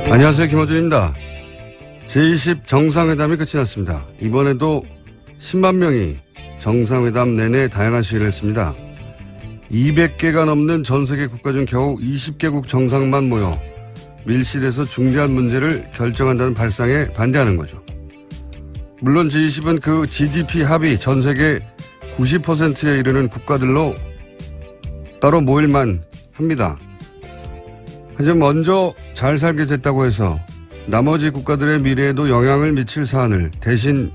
안녕하세요. 김어준입니다. 제20 정상회담이 끝이 났습니다. 이번에도 10만 명이 정상회담 내내 다양한 시위를 했습니다. 200개가 넘는 전 세계 국가 중 겨우 20개국 정상만 모여 밀실에서 중대한 문제를 결정한다는 발상에 반대하는 거죠. 물론 G20은 그 GDP 합이 전 세계 90%에 이르는 국가들로 따로 모일만 합니다. 하지만 먼저 잘 살게 됐다고 해서 나머지 국가들의 미래에도 영향을 미칠 사안을 대신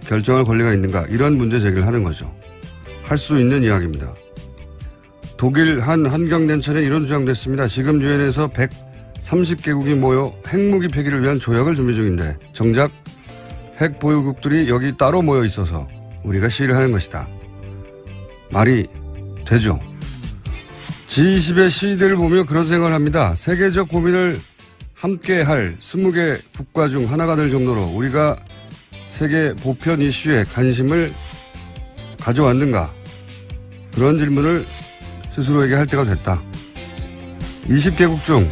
결정할 권리가 있는가, 이런 문제 제기를 하는 거죠. 할 수 있는 이야기입니다. 독일 한 환경단체는 이런 주장도 했습니다. 지금 유엔에서 130개국이 모여 핵무기 폐기를 위한 조약을 준비 중인데 정작 핵 보유국들이 여기 따로 모여 있어서 우리가 시위를 하는 것이다. 말이 되죠. G20의 시위대를 보며 그런 생각을 합니다. 세계적 고민을 함께할 20개 국가 중 하나가 될 정도로 우리가 세계 보편 이슈에 관심을 가져왔는가? 그런 질문을 스스로에게 할 때가 됐다. 20개국 중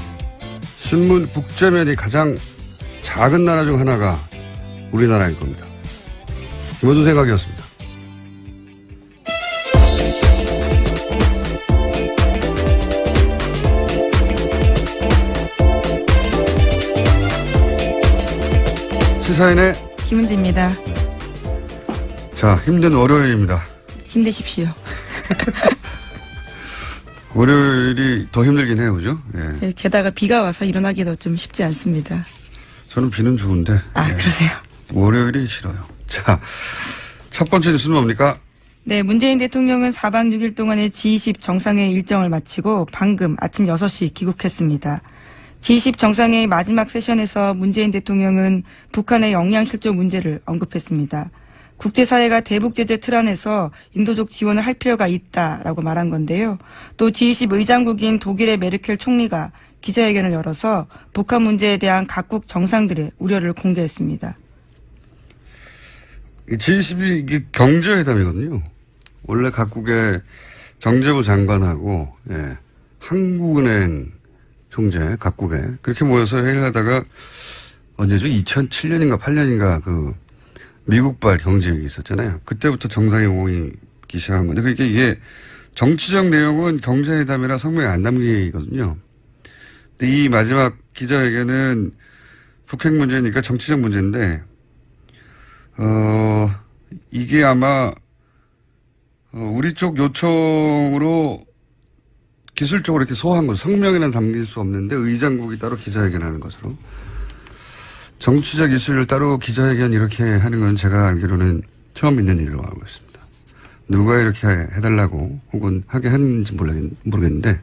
신문 국제면이 가장 작은 나라 중 하나가 우리나라일 겁니다. 김어준 생각이었습니다. 시사인의 김은지입니다. 자, 힘든 월요일입니다. 힘내십시오. 월요일이 더 힘들긴 해요, 그죠? 예. 네, 게다가 비가 와서 일어나기도 좀 쉽지 않습니다. 저는 비는 좋은데. 아, 예. 그러세요? 월요일이 싫어요. 자, 첫 번째 뉴스는 뭡니까? 네, 문재인 대통령은 4박 6일 동안의 G20 정상회의 일정을 마치고 방금 아침 6시 귀국했습니다. G20 정상회의 마지막 세션에서 문재인 대통령은 북한의 역량실조 문제를 언급했습니다. 국제사회가 대북 제재 틀 안에서 인도적 지원을 할 필요가 있다라고 말한 건데요. 또 G20 의장국인 독일의 메르켈 총리가 기자회견을 열어서 북한 문제에 대한 각국 정상들의 우려를 공개했습니다. G20이 이게 경제회담이거든요. 원래 각국의 경제부 장관하고, 예, 한국은행 총재 각국에 그렇게 모여서 회의를 하다가 언제죠? 2007년인가 8년인가 그 미국발 경제위기 있었잖아요. 그때부터 정상에 모이기 시작한 건데, 그러니까 이게 정치적 내용은 경제회담이라 성명에 안 담기거든요. 근데 이 마지막 기자회견은 북핵 문제니까 정치적 문제인데, 이게 아마 우리 쪽 요청으로 기술적으로 이렇게 소화한 거죠. 성명에는 담길 수 없는데 의장국이 따로 기자회견하는 것으로. 정치적 이슈를 따로 기자회견 이렇게 하는 건 제가 알기로는 처음 있는 일로 알고 있습니다. 누가 이렇게 해달라고 혹은 하게 했는지 모르겠는데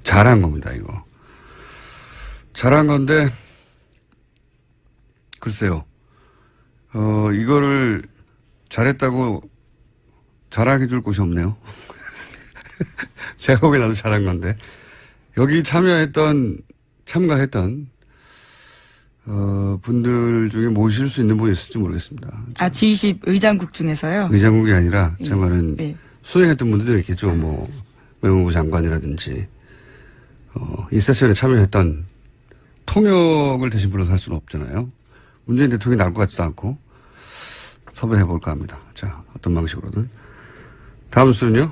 잘한 겁니다, 이거. 잘한 건데 글쎄요. 이거를 잘했다고 자랑해 줄 곳이 없네요. 제가 보기엔 나도 잘한 건데. 여기 참가했던, 분들 중에 모실 수 있는 분이 있을지 모르겠습니다. 아, G20 의장국 중에서요? 의장국이 아니라, 제 말은 예. 수행했던 분들이 있겠죠. 뭐, 외무부 장관이라든지, 이 세션에 참여했던 통역을 대신 불러서 할 수는 없잖아요. 문재인 대통령이 나올 것 같지도 않고, 섭외해볼까 합니다. 자, 어떤 방식으로든. 다음 수는요?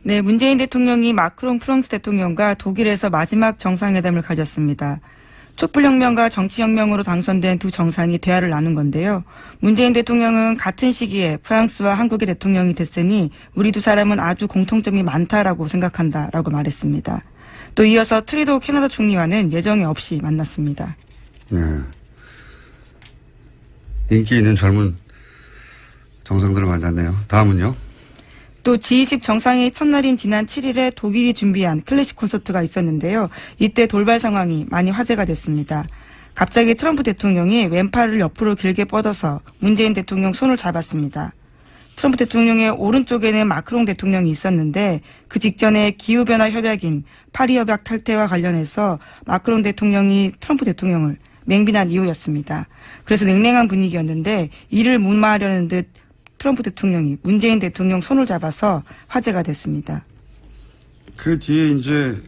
네, 문재인 대통령이 마크롱 프랑스 대통령과 독일에서 마지막 정상회담을 가졌습니다. 촛불혁명과 정치혁명으로 당선된 두 정상이 대화를 나눈 건데요. 문재인 대통령은 같은 시기에 프랑스와 한국의 대통령이 됐으니 우리 두 사람은 아주 공통점이 많다라고 생각한다라고 말했습니다. 또 이어서 트리도 캐나다 총리와는 예정에 없이 만났습니다. 네. 인기 있는 젊은 정상들을 만났네요. 다음은요? 또 G20 정상회의 첫날인 지난 7일에 독일이 준비한 클래식 콘서트가 있었는데요. 이때 돌발 상황이 많이 화제가 됐습니다. 갑자기 트럼프 대통령이 왼팔을 옆으로 길게 뻗어서 문재인 대통령 손을 잡았습니다. 트럼프 대통령의 오른쪽에는 마크롱 대통령이 있었는데 그 직전에 기후변화 협약인 파리 협약 탈퇴와 관련해서 마크롱 대통령이 트럼프 대통령을 맹비난 이유였습니다. 그래서 냉랭한 분위기였는데 이를 무마하려는 듯 트럼프 대통령이 문재인 대통령 손을 잡아서 화제가 됐습니다. 그 뒤에 이제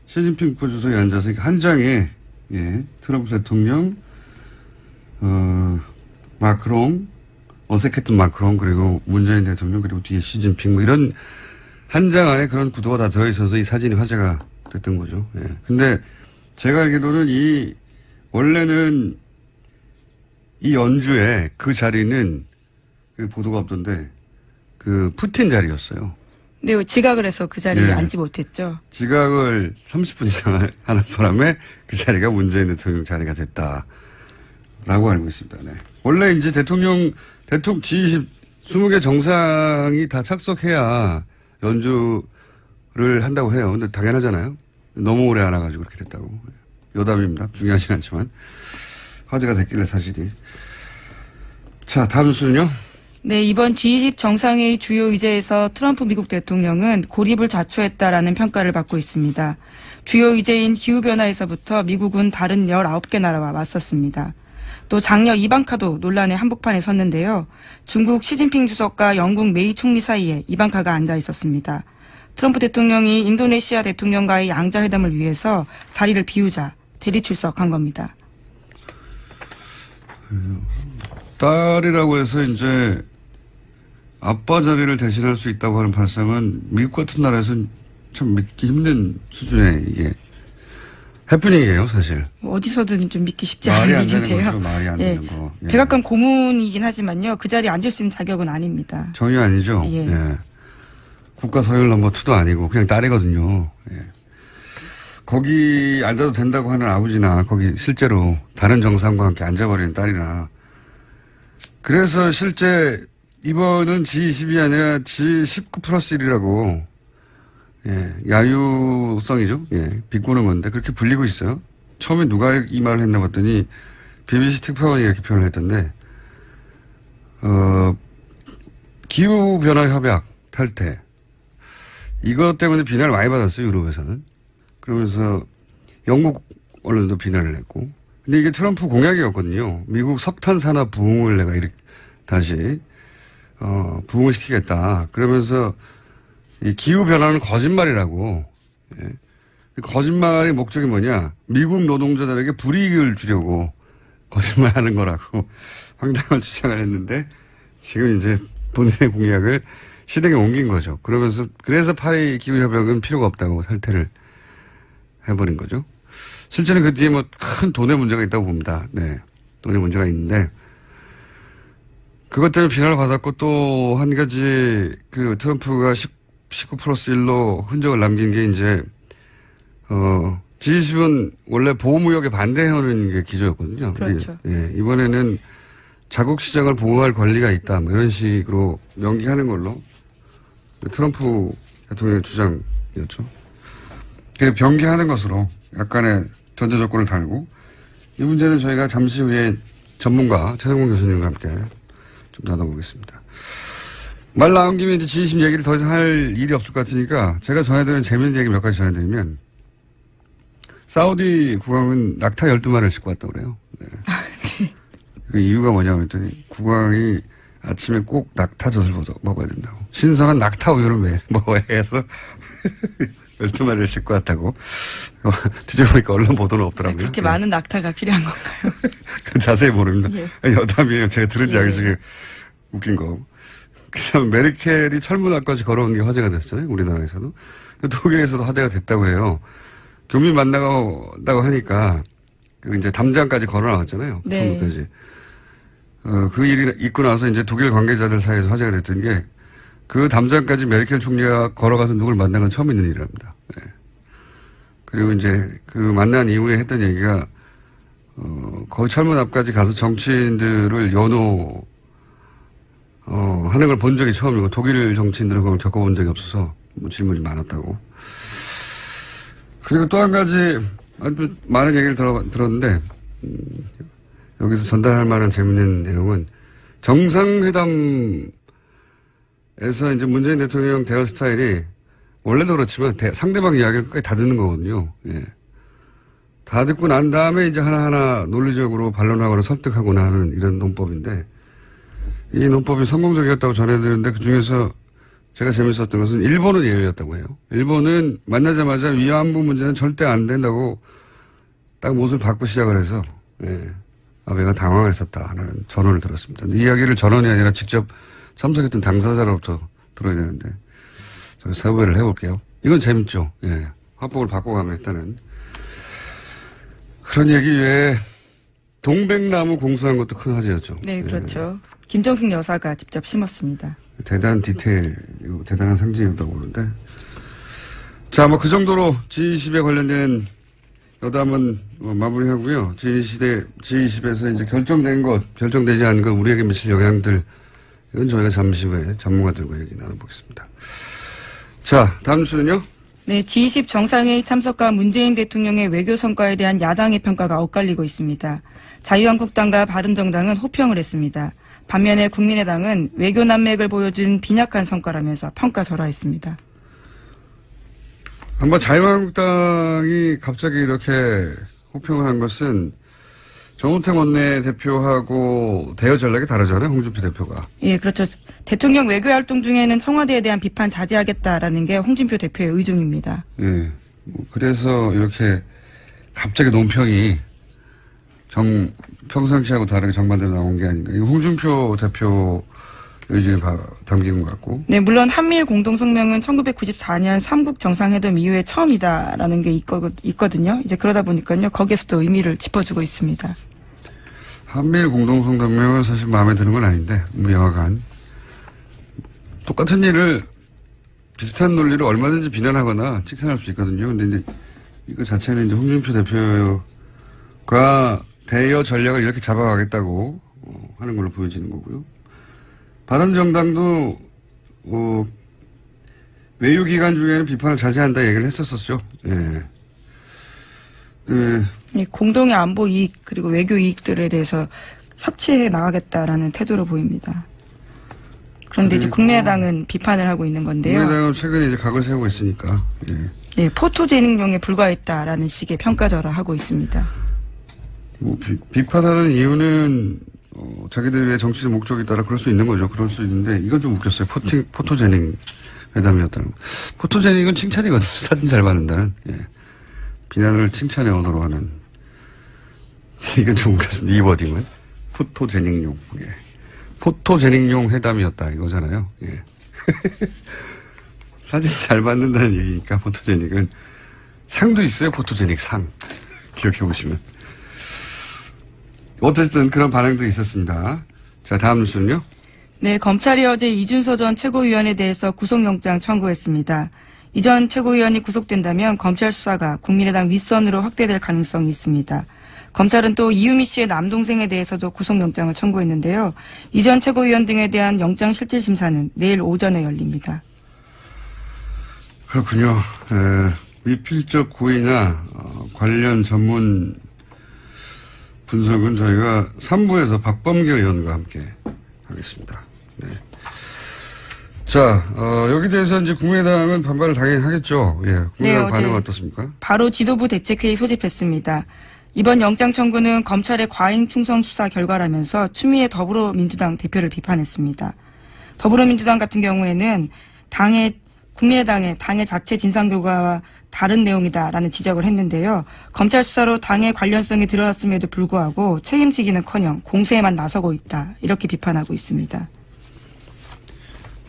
시진핑 국가주석이 앉아서 한 장에 예, 트럼프 대통령, 마크롱, 어색했던 마크롱, 그리고 문재인 대통령, 그리고 뒤에 시진핑, 뭐 이런 한 장 안에 그런 구도가 다 들어있어서 이 사진이 화제가 됐던 거죠. 예. 근데 제가 알기로는 원래는 이 연주에 그 자리는 그 보도가 없던데 그 푸틴 자리였어요. 네, 지각을 해서 그 자리에 예. 앉지 못했죠. 지각을 30분 이상 하는 바람에 그 자리가 문재인 대통령 자리가 됐다라고 알고 있습니다. 네. 원래 이제 대통령 G20 20개 정상이 다 착석해야 연주를 한다고 해요. 근데 당연하잖아요. 너무 오래 안 와가지고 그렇게 됐다고. 여담입니다. 중요하진 않지만 화제가 됐길래 사실이. 자, 다음 뉴스는요. 네, 이번 G20 정상회의 주요 의제에서 트럼프 미국 대통령은 고립을 자초했다라는 평가를 받고 있습니다. 주요 의제인 기후변화에서부터 미국은 다른 19개 나라와 맞섰습니다. 또 장녀 이방카도 논란의 한복판에 섰는데요. 중국 시진핑 주석과 영국 메이 총리 사이에 이방카가 앉아 있었습니다. 트럼프 대통령이 인도네시아 대통령과의 양자회담을 위해서 자리를 비우자 대리 출석한 겁니다. 딸이라고 해서 이제 아빠 자리를 대신할 수 있다고 하는 발상은 미국 같은 나라에서는 참 믿기 힘든 수준의 이게 해프닝이에요, 사실. 어디서든 좀 믿기 쉽지 말이 않은 안 되는 얘기인데요. 거죠, 말이 안 되는 거. 예. 백악관 고문이긴 하지만요. 그 자리에 앉을 수 있는 자격은 아닙니다. 전혀 아니죠. 예. 예. 국가 서열 넘버 2도 아니고 그냥 딸이거든요. 예. 거기 앉아도 된다고 하는 아버지나 거기 실제로 다른 정상과 함께 앉아버리는 딸이나. 그래서 실제 이번은 G20이 아니라 G19 플러스 1이라고 예, 야유성이죠. 예, 비꼬는 건데 그렇게 불리고 있어요. 처음에 누가 이 말을 했나 봤더니 BBC 특파원이 이렇게 표현을 했던데 기후변화 협약 탈퇴 이것 때문에 비난을 많이 받았어요. 유럽에서는. 그러면서 영국 언론도 비난을 했고 근데 이게 트럼프 공약이었거든요. 미국 석탄 산업 부흥을 내가 이렇게 다시 부흥을 시키겠다. 그러면서 이 기후변화는 거짓말이라고. 예. 거짓말의 목적이 뭐냐. 미국 노동자들에게 불이익을 주려고 거짓말하는 거라고 황당한 주장을 했는데 지금 이제 본인의 공약을 실행에 옮긴 거죠. 그래서 파리 기후협약은 필요가 없다고 탈퇴를 해버린 거죠. 실제는 그 뒤에 뭐 큰 돈의 문제가 있다고 봅니다. 네. 돈의 문제가 있는데 그것 때문에 비난을 받았고 또 한 가지 그 트럼프가 19 플러스 1로 흔적을 남긴 게 이제 G20은 원래 보호무역에 반대하는 게 기조였거든요. 그렇죠. 예, 이번에는 자국 시장을 보호할 권리가 있다. 뭐 이런 식으로 명기하는 걸로 트럼프 대통령의 주장이었죠. 병기하는 것으로 약간의 전제 조건을 달고 이 문제는 저희가 잠시 후에 전문가 최성문 교수님과 함께 좀 나눠보겠습니다. 말 나온 김에 이제 G20 얘기를 더 이상 할 일이 없을 것 같으니까 제가 전해드리는 재밌는 얘기 몇 가지 전해드리면 사우디 국왕은 낙타 12마리를 싣고 왔다고 그래요. 네. 네. 그 이유가 뭐냐고 했더니 국왕이 아침에 꼭 낙타젓을 먹어야 된다고. 신선한 낙타 우유를 매일 먹어야 해서 12마리를 싣고 왔다고. 뒤져보니까 언론 보도는 없더라고요. 그렇게 네. 많은 낙타가 필요한 건가요? 그건 자세히 모릅니다. 예. 여담이에요. 제가 들은 예. 이야기 중에 웃긴 거. 그다음 메르켈이 철문앞까지 걸어온 게 화제가 됐잖아요. 우리나라에서도. 독일에서도 화제가 됐다고 해요. 교민 만나고 하니까 그 이제 담장까지 걸어 나왔잖아요. 네. 철문까지. 그 일이 있고 나서 이제 독일 관계자들 사이에서 화제가 됐던 게 그 담장까지 메르켈 총리가 걸어가서 누굴 만난 건 처음 있는 일이랍니다. 네. 그리고 이제 그 만난 이후에 했던 얘기가 거의 철문 앞까지 가서 정치인들을 하는 걸 본 적이 처음이고 독일 정치인들은 그걸 겪어본 적이 없어서 뭐 질문이 많았다고. 그리고 또 한 가지 아주 많은 얘기를 들었는데 여기서 전달할 만한 재밌는 내용은 정상회담에서 이제 문재인 대통령 대화 스타일이 원래도 그렇지만 상대방 이야기를 끝까지 다 듣는 거거든요. 예. 다 듣고 난 다음에 이제 하나하나 논리적으로 반론하거나 설득하거나 하는 이런 논법인데 이 논법이 성공적이었다고 전해드렸는데 그중에서 제가 재밌었던 것은 일본은 예외였다고 해요. 일본은 만나자마자 위안부 문제는 절대 안 된다고 딱 못을 받고 시작을 해서, 예, 아베가 당황을 했었다는 전언을 들었습니다. 이 이야기를 전언이 아니라 직접 참석했던 당사자로부터 들어야 되는데, 제가 사회를 해볼게요. 이건 재밌죠. 예. 화법을 바꿔가면 일단은. 그런 얘기 외에 동백나무 공수한 것도 큰 화제였죠. 네, 그렇죠. 예. 김정숙 여사가 직접 심었습니다. 대단한 디테일, 대단한 상징이었다고 보는데. 자, 뭐 그 정도로 G20에 관련된 여담은 마무리하고요. G20에서 이제 결정되지 않은 것, 우리에게 미칠 영향들, 이건 저희가 잠시 후에 전문가들과 얘기 나눠보겠습니다. 자, 다음 주는요? 네, G20 정상회의 참석과 문재인 대통령의 외교 성과에 대한 야당의 평가가 엇갈리고 있습니다. 자유한국당과 바른정당은 호평을 했습니다. 반면에 국민의당은 외교 난맥을 보여준 빈약한 성과라면서 평가절하했습니다. 한번 자유한국당이 갑자기 이렇게 호평을 한 것은 정우택 원내대표하고 대여 전략이 다르잖아요. 홍준표 대표가. 예, 그렇죠. 대통령 외교활동 중에는 청와대에 대한 비판 자제하겠다라는 게 홍준표 대표의 의중입니다. 예. 그래서 이렇게 갑자기 논평이 평상시하고 다르게 정반대로 나온 게 아닌가. 이거 홍준표 대표 의지를 담긴 것 같고. 네, 물론 한미일 공동성명은 1994년 삼국 정상회담 이후에 처음이다라는 게 있거든요. 이제 그러다 보니까요. 거기에서도 의미를 짚어주고 있습니다. 한미일 공동성명은 사실 마음에 드는 건 아닌데, 영화관. 똑같은 일을, 비슷한 논리를 얼마든지 비난하거나 칭찬할 수 있거든요. 근데 이제 이거 자체는 이제 홍준표 대표가 대여 전략을 이렇게 잡아가겠다고 하는 걸로 보여지는 거고요. 바른정당도 외유 기간 중에는 비판을 자제한다 얘기를 했었었죠. 예. 예, 공동의 안보 이익 그리고 외교 이익들에 대해서 협치해 나가겠다라는 태도로 보입니다. 그런데 이제 국민의당은 비판을 하고 있는 건데요. 국민의당은 최근에 이제 각을 세우고 있으니까. 예. 네, 포토제닉용에 불과했다라는 식의 평가절하하고 있습니다. 뭐 비판하는 이유는 자기들의 정치적 목적에 따라 그럴 수 있는 거죠. 그럴 수 있는데 이건 좀 웃겼어요. 포토제닉 회담이었다는 거. 포토제닉은 칭찬이거든요. 사진 잘 받는다는. 예. 비난을 칭찬의 언어로 하는. 이건 좀 웃겼습니다. 이 워딩은. 포토제닉용. 예. 포토제닉용 회담이었다 이거잖아요. 예. 사진 잘 받는다는 얘기니까 포토제닉은 상도 있어요. 포토제닉 상. 기억해 보시면. 어쨌든 그런 반응도 있었습니다. 자, 다음 뉴스는요? 네, 검찰이 어제 이준서 전 최고위원에 대해서 구속영장 청구했습니다. 이 전 최고위원이 구속된다면 검찰 수사가 국민의당 윗선으로 확대될 가능성이 있습니다. 검찰은 또 이유미 씨의 남동생에 대해서도 구속영장을 청구했는데요. 이 전 최고위원 등에 대한 영장실질심사는 내일 오전에 열립니다. 그렇군요. 미필적 고의나 관련 전문 분석은 저희가 3부에서 박범계 의원과 함께 하겠습니다. 네. 자, 여기 대해서 이제 국민의당은 반발을 당연히 하겠죠. 예. 국민의당 반응은 어떻습니까? 바로 지도부 대책회의 소집했습니다. 이번 영장 청구는 검찰의 과잉 충성 수사 결과라면서 추미애 더불어민주당 대표를 비판했습니다. 더불어민주당 같은 경우에는 국민의당의 당의 자체 진상규과와 다른 내용이다라는 지적을 했는데요. 검찰 수사로 당의 관련성이 드러났음에도 불구하고 책임지기는커녕 공세에만 나서고 있다. 이렇게 비판하고 있습니다.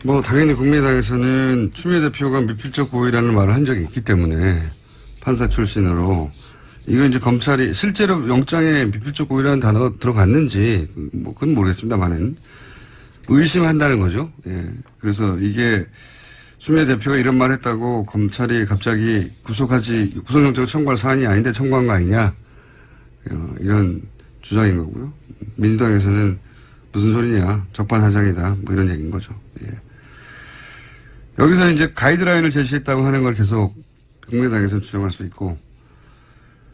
뭐 당연히 국민의당에서는 추미애 대표가 미필적 고의라는 말을 한 적이 있기 때문에 판사 출신으로 이거 이제 검찰이 실제로 영장에 미필적 고의라는 단어가 들어갔는지 뭐 그건 모르겠습니다만은 의심한다는 거죠. 예. 그래서 이게 추미애 대표가 이런 말 했다고 검찰이 갑자기 구속영장을 청구할 사안이 아닌데 청구한 거 아니냐. 이런 주장인 거고요. 민주당에서는 무슨 소리냐. 적반하장이다. 뭐 이런 얘기인 거죠. 예. 여기서 이제 가이드라인을 제시했다고 하는 걸 계속 국민의당에서는 주장할 수 있고.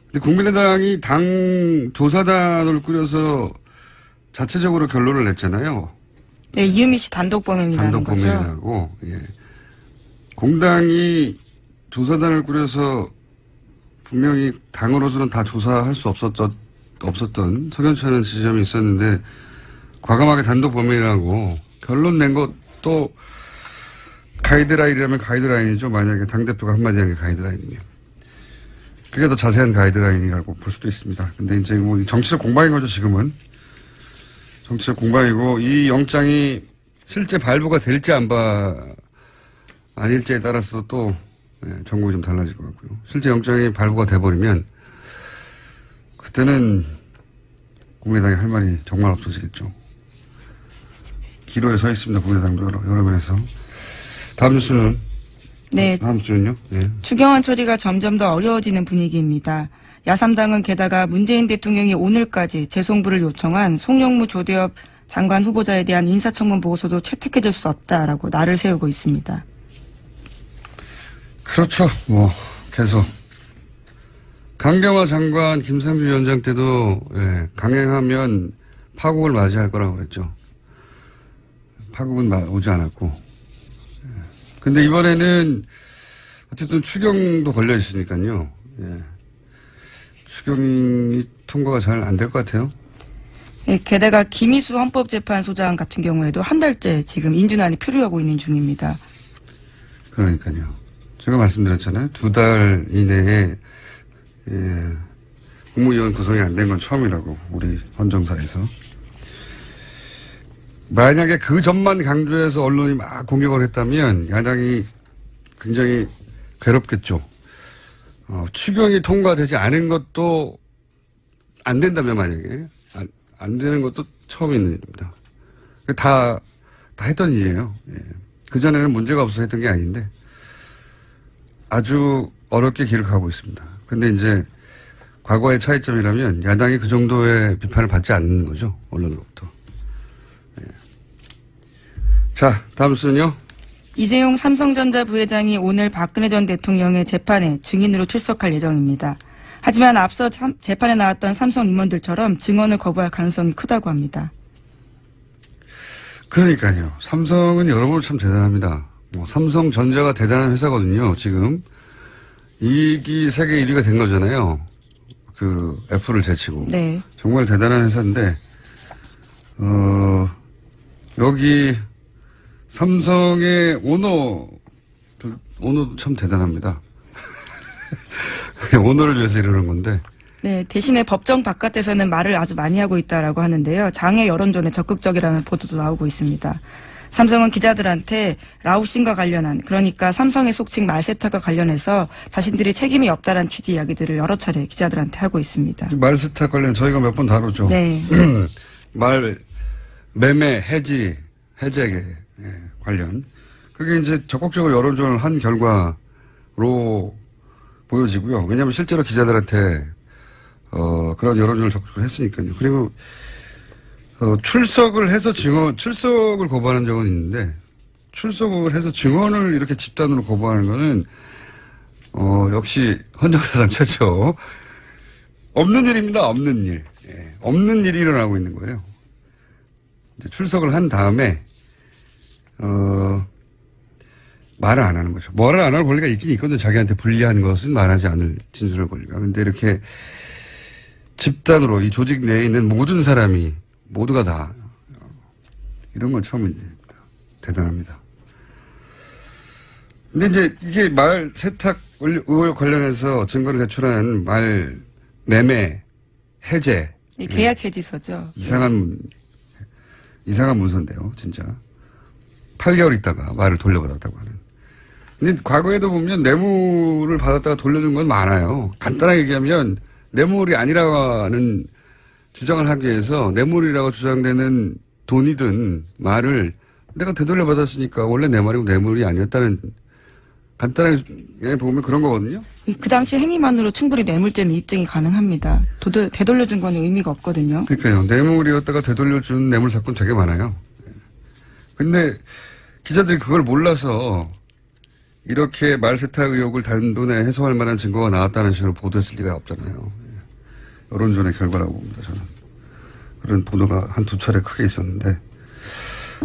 근데 국민의당이 당 조사단을 꾸려서 자체적으로 결론을 냈잖아요. 네, 이유미 씨 단독 범행이라는 거죠. 단독 범행이라고. 예. 공당이 조사단을 꾸려서 분명히 당으로서는 다 조사할 수 없었던 석연치 않은 지점이 있었는데 과감하게 단독 범행이라고 결론 낸 것도 가이드라인이라면 가이드라인이죠. 만약에 당대표가 한마디 한 게 가이드라인이면. 그게 더 자세한 가이드라인이라고 볼 수도 있습니다. 근데 이제 뭐 정치적 공방인 거죠, 지금은. 정치적 공방이고, 이 영장이 실제 발부가 될지 아닐지에 따라서 또, 정국이 좀 달라질 것 같고요. 실제 영장이 발부가 돼버리면, 그때는 국민의당이 할 말이 정말 없어지겠죠. 기로에 서 있습니다, 국민의당도 여러 면에서. 다음 뉴스는? 네. 다음 뉴스는요? 네. 추경안 처리가 점점 더 어려워지는 분위기입니다. 야3당은 게다가 문재인 대통령이 오늘까지 재송부를 요청한 송영무 조대엽 장관 후보자에 대한 인사청문 보고서도 채택해줄 수 없다라고 날을 세우고 있습니다. 그렇죠. 뭐 계속. 강경화 장관 김상주 위원장 때도 강행하면 파국을 맞이할 거라고 그랬죠. 파국은 오지 않았고. 근데 이번에는 어쨌든 추경도 걸려 있으니까요. 추경이 통과가 잘 안 될 것 같아요. 게다가 김희수 헌법재판소장 같은 경우에도 한 달째 지금 인준안이 표류하고 있는 중입니다. 그러니까요. 제가 말씀드렸잖아요. 2달 이내에 국무위원 구성이 안 된 건 처음이라고, 우리 헌정사에서. 만약에 그 점만 강조해서 언론이 막 공격을 했다면 야당이 굉장히 괴롭겠죠. 추경이 통과되지 않은 것도 안 된다면, 만약에 안 되는 것도 처음 있는 일입니다. 다 했던 일이에요. 그전에는 문제가 없어서 했던 게 아닌데 아주 어렵게 길을 가고 있습니다. 근데 이제 과거의 차이점이라면 야당이 그 정도의 비판을 받지 않는 거죠, 언론으로부터. 자, 다음 순요. 이재용 삼성전자 부회장이 오늘 박근혜 전 대통령의 재판에 증인으로 출석할 예정입니다. 하지만 앞서 재판에 나왔던 삼성 임원들처럼 증언을 거부할 가능성이 크다고 합니다. 그러니까요. 삼성은 여러모로 참 대단합니다. 삼성전자가 대단한 회사거든요. 지금 이익이 세계 1위가 된 거잖아요. 그 애플을 제치고. 네. 정말 대단한 회사인데 여기 삼성의 오너도 참 대단합니다. 오너를 위해서 이러는 건데. 네, 대신에 법정 바깥에서는 말을 아주 많이 하고 있다라고 하는데요. 장애 여론전에 적극적이라는 보도도 나오고 있습니다. 삼성은 기자들한테 라오싱과 관련한, 그러니까 삼성의 속칭 말세탁과 관련해서 자신들이 책임이 없다라는 취지 이야기들을 여러 차례 기자들한테 하고 있습니다. 말세탁 관련 저희가 몇 번 다뤘죠. 네. 매매, 해제 관련. 그게 이제 적극적으로 여론전을 한 결과로 보여지고요. 왜냐하면 실제로 기자들한테 그런 여론전을 적극적으로 했으니까요. 그리고 출석을 거부하는 적은 있는데, 출석을 해서 증언을 이렇게 집단으로 거부하는 거는 역시 헌정사상 최초. 없는 일입니다. 없는 일. 없는 일이 일어나고 있는 거예요. 이제 출석을 한 다음에 말을 안 하는 거죠. 말을 안 할 권리가 있긴 있거든요. 자기한테 불리한 것은 말하지 않을 진술할 권리가. 근데 이렇게 집단으로 이 조직 내에 있는 모든 사람이 모두가 다 이런 건 처음입니다. 대단합니다. 근데 이제 이게 말 세탁 의혹 관련해서 증거를 제출한 말 매매 해제. 계약 해지서죠. 이상한 문서인데요, 진짜. 8개월 있다가 말을 돌려받았다고 하는. 근데 과거에도 보면 뇌물을 받았다가 돌려준 건 많아요. 간단하게 얘기하면 뇌물이 아니라는 주장을 하기 위해서 뇌물이라고 주장되는 돈이든 말을 내가 되돌려받았으니까 원래 내 말이고 뇌물이 아니었다는, 간단하게 보면 그런 거거든요. 그 당시 행위만으로 충분히 뇌물죄는 입증이 가능합니다. 되돌려준 건 의미가 없거든요. 그러니까요. 뇌물이었다가 되돌려준 뇌물 사건 되게 많아요. 근데 기자들이 그걸 몰라서 이렇게 말세탁 의혹을 단돈에 해소할 만한 증거가 나왔다는 식으로 보도했을 리가 없잖아요. 여론전의 결과라고 봅니다, 저는. 그런 보도가 한두 차례 크게 있었는데.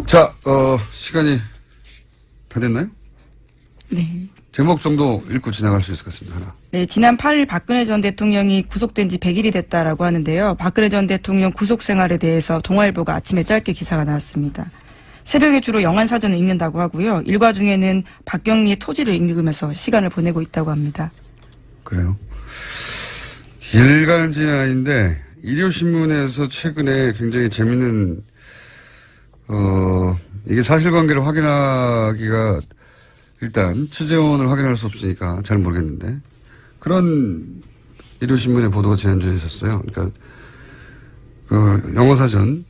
자, 시간이 다 됐나요? 네. 제목 정도 읽고 지나갈 수 있을 것 같습니다, 하나. 네, 지난 8일 박근혜 전 대통령이 구속된 지 100일이 됐다라고 하는데요. 박근혜 전 대통령 구속 생활에 대해서 동아일보가 아침에 짧게 기사가 나왔습니다. 새벽에 주로 영안사전을 읽는다고 하고요. 일과 중에는 박경리의 토지를 읽으면서 시간을 보내고 있다고 합니다. 그래요? 일간지는 아닌데 일요신문에서 최근에 굉장히 재밌는 이게 사실관계를 확인하기가 일단 취재원을 확인할 수 없으니까 잘 모르겠는데 그런 일요신문의 보도가 지난주에 있었어요. 그러니까 영어사전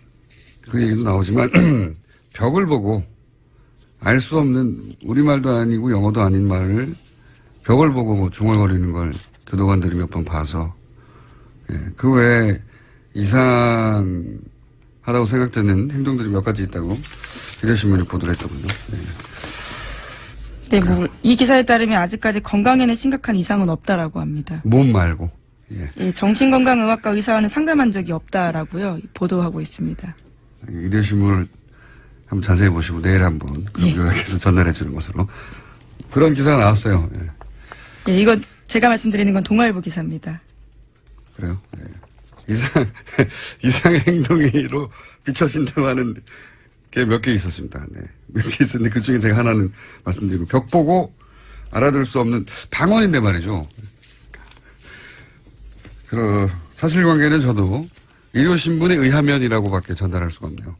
그 얘기도 나오지만 벽을 보고 알 수 없는 우리말도 아니고 영어도 아닌 말을 벽을 보고 뭐 중얼거리는 걸 교도관들이 몇 번 봐서 그 외에 이상하다고 생각되는 행동들이 몇 가지 있다고 일요신문이 보도를 했더군요. 네, 이 기사에 따르면 아직까지 건강에는 심각한 이상은 없다라고 합니다. 몸 말고. 예, 정신건강의학과 의사와는 상담한 적이 없다라고요. 보도하고 있습니다. 일요신문을 한번 자세히 보시고 내일 한번 그 요약해서 전달해 주는 것으로. 그런 기사가 나왔어요. 예, 이건 제가 말씀드리는 건 동아일보 기사입니다. 그래요? 이상의 행동으로 비춰진다고 하는 게 몇 개 있었습니다. 몇 개 있었는데 그 중에 제가 하나는 말씀드리고 벽 보고 알아들 수 없는 방언인데 말이죠. 사실관계는 저도 일요신문에 의하면이라고밖에 전달할 수가 없네요.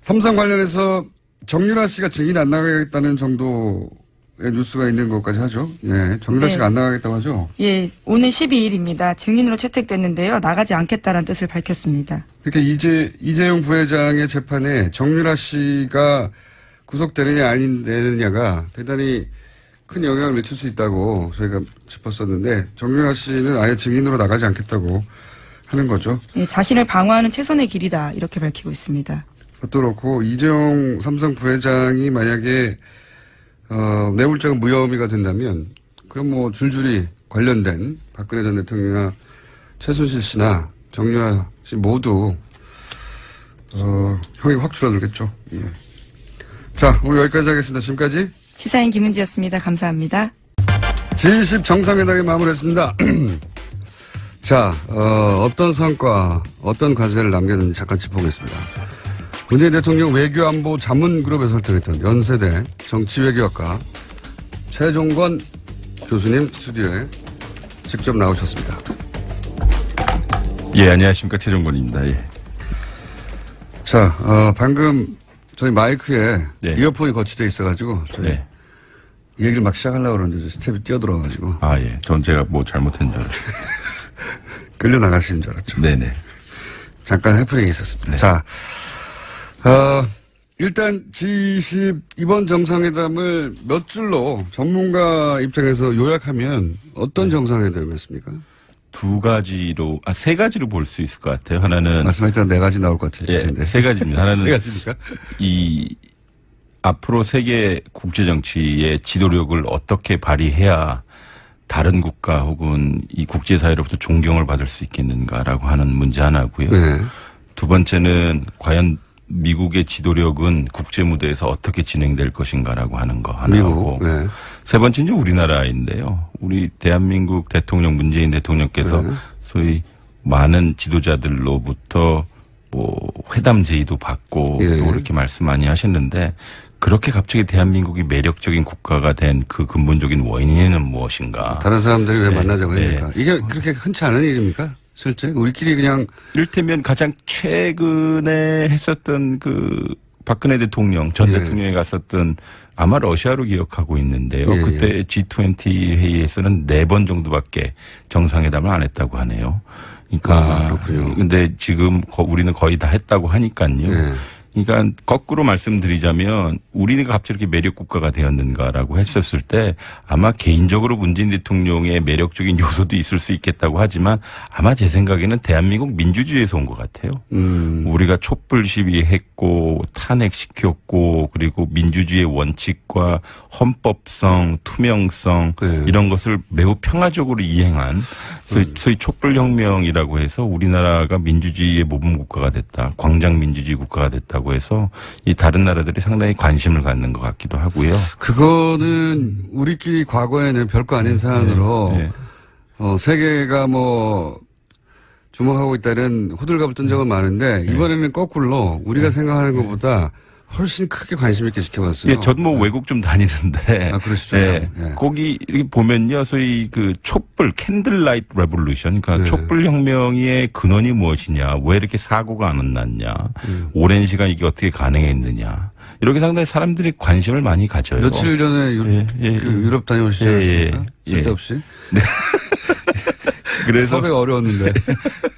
삼성 관련해서 정유라 씨가 증인 안 나가겠다는 정도의 뉴스가 있는 것까지 하죠. 예, 정유라 씨가 안 나가겠다고 하죠. 예, 오는 12일입니다. 증인으로 채택됐는데요. 나가지 않겠다는 뜻을 밝혔습니다. 그러니까 이재용 부회장의 재판에 정유라 씨가 구속되느냐 아닌 되느냐가 대단히 큰 영향을 미칠 수 있다고 저희가 짚었었는데 정유라 씨는 아예 증인으로 나가지 않겠다고 하는 거죠. 예, 자신을 방어하는 최선의 길이다 이렇게 밝히고 있습니다. 그것도 그렇고 이재용 삼성 부회장이 만약에 뇌물죄가 무혐의가 된다면 그럼 뭐 줄줄이 관련된 박근혜 전 대통령이나 최순실 씨나 정유라 씨 모두 형이 확 줄어들겠죠. 예. 자, 오늘 여기까지 하겠습니다. 지금까지 시사인 김은지였습니다. 감사합니다. G20 정상회담이 마무리했습니다. 자, 어떤 성과, 어떤 과제를 남겼는지 잠깐 짚어보겠습니다. 문재인 대통령 외교안보 자문그룹에 설정했던 연세대 정치외교학과 최종건 교수님 스튜디오에 직접 나오셨습니다. 예, 안녕하십니까. 최종건입니다. 예. 자, 방금 저희 마이크에 예. 이어폰이 거치되어 있어가지고 저희 예. 이 얘기를 막 시작하려고 그러는데 스텝이 뛰어들어가지고. 아, 예. 전 제가 뭐 잘못한 줄 알았어요. 끌려나가시는 줄 알았죠. 네네. 잠깐 해프닝이 있었습니다. 네. 자, 일단 G20 이번 정상회담을 몇 줄로 전문가 입장에서 요약하면 어떤 정상회담이었습니까? 세 가지로 볼 수 있을 것 같아요. 하나는. 말씀하셨던 네 가지 나올 것 같은데. 예, 세 가지입니다. 하나는. 세 가지입니까? 앞으로 세계 국제정치의 지도력을 어떻게 발휘해야 다른 국가 혹은 이 국제사회로부터 존경을 받을 수 있겠는가라고 하는 문제 하나고요. 네. 두 번째는 과연 미국의 지도력은 국제무대에서 어떻게 진행될 것인가라고 하는 거 하나고. 네. 세 번째는 우리나라인데요. 우리 대한민국 대통령 문재인 대통령께서 네. 소위 많은 지도자들로부터 뭐 회담 제의도 받고 예. 또 그렇게 말씀 많이 하셨는데 그렇게 갑자기 대한민국이 매력적인 국가가 된 그 근본적인 원인은 무엇인가? 다른 사람들이 왜 네. 만나자고 네. 했는가? 이게 그렇게 흔치 않은 일입니까? 실제 우리끼리 그냥 이를테면 가장 최근에 했었던 그 박근혜 대통령 전 예. 대통령이 갔었던 아마 러시아로 기억하고 있는데요. 예, 그때 G20 회의에서는 4번 정도밖에 정상회담을 안 했다고 하네요. 그러니까 그렇군요. 근데 지금 우리는 거의 다 했다고 하니까요. 예. 그러니까 거꾸로 말씀드리자면 우리가 갑자기 이렇게 매력 국가가 되었는가라고 했었을 때 아마 개인적으로 문재인 대통령의 매력적인 요소도 있을 수 있겠다고 하지만 아마 제 생각에는 대한민국 민주주의에서 온 것 같아요. 우리가 촛불 시위했고 탄핵시켰고 그리고 민주주의의 원칙과 헌법성, 투명성 네. 이런 것을 매우 평화적으로 이행한 소위 촛불혁명이라고 해서 우리나라가 민주주의의 모범 국가가 됐다. 광장 민주주의 국가가 됐다고 해서 이 다른 나라들이 상당히 관심을 갖는 것 같기도 하고요. 그거는 우리끼리 과거에는 별거 아닌 사안으로 네. 세계가 뭐 주목하고 있다는 호들갑을 뜬 적은 많은데 이번에는 거꾸로 우리가 생각하는 것보다 훨씬 크게 관심 있게 지켜봤어요. 예, 저도 뭐 외국 좀 다니는데. 아, 그러시죠. 예, 예. 거기 이렇게 보면요, 소위 그 촛불, 캔들라이트 레볼루션, 그러니까 네. 촛불 혁명의 근원이 무엇이냐, 왜 이렇게 사고가 안 났냐, 오랜 시간 이게 어떻게 가능했느냐, 이렇게 상당히 사람들이 관심을 많이 가져요. 며칠 전에 유럽 다녀오시지 않았습니까? 쓸데없이. 네. 그래서 섭외가 어려웠는데.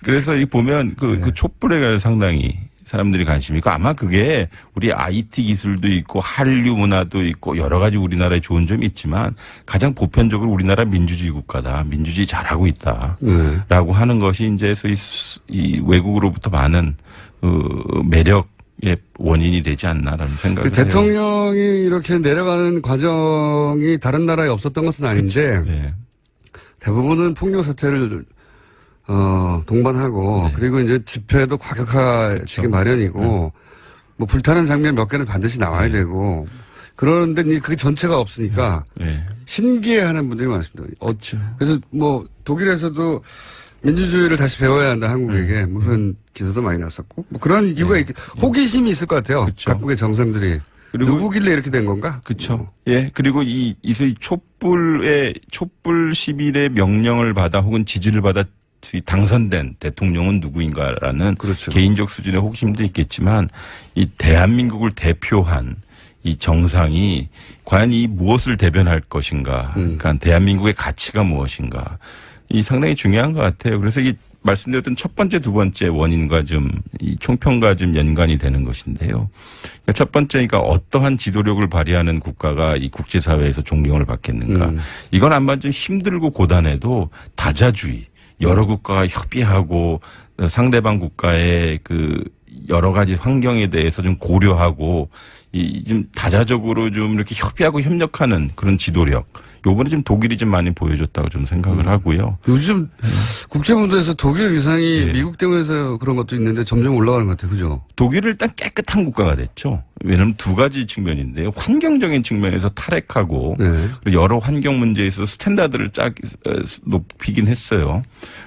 그래서 이 보면 그 촛불에 관해서 상당히 사람들이 관심이 있고 아마 그게 우리 IT 기술도 있고 한류 문화도 있고 여러 가지 우리나라에 좋은 점이 있지만 가장 보편적으로 우리나라 민주주의 국가다. 민주주의 잘하고 있다라고 하는 것이 이제 소위 이 외국으로부터 많은 매력의 원인이 되지 않나라는 생각을 해요. 대통령이 이렇게 내려가는 과정이 다른 나라에 없었던 것은 아닌데 네. 대부분은 폭력 사태를 동반하고 네. 그리고 이제 집회도 과격하시기 마련이고 뭐 불타는 장면 몇 개는 반드시 나와야 되고 그런데 그게 전체가 없으니까 신기해하는 분들이 많습니다. 그렇죠. 그래서 뭐 독일에서도 민주주의를 다시 배워야 한다 한국에게 뭐 그런 기사도 많이 났었고 뭐 그런 이유가 호기심이 있을 것 같아요. 그렇죠. 각국의 정상들이 누구길래 이렇게 된 건가? 그렇죠. 예. 그리고 이 소위 촛불 시민의 명령을 받아 혹은 지지를 받아 당선된 대통령은 누구인가라는 그렇죠. 개인적 수준의 호기심도 있겠지만 이 대한민국을 대표한 이 정상이 과연 이 무엇을 대변할 것인가. 그러니까 대한민국의 가치가 무엇인가. 이 상당히 중요한 것 같아요. 그래서 이 말씀드렸던 첫 번째, 두 번째 원인과 이 총평과 연관이 되는 것인데요. 그러니까 첫 번째, 그러니까 어떠한 지도력을 발휘하는 국가가 이 국제사회에서 존경을 받겠는가. 이건 아마 좀 힘들고 고단해도 다자주의, 여러 국가가 협의하고 상대방 국가의 여러 가지 환경에 대해서 좀 고려하고 좀 다자적으로 좀 이렇게 협의하고 협력하는 그런 지도력. 요번에 좀 독일이 좀 많이 보여줬다고 좀 생각을 하고요. 요즘 국제무대에서 독일 위상이 미국 때문에서 그런 것도 있는데 점점 올라가는 것 같아요. 그죠? 독일은 일단 깨끗한 국가가 됐죠. 왜냐하면 두 가지 측면인데요. 환경적인 측면에서 탈핵하고 그리고 여러 환경 문제에서 스탠다드를 높이긴 했어요.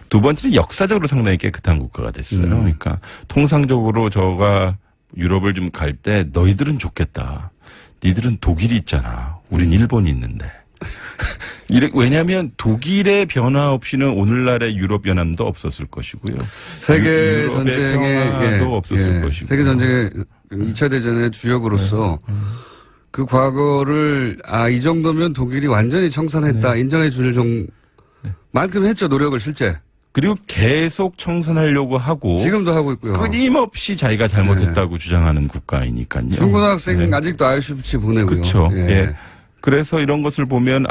두 번째는 역사적으로 상당히 깨끗한 국가가 됐어요. 그러니까 통상적으로 저가 유럽을 좀 갈 때 너희들은 좋겠다. 니들은 독일이 있잖아. 우린 일본이 있는데. 왜냐하면 독일의 변화 없이는 오늘날의 유럽 연합도 없었을 것이고요. 세계 전쟁에 없었을 것이고. 세계 전쟁의 2차 대전의 주역으로서 그 과거를 이 정도면 독일이 완전히 청산했다 인정해 줄 만큼 했죠. 노력을 실제. 그리고 계속 청산하려고 하고 지금도 하고 있고요. 끊임없이 자기가 잘못했다고 주장하는 국가이니까요. 중고등학생 아직도 ICBC 보내고요. 그렇죠. 그래서 이런 것을 보면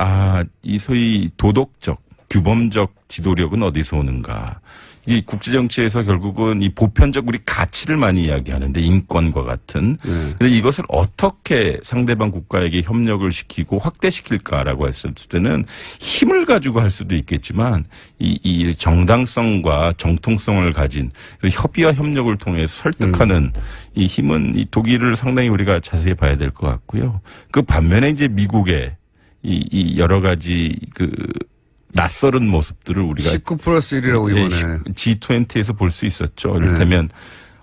이 소위 도덕적, 규범적 지도력은 어디서 오는가. 이 국제정치에서 결국은 이 보편적 우리 가치를 많이 이야기하는데 인권과 같은. 근데 이것을 어떻게 상대방 국가에게 협력을 시키고 확대시킬까라고 했을 때는 힘을 가지고 할 수도 있겠지만 이 정당성과 정통성을 가진 협의와 협력을 통해서 설득하는 이 힘은 이 독일을 상당히 우리가 자세히 봐야 될 것 같고요. 그 반면에 이제 미국의 이 여러 가지 낯설은 모습들을 우리가 19+1이라고 이번에 G20에서 볼 수 있었죠. 이를테면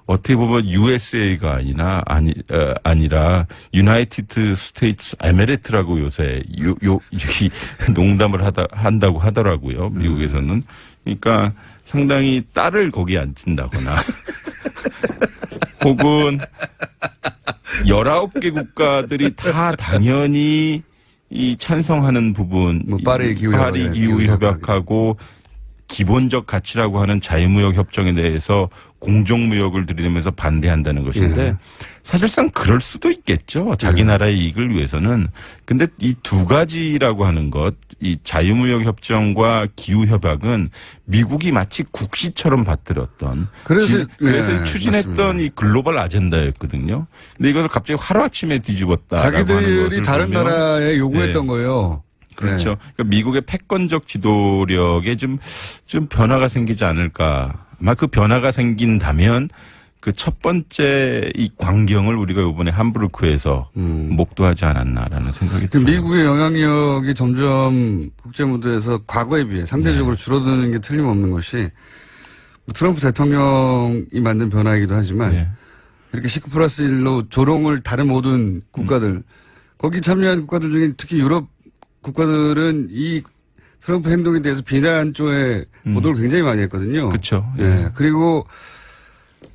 어떻게 보면 USA가 아니라 유나이티드 스테이츠 에메레트라고 요새 농담을 한다고 하더라고요. 미국에서는. 그러니까 상당히 딸을 거기에 앉힌다거나 혹은 19개 국가들이 다 당연히 이 찬성하는 부분, 파리 기후 협약하고 기본적 가치라고 하는 자유무역 협정에 대해서 공정무역을 들이대면서 반대한다는 것인데 사실상 그럴 수도 있겠죠. 자기 나라의 이익을 위해서는. 근데 이 두 가지라고 하는 것, 이 자유무역 협정과 기후 협약은 미국이 마치 국시처럼 받들었던 그래서 추진했던 맞습니다. 이 글로벌 아젠다였거든요. 근데 이것을 갑자기 하루아침에 뒤집었다. 자기들이 다른 나라에 요구했던 거예요. 그렇죠. 그러니까 미국의 패권적 지도력에 좀 변화가 생기지 않을까. 아마 그 변화가 생긴다면 그 첫 번째 이 광경을 우리가 이번에 함부르크에서 목도하지 않았나라는 생각이 들어요. 미국의 영향력이 점점 국제 무대에서 과거에 비해 상대적으로 줄어드는 게 틀림없는 것이 트럼프 대통령이 만든 변화이기도 하지만 이렇게 19+1로 조롱을 다른 모든 국가들 거기 참여한 국가들 중에 특히 유럽 국가들은 이 트럼프 행동에 대해서 비난 쪽에 보도를 굉장히 많이 했거든요. 그렇죠. 예. 그리고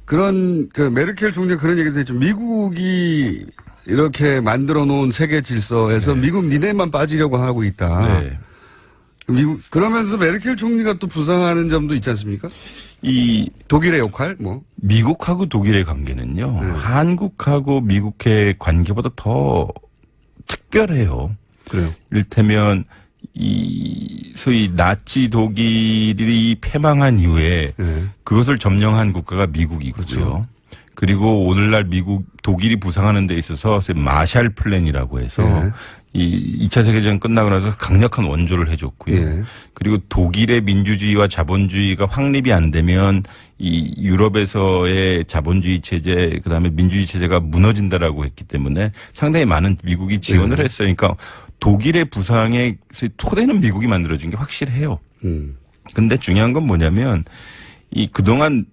그런 그 메르켈 총리가 그런 얘기도 했죠. 미국이 이렇게 만들어 놓은 세계 질서에서 미국 니네만 빠지려고 하고 있다. 네. 미국 그러면서 메르켈 총리가 또 부상하는 점도 있지 않습니까? 이 독일의 역할 뭐 미국하고 독일의 관계는요. 한국하고 미국의 관계보다 더 특별해요. 그래요. 이를테면 이 소위 나치 독일이 패망한 이후에 그것을 점령한 국가가 미국이고요. 그렇죠. 그리고 오늘날 독일이 부상하는 데 있어서 마샬 플랜이라고 해서 이 2차 세계대전 끝나고 나서 강력한 원조를 해줬고요. 그리고 독일의 민주주의와 자본주의가 확립이 안 되면 이 유럽에서의 자본주의 체제, 그다음에 민주주의 체제가 무너진다라고 했기 때문에 상당히 많은 미국이 지원을 했어요. 그러니까 독일의 부상의 토대는 미국이 만들어준 게 확실해요. 근데 중요한 건 뭐냐면 이 그동안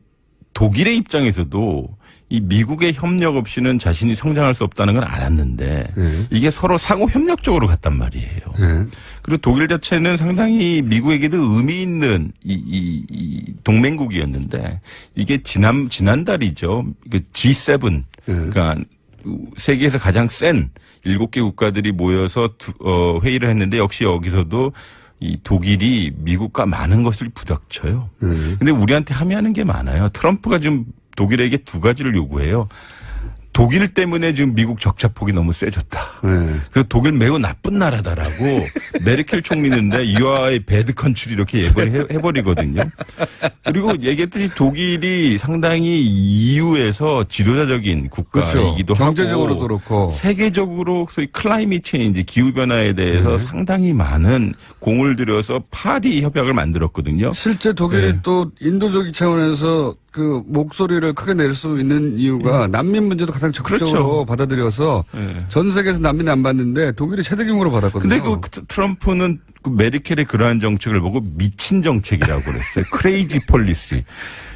독일의 입장에서도 이 미국의 협력 없이는 자신이 성장할 수 없다는 걸 알았는데 이게 서로 상호 협력적으로 갔단 말이에요. 그리고 독일 자체는 상당히 미국에게도 의미 있는 이 동맹국이었는데 이게 지난달이죠. G7 그러니까 세계에서 가장 센 7개 국가들이 모여서 회의를 했는데 역시 여기서도 이 독일이 미국과 많은 것을 부닥쳐요. 근데 우리한테 함의하는 게 많아요. 트럼프가 지금 독일에게 두 가지를 요구해요. 독일 때문에 지금 미국 적자폭이 너무 세졌다. 그래서 독일 매우 나쁜 나라다라고 메르켈 총리는데 유아의 배드 컨트리 이렇게 예고를 해버리거든요. 그리고 얘기했듯이 독일이 상당히 EU에서 지도자적인 국가이기도 하고 경제적으로도 그렇고 세계적으로 소위 클라이밋 체인지 기후변화에 대해서 상당히 많은 공을 들여서 파리 협약을 만들었거든요. 실제 독일이 또 인도적인 차원에서 그 목소리를 크게 낼 수 있는 이유가 난민 문제도 가장 적극적으로 받아들여서 전 세계에서 난민 안 받는데 독일이 최대 규모로 받았거든요. 근데 그 트럼프는 그 메르켈의 그러한 정책을 보고 미친 정책이라고 그랬어요. 크레이지 폴리시.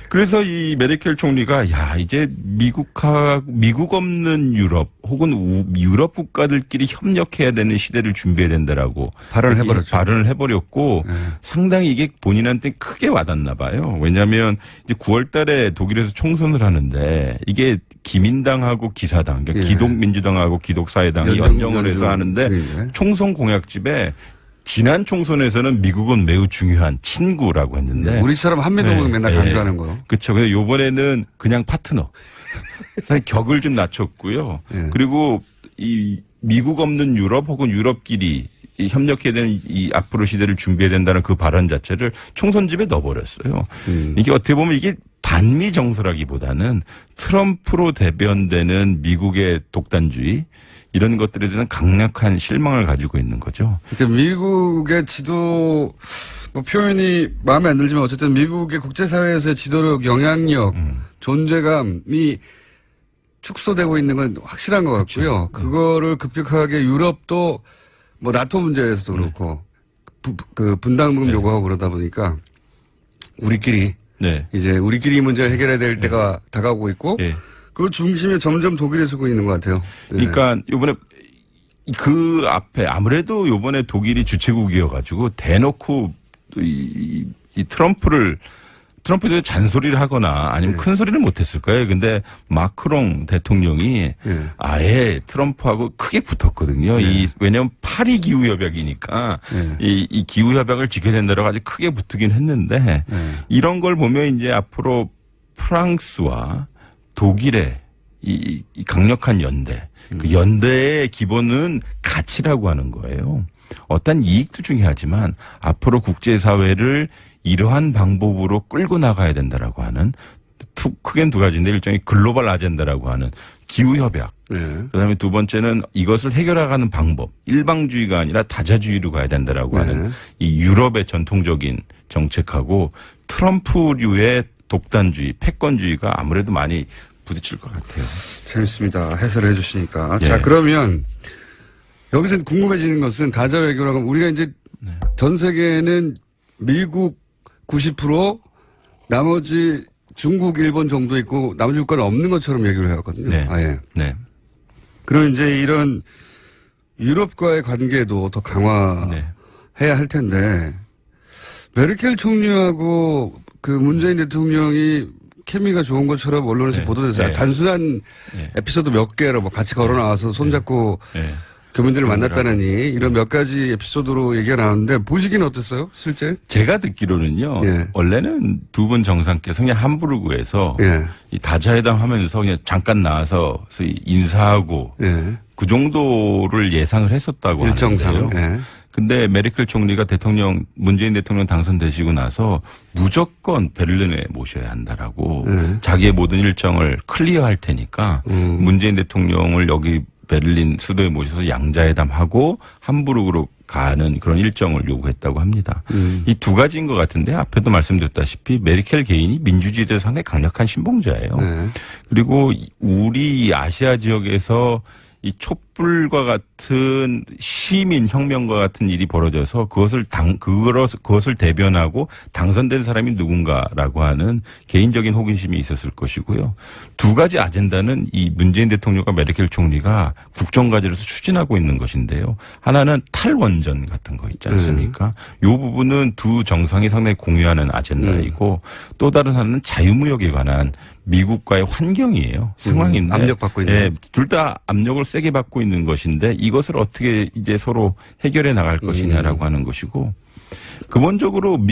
그래서 이 메르켈 총리가 야 이제 미국 없는 유럽 혹은 유럽 국가들끼리 협력해야 되는 시대를 준비해야 된다라고 발언을 해버렸고 상당히 이게 본인한테 크게 와닿나 봐요. 왜냐하면 이제 9월달에 독일에서 총선을 하는데 이게 기민당하고 기사당, 그러니까 기독민주당하고 기독사회당이 연정을 해서 하는데 총선 공약집에. 지난 총선에서는 미국은 매우 중요한 친구라고 했는데. 우리처럼 한미동맹 맨날 강조하는 거. 그렇죠. 근데 요번에는 그냥 파트너. 격을 좀 낮췄고요. 그리고 이 미국 없는 유럽 혹은 유럽끼리 협력해야 되는 이 앞으로 시대를 준비해야 된다는 그 발언 자체를 총선집에 넣어버렸어요. 이게 어떻게 보면 이게 반미 정서라기보다는 트럼프로 대변되는 미국의 독단주의 이런 것들에 대한 강력한 실망을 가지고 있는 거죠. 그러니까 미국의 지도 뭐 표현이 마음에 안 들지만 어쨌든 미국의 국제사회에서의 지도력, 영향력, 존재감이 축소되고 있는 건 확실한 것 같고요. 그거를 급격하게 유럽도 뭐 나토 문제에서도 그렇고 그 분담금 요구하고 그러다 보니까 우리끼리 이제 우리끼리 문제를 해결해야 될 때가 다가오고 있고 그 중심에 점점 독일이 서고 있는 것 같아요. 그러니까 요번에 그 앞에 아무래도 요번에 독일이 주최국이어가지고 대놓고 이 트럼프에 대해 잔소리를 하거나 아니면 큰 소리를 못했을 거예요. 근데 마크롱 대통령이 아예 트럼프하고 크게 붙었거든요. 왜냐하면 파리 기후협약이니까 이 기후협약을 지켜야 된다고 아주 크게 붙긴 했는데 이런 걸 보면 이제 앞으로 프랑스와 독일의 이 강력한 연대, 그 연대의 기본은 가치라고 하는 거예요. 어떤 이익도 중요하지만 앞으로 국제사회를 이러한 방법으로 끌고 나가야 된다라고 하는 크게는 두 가지인데 일종의 글로벌 아젠다라고 하는 기후협약. 그다음에 두 번째는 이것을 해결하는 방법. 일방주의가 아니라 다자주의로 가야 된다라고 하는 이 유럽의 전통적인 정책하고 트럼프류의 독단주의, 패권주의가 아무래도 많이 부딪힐 것 같아요. 재밌습니다. 해설을 해주시니까. 자, 그러면 여기서 궁금해지는 것은 다자 외교라고 하면 우리가 이제 전 세계는 미국 90% 나머지 중국, 일본 정도 있고 나머지 국가는 없는 것처럼 얘기를 해왔거든요. 네. 아예. 네. 그럼 이제 이런 유럽과의 관계도 더 강화해야 네. 할 텐데 메르켈 총리하고 그 문재인 대통령이 케미가 좋은 것처럼 언론에서 네. 보도돼서 네. 단순한 네. 에피소드 몇 개로 뭐 같이 걸어 나와서 손잡고 네. 교민들을 만났다느니 이런 몇 가지 에피소드로 얘기가 나왔는데 보시기는 어땠어요? 실제? 제가 듣기로는요. 예. 원래는 두 분 정상께서 그냥 함부르크에서 예. 이 다자회담 하면서 그냥 잠깐 나와서 인사하고 예. 그 정도를 예상을 했었다고 일정상. 하는데요. 예. 근데 메르켈 총리가 문재인 대통령 당선되시고 나서 무조건 베를린에 모셔야 한다라고 자기의 모든 일정을 클리어할 테니까 문재인 대통령을 여기 베를린 수도에 모셔서 양자회담하고 함부르크로 가는 그런 일정을 요구했다고 합니다. 이 두 가지인 것 같은데 앞에도 말씀드렸다시피 메르켈 개인이 민주주의에 대해서 상당히 강력한 신봉자예요. 네. 그리고 우리 아시아 지역에서 이 촛불과 같은 시민 혁명과 같은 일이 벌어져서 그것을 대변하고 당선된 사람이 누군가라고 하는 개인적인 호기심이 있었을 것이고요. 두 가지 아젠다는 이 문재인 대통령과 메르켈 총리가 국정과제로서 추진하고 있는 것인데요. 하나는 탈원전 같은 거 있지 않습니까? 이 부분은 두 정상이 상당히 공유하는 아젠다이고 또 다른 하나는 자유무역에 관한 미국과의 환경이에요. 상황인데. 압력받고 있는. 네, 둘 다 압력을 세게 받고 있는 것인데 이것을 어떻게 이제 서로 해결해 나갈 것이냐라고 하는 것이고 근본적으로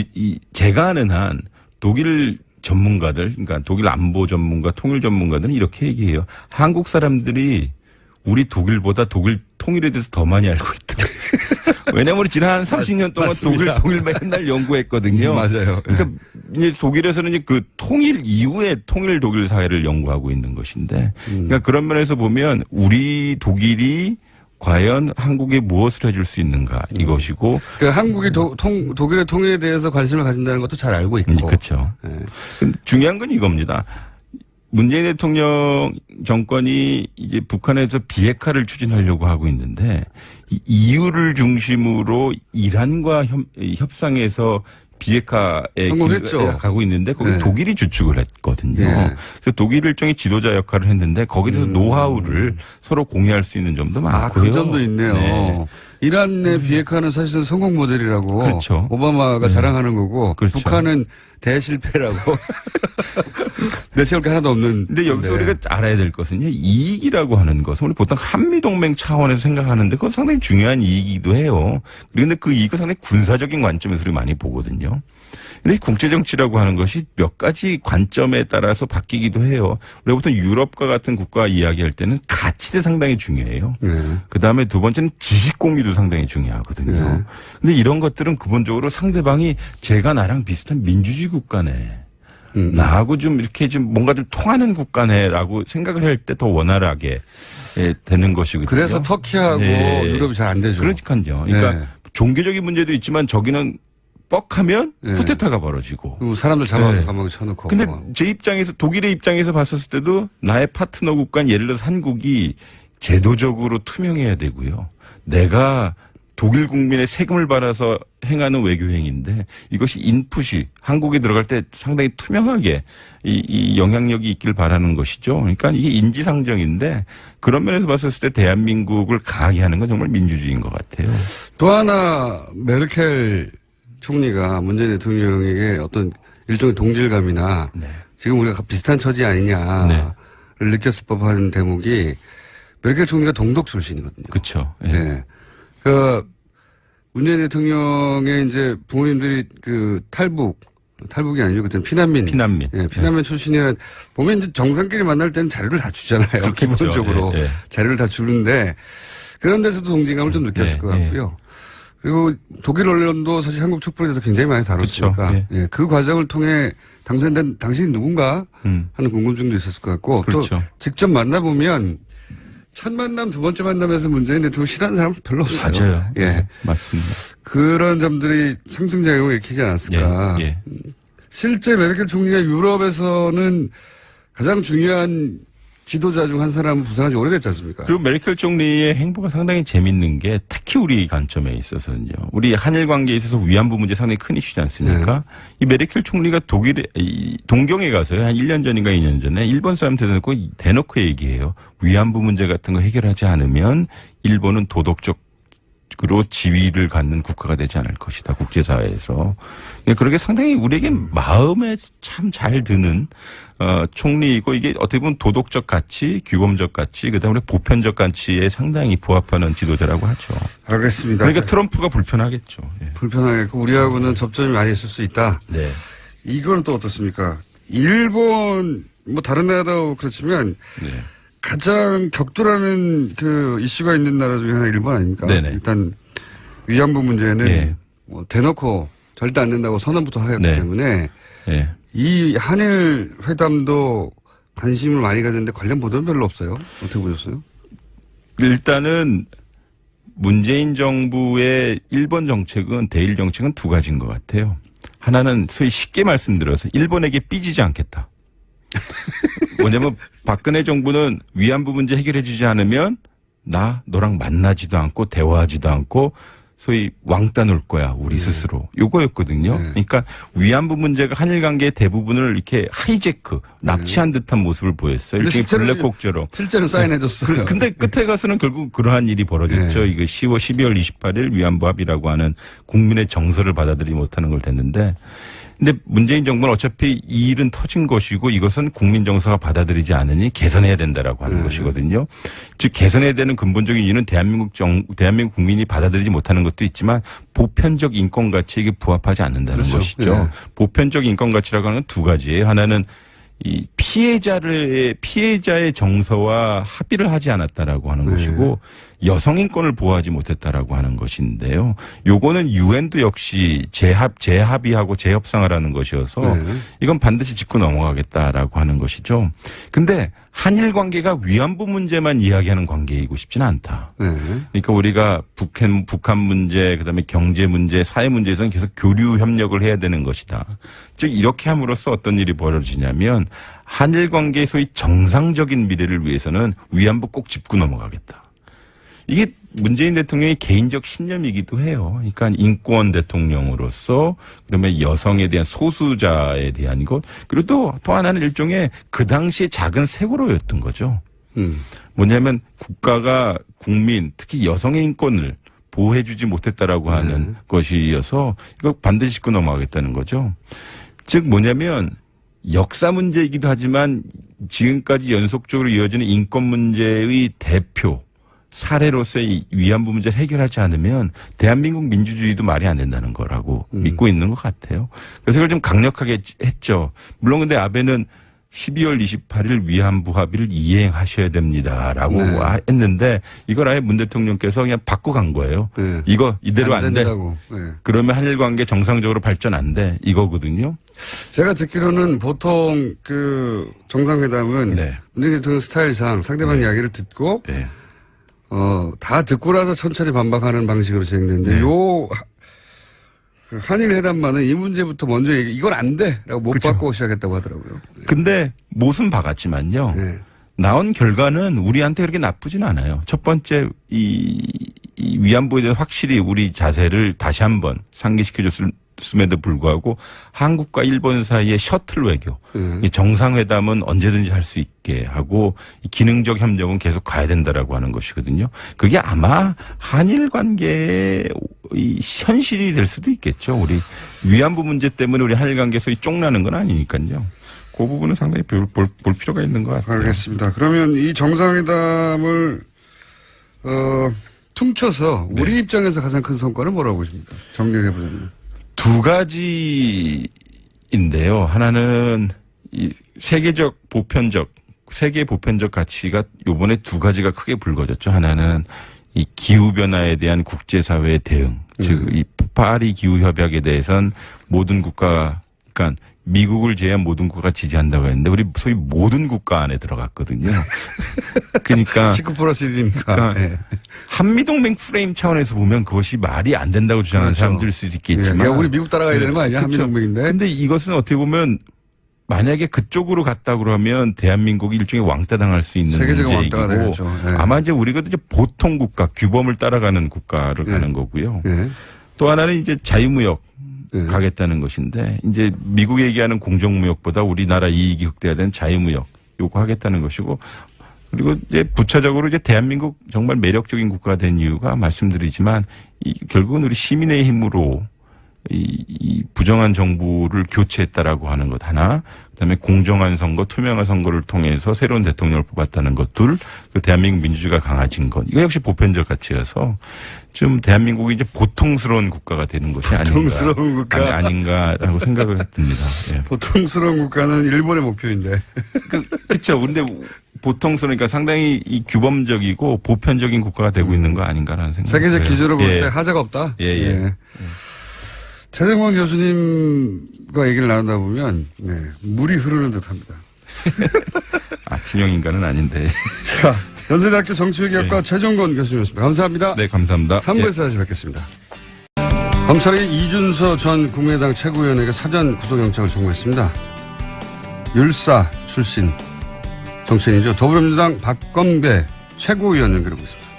제가 아는 한 독일 전문가들, 그러니까 독일 안보 전문가, 통일 전문가들은 이렇게 얘기해요. 한국 사람들이 우리 독일보다 독일 통일에 대해서 더 많이 알고 있다. 왜냐하면 지난 30년 동안 독일 맨날 연구했거든요. 맞아요. 그러니까 이제 독일에서는 이제 그 통일 이후에 통일 독일 사회를 연구하고 있는 것인데, 그러니까 그런 면에서 보면 우리 독일이 과연 한국에 무엇을 해줄 수 있는가 이것이고. 그러니까 한국이 독일의 통일에 대해서 관심을 가진다는 것도 잘 알고 있고. 그렇죠. 네. 중요한 건 이겁니다. 문재인 대통령 정권이 이제 북한에서 비핵화를 추진하려고 하고 있는데 이 EU를 중심으로 이란과 협상에서 비핵화에 성공했죠. 가고 있는데 거기 네. 독일이 주축을 했거든요. 네. 그래서 독일 일종의 지도자 역할을 했는데 거기서 노하우를 서로 공유할 수 있는 점도 많고요. 그 점도 있네요. 네. 이란의 비핵화는 사실은 성공 모델이라고 그렇죠. 오바마가 자랑하는 거고 그렇죠. 북한은 대실패라고 내세울 게 하나도 없는. 근데 여기서 우리가 알아야 될 것은요. 이익이라고 하는 것은 우리 보통 한미동맹 차원에서 생각하는데 그건 상당히 중요한 이익이기도 해요. 그런데 그 이익은 상당히 군사적인 관점에서 우리 많이 보거든요. 근데 국제정치라고 하는 것이 몇 가지 관점에 따라서 바뀌기도 해요. 우리가 보통 유럽과 같은 국가 이야기할 때는 가치도 상당히 중요해요. 네. 그다음에 두 번째는 지식 공유도 상당히 중요하거든요. 네. 근데 이런 것들은 기본적으로 상대방이 제가 나랑 비슷한 민주주의 국가네. 나하고 좀 이렇게 좀 뭔가 좀 통하는 국가네라고 생각을 할 때 더 원활하게 되는 것이거든요. 그래서 터키하고 네. 유럽이 잘 안 되죠. 그러니까요. 그러니까 네. 종교적인 문제도 있지만 저기는 뻑하면 네. 쿠데타가 벌어지고. 그리고 사람들 잡아서 네. 감옥에 쳐놓고. 근데 제 입장에서 독일의 입장에서 봤었을 때도 나의 파트너 국가는 예를 들어서 한국이 제도적으로 투명해야 되고요. 내가 독일 국민의 세금을 받아서 행하는 외교 행위인데 이것이 인풋이 한국에 들어갈 때 상당히 투명하게 이 영향력이 있길 바라는 것이죠. 그러니까 이게 인지상정인데 그런 면에서 봤었을 때 대한민국을 강하게 하는 건 정말 민주주의인 것 같아요. 또 하나 메르켈 총리가 문재인 대통령에게 어떤 일종의 동질감이나 네. 지금 우리가 비슷한 처지 아니냐를 느꼈을 법한 대목이 메르켈 총리가 동독 출신이거든요. 그렇죠. 예. 네. 그 문재인 대통령의 이제 부모님들이 그 탈북이 아니죠. 그때는 피난민. 예, 피난민 출신이라 보면 이제 정상끼리 만날 때는 자료를 다 주잖아요. 그렇겠죠. 기본적으로 예, 예. 자료를 다 주는데 그런 데서도 동질감을 좀 느꼈을 것 같고요. 그리고 독일 언론도 사실 한국 촛불에 대해서 굉장히 많이 다뤘으니까 그렇죠. 예, 그 과정을 통해 당선된 당신이 누군가 하는 궁금증도 있었을 것 같고 그렇죠. 또 직접 만나보면 첫 만남, 두 번째 만남에서 문재인 대통령 싫어하는 사람 별로 없어요. 맞아요. 예. 맞습니다. 그런 점들이 상승작용을 일으키지 않았을까. 예. 실제 메르켈 총리가 유럽에서는 가장 중요한 지도자 중 한 사람은 부상한 지 오래됐지 않습니까? 그리고 메르켈 총리의 행보가 상당히 재밌는 게 특히 우리 관점에 있어서는요. 우리 한일 관계에 있어서 위안부 문제 상당히 큰 이슈지 않습니까? 이 메르켈 총리가 동경에 가서요. 한 1년 전인가 2년 전에 일본 사람한테 대놓고 얘기해요. 위안부 문제 같은 거 해결하지 않으면 일본은 도덕적으로 지위를 갖는 국가가 되지 않을 것이다. 국제사회에서. 그렇게 상당히 우리에겐 마음에 참 잘 드는 총리이고 이게 어떻게 보면 도덕적 가치, 규범적 가치, 그다음에 보편적 가치에 상당히 부합하는 지도자라고 하죠. 알겠습니다. 그러니까 트럼프가 불편하겠죠. 예. 불편하겠고 우리하고는 접점이 많이 있을 수 있다. 네. 이건 또 어떻습니까? 일본 뭐 다른 나라도 그렇지만 네. 가장 격돌하는 그 이슈가 있는 나라 중에 하나 일본 아닙니까? 네네. 일단 위안부 문제는 네. 뭐 대놓고 절대 안 된다고 선언부터 하였기 네. 때문에 네. 이 한일 회담도 관심을 많이 가졌는데 관련 보도는 별로 없어요. 어떻게 보셨어요? 일단은 문재인 정부의 일본 정책은 대일 정책은 두 가지인 것 같아요. 하나는 소위 쉽게 말씀드려서 일본에게 삐지지 않겠다. 뭐냐면 박근혜 정부는 위안부 문제 해결해 주지 않으면 너랑 만나지도 않고 대화하지도 않고 소위 왕따 놓을 거야 우리 스스로. 요거였거든요. 네. 그러니까 위안부 문제가 한일 관계의 대부분을 이렇게 하이제크, 납치한 듯한 모습을 보였어요. 근데 일종의 블랙콕처럼. 실제로 사인해줬어요. 근데 끝에 가서는 결국 그러한 일이 벌어졌죠. 네. 이거 12월 28일 위안부 합의라고 하는 국민의 정서를 받아들이지 못하는 걸 됐는데 근데 문재인 정부는 어차피 이 일은 터진 것이고 이것은 국민 정서가 받아들이지 않으니 개선해야 된다라고 하는 것이거든요. 즉 개선해야 되는 근본적인 이유는 대한민국 국민이 받아들이지 못하는 것도 있지만 보편적 인권 가치에 부합하지 않는다는 그렇죠. 것이죠. 네. 보편적 인권 가치라고 하는 건 두 가지예요. 하나는 이 피해자의 정서와 합의를 하지 않았다라고 하는 것이고 여성 인권을 보호하지 못했다라고 하는 것인데요. 요거는 유엔도 역시 재합의하고 재협상하라는 것이어서 이건 반드시 짚고 넘어가겠다라고 하는 것이죠. 근데 한일 관계가 위안부 문제만 이야기하는 관계이고 싶지는 않다. 그러니까 우리가 북한 문제, 그다음에 경제 문제, 사회 문제에서는 계속 교류 협력을 해야 되는 것이다. 즉 이렇게 함으로써 어떤 일이 벌어지냐면 한일 관계의 소위 정상적인 미래를 위해서는 위안부 꼭 짚고 넘어가겠다. 이게 문재인 대통령의 개인적 신념이기도 해요. 그러니까 인권 대통령으로서 그다음에 여성에 대한 소수자에 대한 것 그리고 또 하나는 일종의 그 당시에 작은 세월호였던 거죠. 뭐냐면 국가가 국민 특히 여성의 인권을 보호해주지 못했다라고 하는 것이어서 이거 반드시 짚고 넘어가겠다는 거죠. 즉 뭐냐면 역사 문제이기도 하지만 지금까지 연속적으로 이어지는 인권 문제의 대표 사례로서의 위안부 문제를 해결하지 않으면 대한민국 민주주의도 말이 안 된다는 거라고 믿고 있는 것 같아요. 그래서 이걸 좀 강력하게 했죠. 물론 근데 아베는 12월 28일 위안부 합의를 이행하셔야 됩니다라고 했는데 이걸 아예 문 대통령께서 그냥 바꿔 간 거예요. 이거 이대로 안 돼. 그러면 한일 관계 정상적으로 발전 안 돼. 이거거든요. 제가 듣기로는 보통 그 정상회담은 문재인 대통령 스타일상 상대방 이야기를 듣고 다 듣고 나서 천천히 반박하는 방식으로 진행되는데 한일 회담만은 이 문제부터 먼저 이건 안 돼라고 못 받고 시작했다고 하더라고요. 근데 못은 박았지만요. 나온 결과는 우리한테 그렇게 나쁘진 않아요. 첫 번째 이 위안부에 대해서 확실히 우리 자세를 다시 한번 상기시켜줬음에도 불구하고 한국과 일본 사이의 셔틀 외교, 이 정상회담은 언제든지 할 수 있게 하고 이 기능적 협력은 계속 가야 된다라고 하는 것이거든요. 그게 아마 한일 관계의 이 현실이 될 수도 있겠죠. 우리 위안부 문제 때문에 우리 한일 관계 소위 쫑나는 건 아니니까요. 그 부분은 상당히 볼 필요가 있는 것 같아요. 알겠습니다. 그러면 이 정상회담을 퉁쳐서 우리 입장에서 가장 큰 성과는 뭐라고 보십니까? 정리를 해보자면. 두 가지인데요. 하나는 이 세계의 보편적 가치가 요번에 두 가지가 크게 불거졌죠. 하나는 이 기후변화에 대한 국제사회의 대응. 즉, 이 파리 기후협약에 대해서는 모든 국가, 그러니까 미국을 제외한 모든 국가가 지지한다고 했는데 우리 소위 모든 국가 안에 들어갔거든요. 그러니까 19+1이니까. 그러니까 한미동맹 프레임 차원에서 보면 그것이 말이 안 된다고 주장하는 사람들일 수도 있겠지만. 야, 우리 미국 따라가야 되는 거 아니야? 한미동맹인데. 근데 이것은 어떻게 보면 만약에 그쪽으로 갔다 그러면 대한민국이 일종의 왕따 당할 수 있는 세계적인 왕따가 문제이고 되겠죠. 네. 아마 이제 우리가 이제 보통 국가 규범을 따라가는 국가를 네. 가는 거고요. 예. 또 하나는 이제 자유무역 예. 가겠다는 것인데 이제 미국이 얘기하는 공정무역보다 우리나라 이익이 극대화된 자유무역 요구 하겠다는 것이고 그리고 이제 부차적으로 이제 대한민국 정말 매력적인 국가가 된 이유가 말씀드리지만 결국은 우리 시민의 힘으로 이 부정한 정부를 교체했다라고 하는 것 하나, 그다음에 공정한 선거, 투명한 선거를 통해서 새로운 대통령을 뽑았다는 것 둘, 그 대한민국 민주주의가 강화진 것. 이거 역시 보편적 가치여서 좀 대한민국이 이제 보통스러운 국가가 되는 것이 보통스러운 국가. 아닌가라고 생각을 했습니다. 예. 보통스러운 국가는 일본의 목표인데. 그렇죠. 근데 보통스러우니까 상당히 이 규범적이고 보편적인 국가가 되고 있는 거 아닌가라는 생각이 세계적 들어요. 기준으로 볼 때 예. 하자가 없다. 예. 최정권 교수님과 얘기를 나누다 보면 물이 흐르는 듯합니다. 진영 인간은 아닌데. 자, 연세대학교 정치외교학과 최정권 교수님이었습니다. 감사합니다. 네, 감사합니다. 3부에서 다시 뵙겠습니다. 검찰이 이준서 전 국민의당 최고위원에게 사전 구속영장을 청구했습니다. 율사 출신 정치인이죠. 더불어민주당 박건배 최고위원 연결하고 있습니다.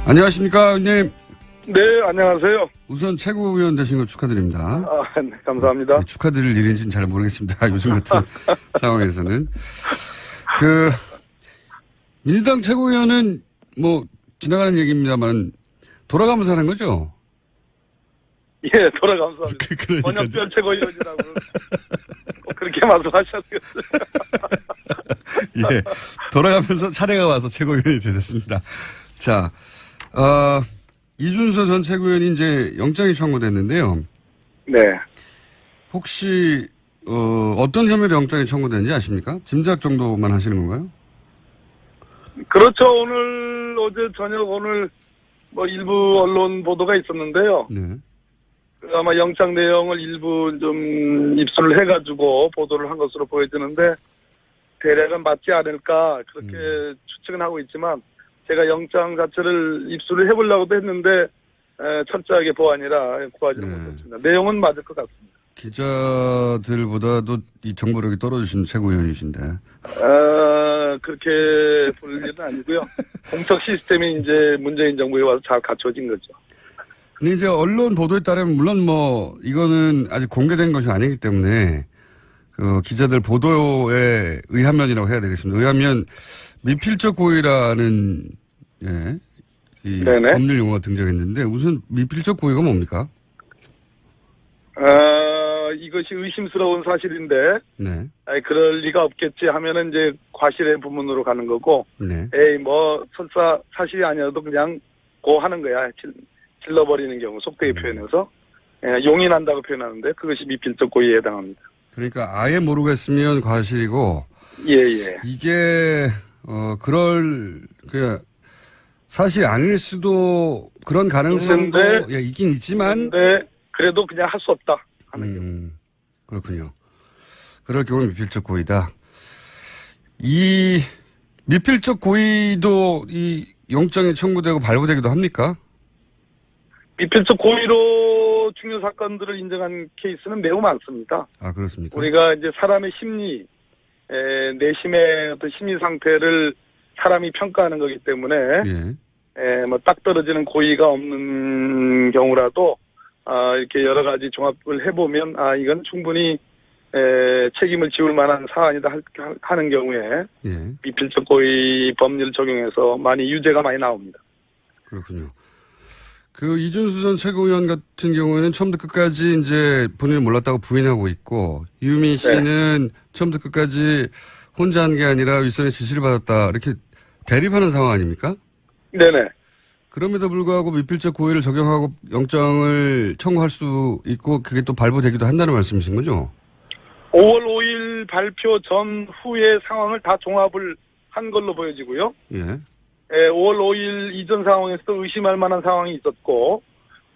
안녕하십니까, 의원님. 네, 안녕하세요. 우선 최고위원 되신 거 축하드립니다. 네, 감사합니다. 축하드릴 일인지는 잘 모르겠습니다. 요즘 같은 상황에서는. 민주당 최고위원은 뭐, 지나가는 얘기입니다만, 돌아가면서 하는 거죠? 예, 돌아가면서 합니다. 번역별 최고위원이라고 그렇게 말씀하셨어요. 예. 돌아가면서 차례가 와서 최고위원이 되셨습니다. 자, 이준서 전 최고위원이 이제 영장이 청구됐는데요. 네. 혹시, 어떤 혐의로 영장이 청구됐는지 아십니까? 짐작 정도만 하시는 건가요? 그렇죠. 어제 저녁 뭐 일부 언론 보도가 있었는데요. 네. 아마 영장 내용을 일부 좀 입수를 해가지고 보도를 한 것으로 보여지는데, 대략은 맞지 않을까, 그렇게 추측은 하고 있지만, 제가 영장 자체를 입수를 해보려고도 했는데, 철저하게 보아니라 구하지는 못했습니다. 내용은 맞을 것 같습니다. 기자들보다도 이 정보력이 떨어지신 최고위원이신데. 그렇게 볼 일은 아니고요. 공적 시스템이 이제 문재인 정부에 와서 잘 갖춰진 거죠. 근데 이제 언론 보도에 따르면 물론 뭐 이거는 아직 공개된 것이 아니기 때문에 기자들 보도에 의하면이라고 해야 되겠습니다. 의하면 미필적 고의라는 이 네네. 법률 용어가 등장했는데 우선 미필적 고의가 뭡니까? 이것이 의심스러운 사실인데, 네. 그럴 리가 없겠지 하면은 이제 과실의 부분으로 가는 거고, 네. 설사 사실이 아니어도 그냥 하는 거야. 질러버리는 경우, 속되게 표현해서. 용인한다고 표현하는데, 그것이 미필적 고의에 해당합니다. 그러니까 아예 모르겠으면 과실이고, 예. 이게, 사실 아닐 수도 그런 가능성도 있긴 있지만. 근데 그래도 그냥 할 수 없다 하는 경우. 그렇군요. 그럴 경우는 미필적 고의다. 이 미필적 고의도 이 영장이 청구되고 발부되기도 합니까? 미필적 고의로 중요 사건들을 인정한 케이스는 매우 많습니다. 아, 그렇습니까? 우리가 이제 사람의 심리, 내심의 어떤 심리 상태를 사람이 평가하는 거기 때문에, 뭐 딱 떨어지는 고의가 없는 경우라도, 이렇게 여러 가지 종합을 해보면, 이건 충분히, 책임을 지울 만한 사안이다 하는 경우에, 미필적 고의 법률 적용해서 유죄가 많이 나옵니다. 그렇군요. 이준수 전 최고위원 같은 경우에는 처음부터 끝까지 이제 본인이 몰랐다고 부인하고 있고, 유미 씨는 처음부터 끝까지 혼자 한 게 아니라 윗선의 지시를 받았다. 이렇게 대립하는 상황 아닙니까? 네네. 그럼에도 불구하고 미필적 고의를 적용하고 영장을 청구할 수 있고 그게 또 발부되기도 한다는 말씀이신 거죠? 5월 5일 발표 전후의 상황을 다 종합을 한 걸로 보여지고요. 5월 5일 이전 상황에서도 의심할 만한 상황이 있었고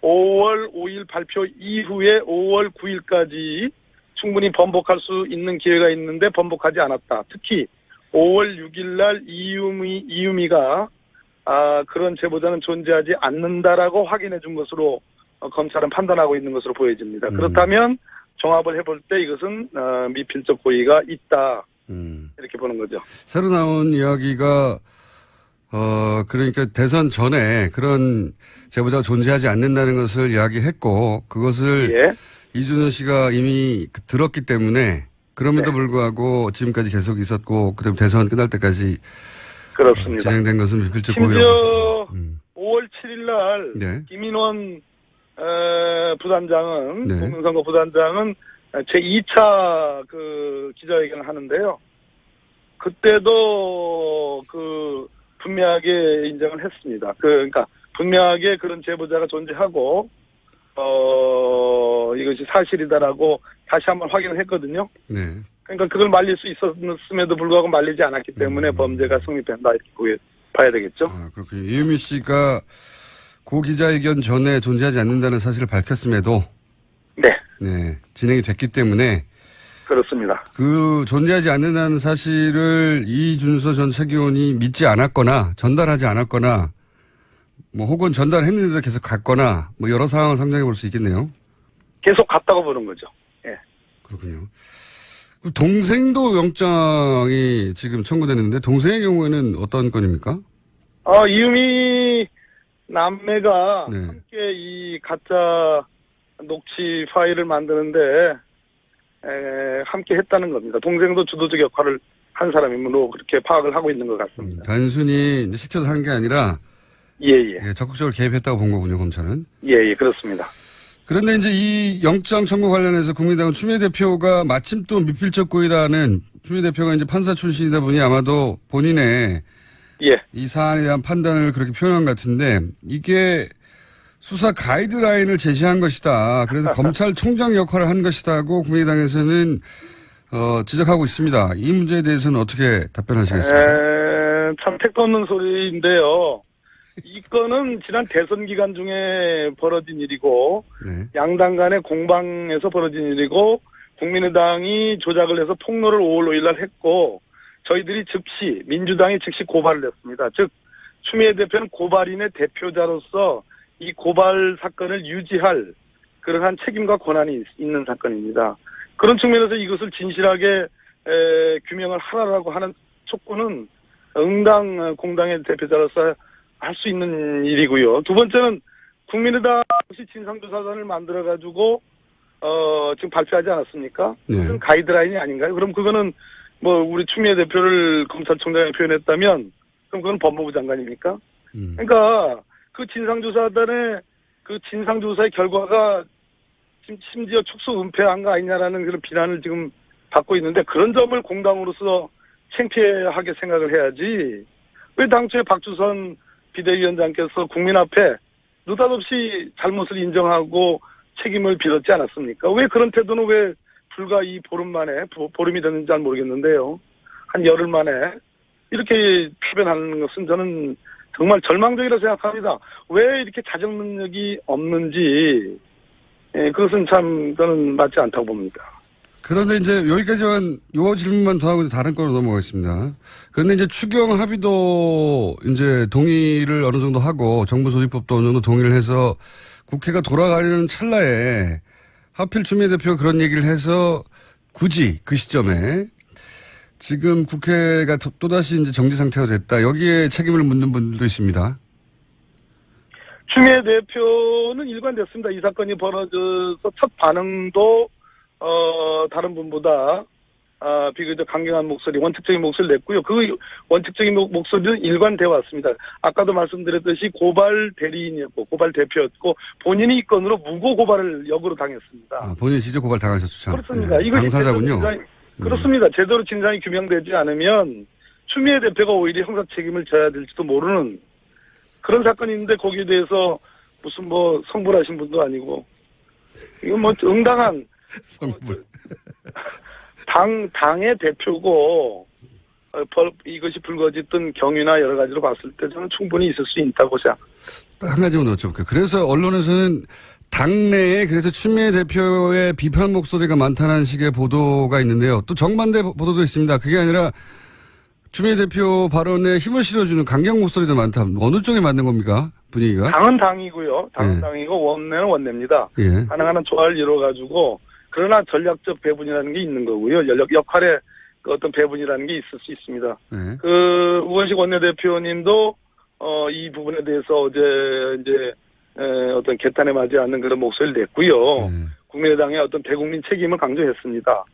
5월 5일 발표 이후에 5월 9일까지 충분히 번복할 수 있는 기회가 있는데 번복하지 않았다. 특히 5월 6일 날 이유미가 그런 제보자는 존재하지 않는다라고 확인해 준 것으로 검찰은 판단하고 있는 것으로 보여집니다. 그렇다면 종합을 해볼 때 이것은 미필적 고의가 있다. 이렇게 보는 거죠. 새로 나온 이야기가 그러니까 대선 전에 그런 제보자가 존재하지 않는다는 것을 이야기했고 그것을 예. 이준석 씨가 이미 들었기 때문에 그럼에도 네. 불구하고 지금까지 계속 있었고 그다음에 대선 끝날 때까지 그렇습니다. 진행된 것은 미필적 고의라고 심지어 보십니다. 5월 7일 날 네. 김인원 부단장은 네. 공명선거 부단장은 제2차 그 기자회견을 하는데요. 그때도 그 분명하게 인정을 했습니다. 그러니까 분명하게 그런 제보자가 존재하고 이것이 사실이다라고 다시 한번 확인을 했거든요. 네. 그러니까 그걸 말릴 수 있었음에도 불구하고 말리지 않았기 때문에 범죄가 성립된다 이렇게 봐야 되겠죠. 아, 그렇군요. 이유미 씨가 고 기자회견 전에 존재하지 않는다는 사실을 밝혔음에도 네, 네, 진행이 됐기 때문에 그렇습니다. 그 존재하지 않는다는 사실을 이준서 전 최기원이 믿지 않았거나 전달하지 않았거나 뭐 혹은 전달했는데도 계속 갔거나 뭐 여러 상황을 상정해 볼 수 있겠네요. 계속 갔다고 보는 거죠. 예. 그렇군요. 동생도 영장이 지금 청구됐는데 동생의 경우에는 어떤 건입니까? 이유미 남매가 네. 함께 이 가짜 녹취 파일을 만드는데 함께 했다는 겁니다. 동생도 주도적 역할을 한 사람이므로 그렇게 파악을 하고 있는 것 같습니다. 단순히 이제 시켜서 한 게 아니라 예예. 예, 적극적으로 개입했다고 본 거군요, 검찰은. 예예, 그렇습니다. 그런데 이제 이 영장 청구 관련해서 국민당은 추미애 대표가 마침 또 미필적 고의라는 추미애 대표가 이제 판사 출신이다 보니 아마도 본인의 예. 이 사안에 대한 판단을 그렇게 표현한 것 같은데 이게 수사 가이드라인을 제시한 것이다. 그래서 검찰총장 역할을 한 것이다고 국민당에서는 지적하고 있습니다. 이 문제에 대해서는 어떻게 답변하시겠습니까? 참 택도 없는 소리인데요. 이 건은 지난 대선 기간 중에 벌어진 일이고 네. 양당 간의 공방에서 벌어진 일이고 국민의당이 조작을 해서 폭로를 5월 5일 날 했고 저희들이 즉시 민주당이 즉시 고발을 했습니다. 즉 추미애 대표는 고발인의 대표자로서 이 고발 사건을 유지할 그러한 책임과 권한이 있는 사건입니다. 그런 측면에서 이것을 진실하게 규명을 하라고 하는 촉구는 응당 공당의 대표자로서 할 수 있는 일이고요. 두 번째는 국민의당이 진상조사단을 만들어가지고 지금 발표하지 않았습니까? 네. 그건 가이드라인이 아닌가요? 그럼 그거는 뭐 우리 추미애 대표를 검찰총장에 표현했다면 그럼 그건 법무부 장관입니까? 그러니까 그 진상조사단의 그 진상조사의 결과가 지금 심지어 축소 은폐한 거 아니냐라는 그런 비난을 지금 받고 있는데 그런 점을 공당으로서 창피하게 생각을 해야지 왜 당초에 박주선 비대위원장께서 국민 앞에 느닷없이 잘못을 인정하고 책임을 빌었지 않았습니까? 왜 그런 태도는 왜 불과 이 보름 만에 보름이 됐는지 잘 모르겠는데요. 한 열흘 만에 이렇게 표현하는 것은 저는 정말 절망적이라고 생각합니다. 왜 이렇게 자정 능력이 없는지 그것은 참 저는 맞지 않다고 봅니다. 그런데 이제 여기까지만 요 질문만 더 하고 다른 거로 넘어가겠습니다. 그런데 이제 추경 합의도 이제 동의를 어느 정도 하고 정부 조직법도 어느 정도 동의를 해서 국회가 돌아가려는 찰나에 하필 추미애 대표가 그런 얘기를 해서 굳이 그 시점에 지금 국회가 또다시 이제 정지 상태가 됐다. 여기에 책임을 묻는 분들도 있습니다. 추미애 대표는 일관됐습니다. 이 사건이 벌어져서 첫 반응도 다른 분보다 비교적 강경한 목소리, 원칙적인 목소리를 냈고요. 그 원칙적인 목소리는 일관되어 왔습니다. 아까도 말씀드렸듯이 고발 대리인이었고 고발 대표였고 본인이 이 건으로 무고 고발을 역으로 당했습니다. 아, 본인이 직접 고발 당하셨죠, 참. 그렇습니다. 네, 당사자군요. 그렇습니다. 제대로 진상이 규명되지 않으면 추미애 대표가 오히려 형사 책임을 져야 될지도 모르는 그런 사건이 있는데 거기에 대해서 무슨 뭐 성불하신 분도 아니고 이건 뭐 응당한 성불. 당의 대표고 이것이 불거졌던 경위나 여러 가지로 봤을 때 저는 충분히 있을 수 있다고 생각합니다. 한 가지만 여쭤볼게요. 그래서 언론에서는 당내에 그래서 추미애 대표의 비판 목소리가 많다는 식의 보도가 있는데요. 또 정반대 보도도 있습니다. 그게 아니라 추미애 대표 발언에 힘을 실어주는 강경 목소리도 많다. 어느 쪽에 맞는 겁니까? 분위기가? 당은 당이고요. 당은 예. 당이고 원내는 원내입니다. 예. 가능한 한 조화를 이뤄가지고 그러나 전략적 배분이라는 게 있는 거고요. 역할의 그 어떤 배분이라는 게 있을 수 있습니다. 네. 그 우원식 원내대표님도 이 부분에 대해서 어제 이제 어떤 개탄에 맞지 않는 그런 목소리를 냈고요. 국민의당의 어떤 대국민 책임을 강조했습니다.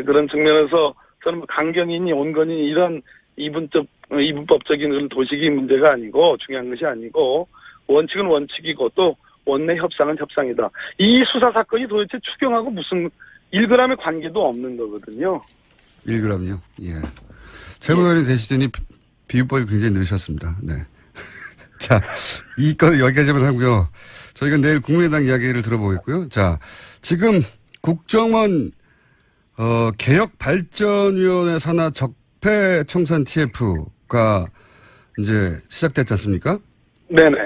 그런 측면에서 저는 강경이니 온건이니 이런 이분법적인 그런 도식이 문제가 아니고 중요한 것이 아니고 원칙은 원칙이고 또 원내 협상은 협상이다. 이 수사 사건이 도대체 추경하고 무슨 1g의 관계도 없는 거거든요. 1g요? 예. 최고위원이 되시더니 비유법이 굉장히 늘으셨습니다. 네. 자, 이 건 여기까지만 하고요. 저희가 내일 국민의당 이야기를 들어보겠고요. 자, 지금 국정원 개혁발전위원회 산하 적폐청산 TF가 이제 시작됐지 않습니까? 네네.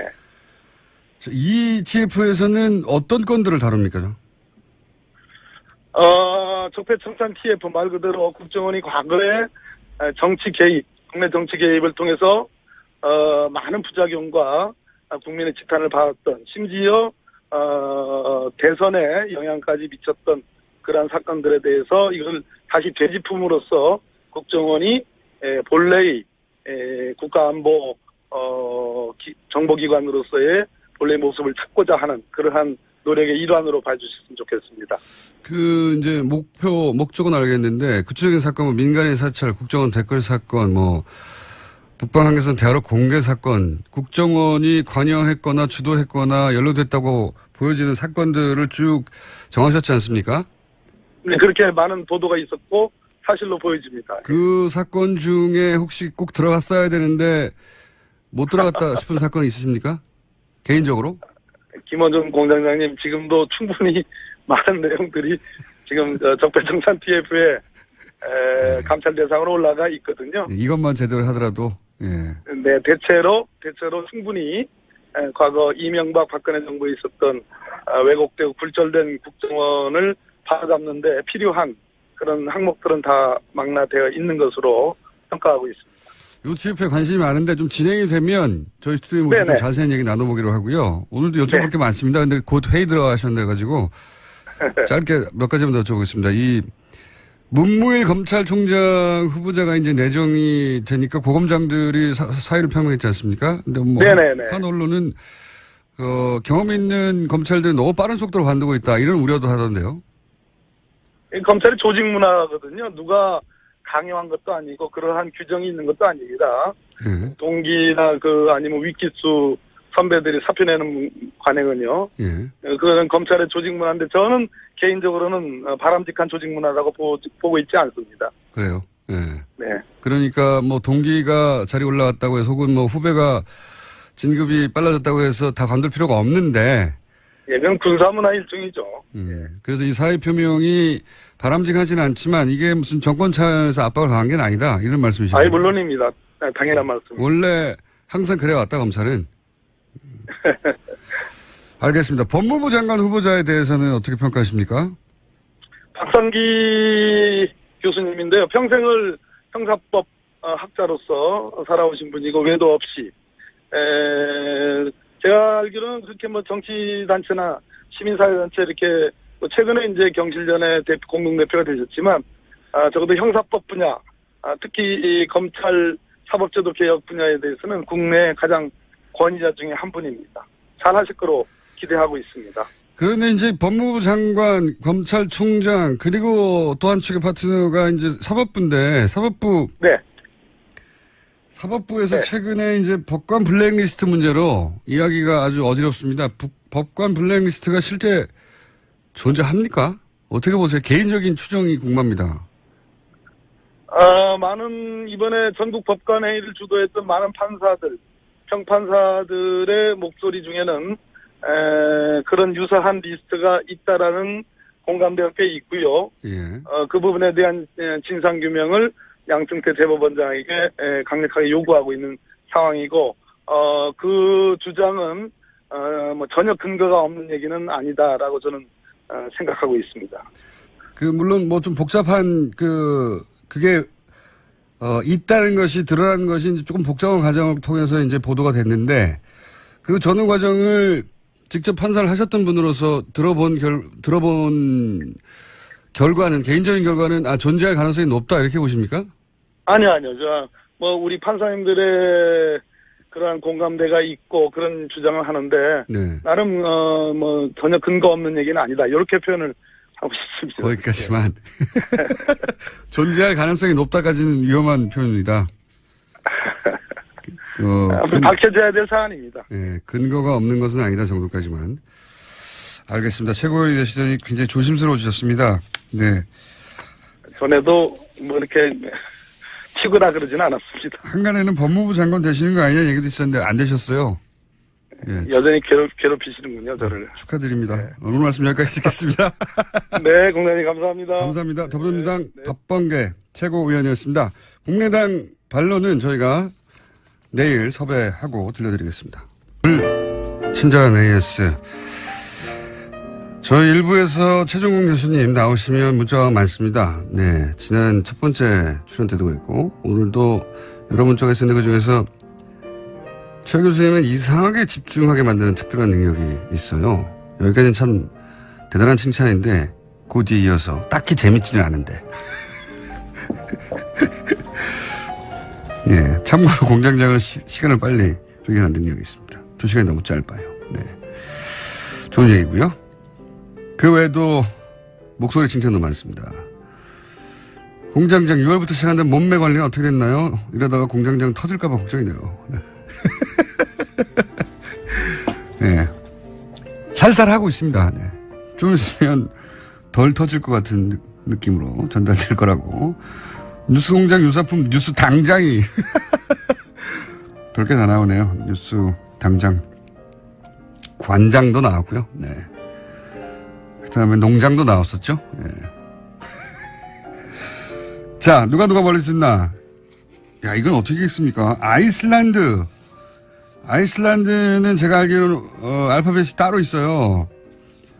이 TF에서는 어떤 건들을 다룹니까? 적폐청산 TF 말 그대로 국정원이 과거에 정치 개입, 국내 정치 개입을 통해서 많은 부작용과 국민의 지탄을 받았던 심지어 대선에 영향까지 미쳤던 그러한 사건들에 대해서 이걸 다시 되짚음으로써 국정원이 본래의 국가안보 정보기관으로서의 본래 모습을 찾고자 하는 그러한 노력의 일환으로 봐주셨으면 좋겠습니다. 이제 목적은 알겠는데, 구체적인 사건, 민간인 사찰, 국정원 댓글 사건, 북방 한계선 대화로 공개 사건, 국정원이 관여했거나 주도했거나 연루됐다고 보여지는 사건들을 쭉 정하셨지 않습니까? 네, 그렇게 많은 보도가 있었고, 사실로 보여집니다. 그 사건 중에 혹시 꼭 들어갔어야 되는데, 못 들어갔다 싶은 사건이 있으십니까? 개인적으로? 김원준 공장장님, 지금도 충분히 많은 내용들이 지금 적폐청산 TF에 감찰 대상으로 올라가 있거든요. 이것만 제대로 하더라도, 예. 네, 대체로 충분히 과거 이명박 박근혜 정부에 있었던 왜곡되고 굴절된 국정원을 바로잡는 데 필요한 그런 항목들은 다 망라되어 있는 것으로 평가하고 있습니다. 이 TF에 관심이 많은데 좀 진행이 되면 저희 스튜디오에 모셔서 좀 자세한 얘기 나눠보기로 하고요. 오늘도 여쭤볼 게 많습니다. 근데 곧 회의 들어가셨는데 짧게 몇 가지만 더 여쭤보겠습니다. 이 문무일 검찰총장 후보자가 이제 내정이 되니까 고검장들이 사의를 표명했지 않습니까? 근데 한 언론은 경험 있는 검찰들이 너무 빠른 속도로 관두고 있다 이런 우려도 하던데요. 검찰이 조직 문화거든요. 누가 강요한 것도 아니고 그러한 규정이 있는 것도 아닙니다. 동기나 아니면 위키수 선배들이 사표 내는 관행은요. 그거는 검찰의 조직 문화인데 저는 개인적으로는 바람직한 조직 문화라고 보고 있지 않습니다. 그래요. 예. 네. 그러니까 동기가 자리 올라갔다고 해서 혹은 후배가 진급이 빨라졌다고 해서 다 관둘 필요가 없는데. 예, 그건 군사문화 일종이죠. 그래서 이 사의 표명이 바람직하지는 않지만 이게 무슨 정권 차원에서 압박을 가한 게 아니다. 이런 말씀이시죠? 아니, 물론입니다. 당연한 말씀. 원래 항상 그래왔다, 검찰은. 알겠습니다. 법무부 장관 후보자에 대해서는 어떻게 평가하십니까? 박상기 교수님인데요. 평생을 형사법 학자로서 살아오신 분이고 외도 없이 제가 알기로는 그렇게 정치단체나 시민사회단체 이렇게 최근에 이제 경실련의 공동대표가 되셨지만 적어도 형사법 분야 특히 이 검찰 사법제도 개혁 분야에 대해서는 국내 가장 권위자 중에 한 분입니다. 잘하실 거로 기대하고 있습니다. 그런데 이제 법무부 장관, 검찰총장 그리고 또 한 축의 파트너가 이제 사법부인데 사법부에서 최근에 이제 법관 블랙리스트 문제로 이야기가 아주 어지럽습니다. 법관 블랙리스트가 실제 존재합니까? 어떻게 보세요? 개인적인 추정이 궁금합니다. 많은 이번에 전국 법관회의를 주도했던 많은 판사들, 평판사들의 목소리 중에는 그런 유사한 리스트가 있다라는 공감대가 꽤 있고요. 예. 그 부분에 대한 진상규명을 양승태 대법원장에게 강력하게 요구하고 있는 상황이고 그 주장은 전혀 근거가 없는 얘기는 아니다라고 저는 생각하고 있습니다. 물론 좀 복잡한 그게 있다는 것이 드러나는 것이 이제 조금 복잡한 과정을 통해서 이제 보도가 됐는데 그 전후 과정을 직접 판사를 하셨던 분으로서 들어본 결과는, 개인적인 결과는, 존재할 가능성이 높다, 이렇게 보십니까? 아니요. 우리 판사님들의 그러한 공감대가 있고 그런 주장을 하는데, 네. 나름, 전혀 근거 없는 얘기는 아니다. 이렇게 표현을 하고 싶습니다. 거기까지만. 존재할 가능성이 높다까지는 위험한 표현입니다. 밝혀져야 될 사안입니다. 네, 근거가 없는 것은 아니다 정도까지만. 알겠습니다. 최고위원이 되시더니 굉장히 조심스러워지셨습니다. 네. 전에도 이렇게 치거나 그러지는 않았습니다. 한간에는 법무부 장관 되시는 거 아니냐 얘기도 있었는데 안 되셨어요. 예. 여전히 괴롭히시는군요, 저를. 축하드립니다. 네. 오늘 말씀 여기까지 듣겠습니다. 네, 국민의힘 감사합니다. 감사합니다. 더불어민주당 박범계 최고위원이었습니다. 국민의당 반론은 저희가 내일 섭외하고 들려드리겠습니다. 친절한 AS. 저희 일부에서 최종훈 교수님 나오시면 문자가 많습니다. 네. 지난 첫 번째 출연 때도 그랬고, 오늘도 여러 문자가 있었는데 그 중에서 최 교수님은 이상하게 집중하게 만드는 특별한 능력이 있어요. 여기까지는 참 대단한 칭찬인데, 그 뒤에 이어서 딱히 재밌지는 않은데. 예. 참고로 공장장은 시간을 빨리 발견하는 능력이 있습니다. 2시간이 너무 짧아요. 네. 좋은 얘기고요. 그 외에도 목소리 칭찬도 많습니다. 공장장 6월부터 시작한다는 몸매 관리는 어떻게 됐나요? 이러다가 공장장 터질까봐 걱정이네요. 네. 네. 살살 하고 있습니다. 네. 좀 있으면 덜 터질 것 같은 느낌으로 전달될 거라고. 뉴스 공장 유사품 뉴스 당장이 별게 다 나오네요. 뉴스 당장. 관장도 나왔고요. 네. 그 다음에 농장도 나왔었죠. 예. 자, 누가 멀리 쓴나? 야, 이건 어떻게 했습니까? 아이슬란드는 제가 알기로는, 알파벳이 따로 있어요.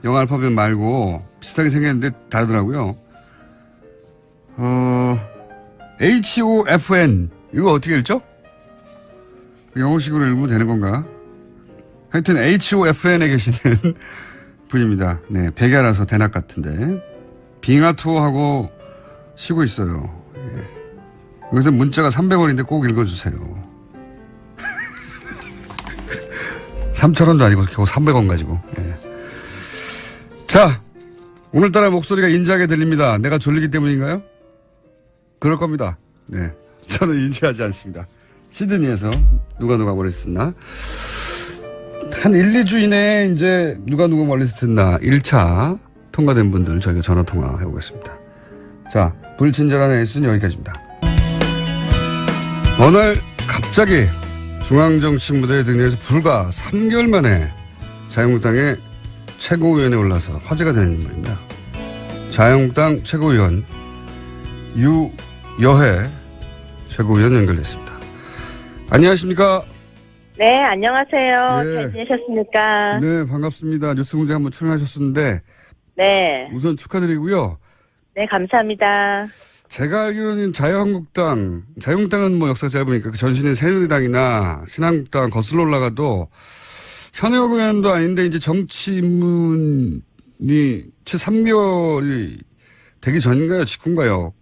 영어 알파벳 말고, 비슷하게 생겼는데 다르더라고요. HOFN. 이거 어떻게 읽죠? 영어식으로 읽으면 되는 건가? 하여튼 HOFN에 계시는 분입니다. 네, 백야라서 대낮 같은데. 빙하 투어하고 쉬고 있어요. 예. 여기서 문자가 300원인데 꼭 읽어주세요. 3,000원도 아니고 겨우 300원 가지고. 예. 자, 오늘따라 목소리가 인자하게 들립니다. 내가 졸리기 때문인가요? 그럴 겁니다. 네, 저는 인지하지 않습니다. 시드니에서 누가 멀리서 듣나? 한 1, 2주 이내에 이제 누가 멀리서 듣나 1차 통과된 분들 저희가 전화 통화해 보겠습니다. 자, 불친절한 AS는 여기까지입니다. 어느 날 갑자기 중앙정치무대에 등장해서 불과 3개월 만에 자유한국당의 최고위원에 올라서 화제가 되는 인물입니다. 자유한국당 최고위원 유여해 최고위원 연결됐습니다. 안녕하십니까? 네, 안녕하세요. 네. 잘 지내셨습니까? 네, 반갑습니다. 뉴스공장 한번 출연하셨었는데 네. 우선 축하드리고요. 네, 감사합니다. 제가 알기로는 자유한국당은 뭐 역사가 짧으니까 그 전신의 새누리당이나 신한국당 거슬러 올라가도 현역 의원도 아닌데 이제 정치 입문이 채 3개월이 되기 전인가요? 직후인가요?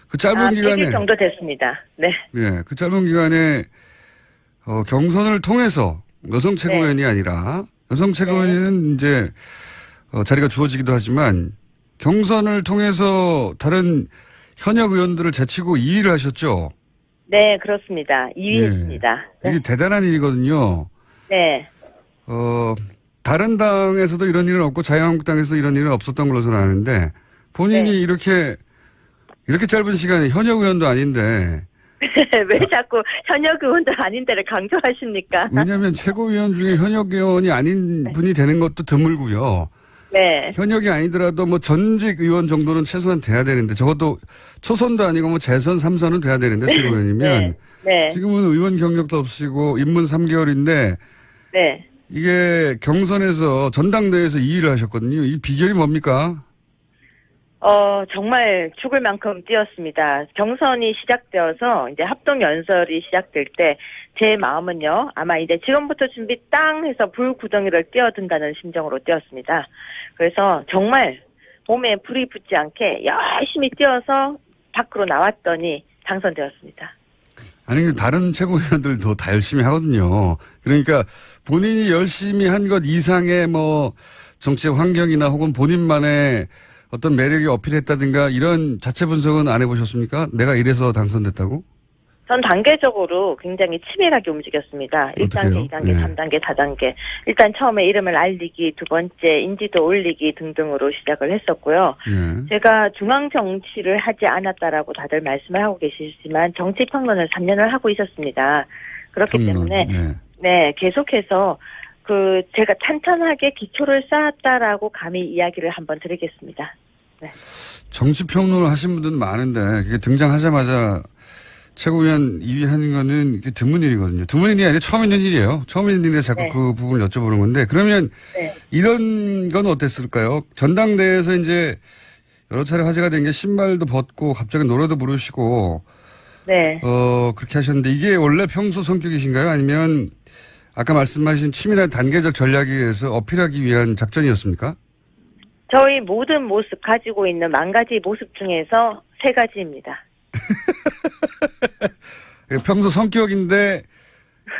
그 짧은 기간에. 100일 정도 됐습니다. 네. 네, 그 짧은 기간에 경선을 통해서 여성 최고위원이 네. 아니라 여성 최고위원은 이제 자리가 주어지기도 하지만 경선을 통해서 다른 현역 의원들을 제치고 2위를 하셨죠? 네, 그렇습니다. 2위 네. 했습니다. 네. 이게 대단한 일이거든요. 네. 다른 당에서도 이런 일은 없고 자유한국당에서도 이런 일은 없었던 걸로 저는 아는데 본인이 네. 이렇게 짧은 시간에 현역 의원도 아닌데 왜 자꾸 현역 의원도 아닌 데를 강조하십니까? 왜냐하면 최고위원 중에 현역 의원이 아닌 분이 되는 것도 드물고요. 네. 현역이 아니더라도 뭐 전직 의원 정도는 최소한 돼야 되는데 적어도 초선도 아니고 뭐 재선 3선은 돼야 되는데 최고위원이면 네. 네. 지금은 의원 경력도 없이고 입문 3개월인데 네. 이게 경선에서 전당대회에서 2위를 하셨거든요. 이 비결이 뭡니까? 정말 죽을 만큼 뛰었습니다. 경선이 시작되어서 이제 합동 연설이 시작될 때 제 마음은요, 아마 이제 지금부터 준비 땅 해서 불구덩이를 뛰어든다는 심정으로 뛰었습니다. 그래서 정말 몸에 불이 붙지 않게 열심히 뛰어서 밖으로 나왔더니 당선되었습니다. 아니, 다른 최고위원들도 다 열심히 하거든요. 그러니까 본인이 열심히 한 것 이상의 뭐 정치 환경이나 혹은 본인만의 어떤 매력이 어필했다든가 이런 자체 분석은 안 해보셨습니까? 내가 이래서 당선됐다고? 전 단계적으로 굉장히 치밀하게 움직였습니다. 1단계, 2단계, 예. 3단계, 4단계. 일단 처음에 이름을 알리기, 두 번째 인지도 올리기 등등으로 시작을 했었고요. 예. 제가 중앙 정치를 하지 않았다라고 다들 말씀을 하고 계시지만 정치 평론을 3년을 하고 있었습니다. 그렇기 때문에 예. 네, 계속해서 제가 탄탄하게 기초를 쌓았다라고 감히 이야기를 한번 드리겠습니다. 네. 정치 평론을 하신 분들은 많은데 그게 등장하자마자 최고위원 2위 하는 거는 이게 드문 일이거든요. 드문 일이 아니라 처음 있는 일이에요. 처음 있는 일에 자꾸 네. 그 부분을 여쭤보는 건데 그러면 네. 이런 건 어땠을까요? 전당대회에서 이제 여러 차례 화제가 된 게 신발도 벗고 갑자기 노래도 부르시고 네. 그렇게 하셨는데 이게 원래 평소 성격이신가요? 아니면 아까 말씀하신 치밀한 단계적 전략에 의해서 어필하기 위한 작전이었습니까? 저희 모든 모습 가지고 있는 10가지 모습 중에서 3가지입니다. 평소 성격인데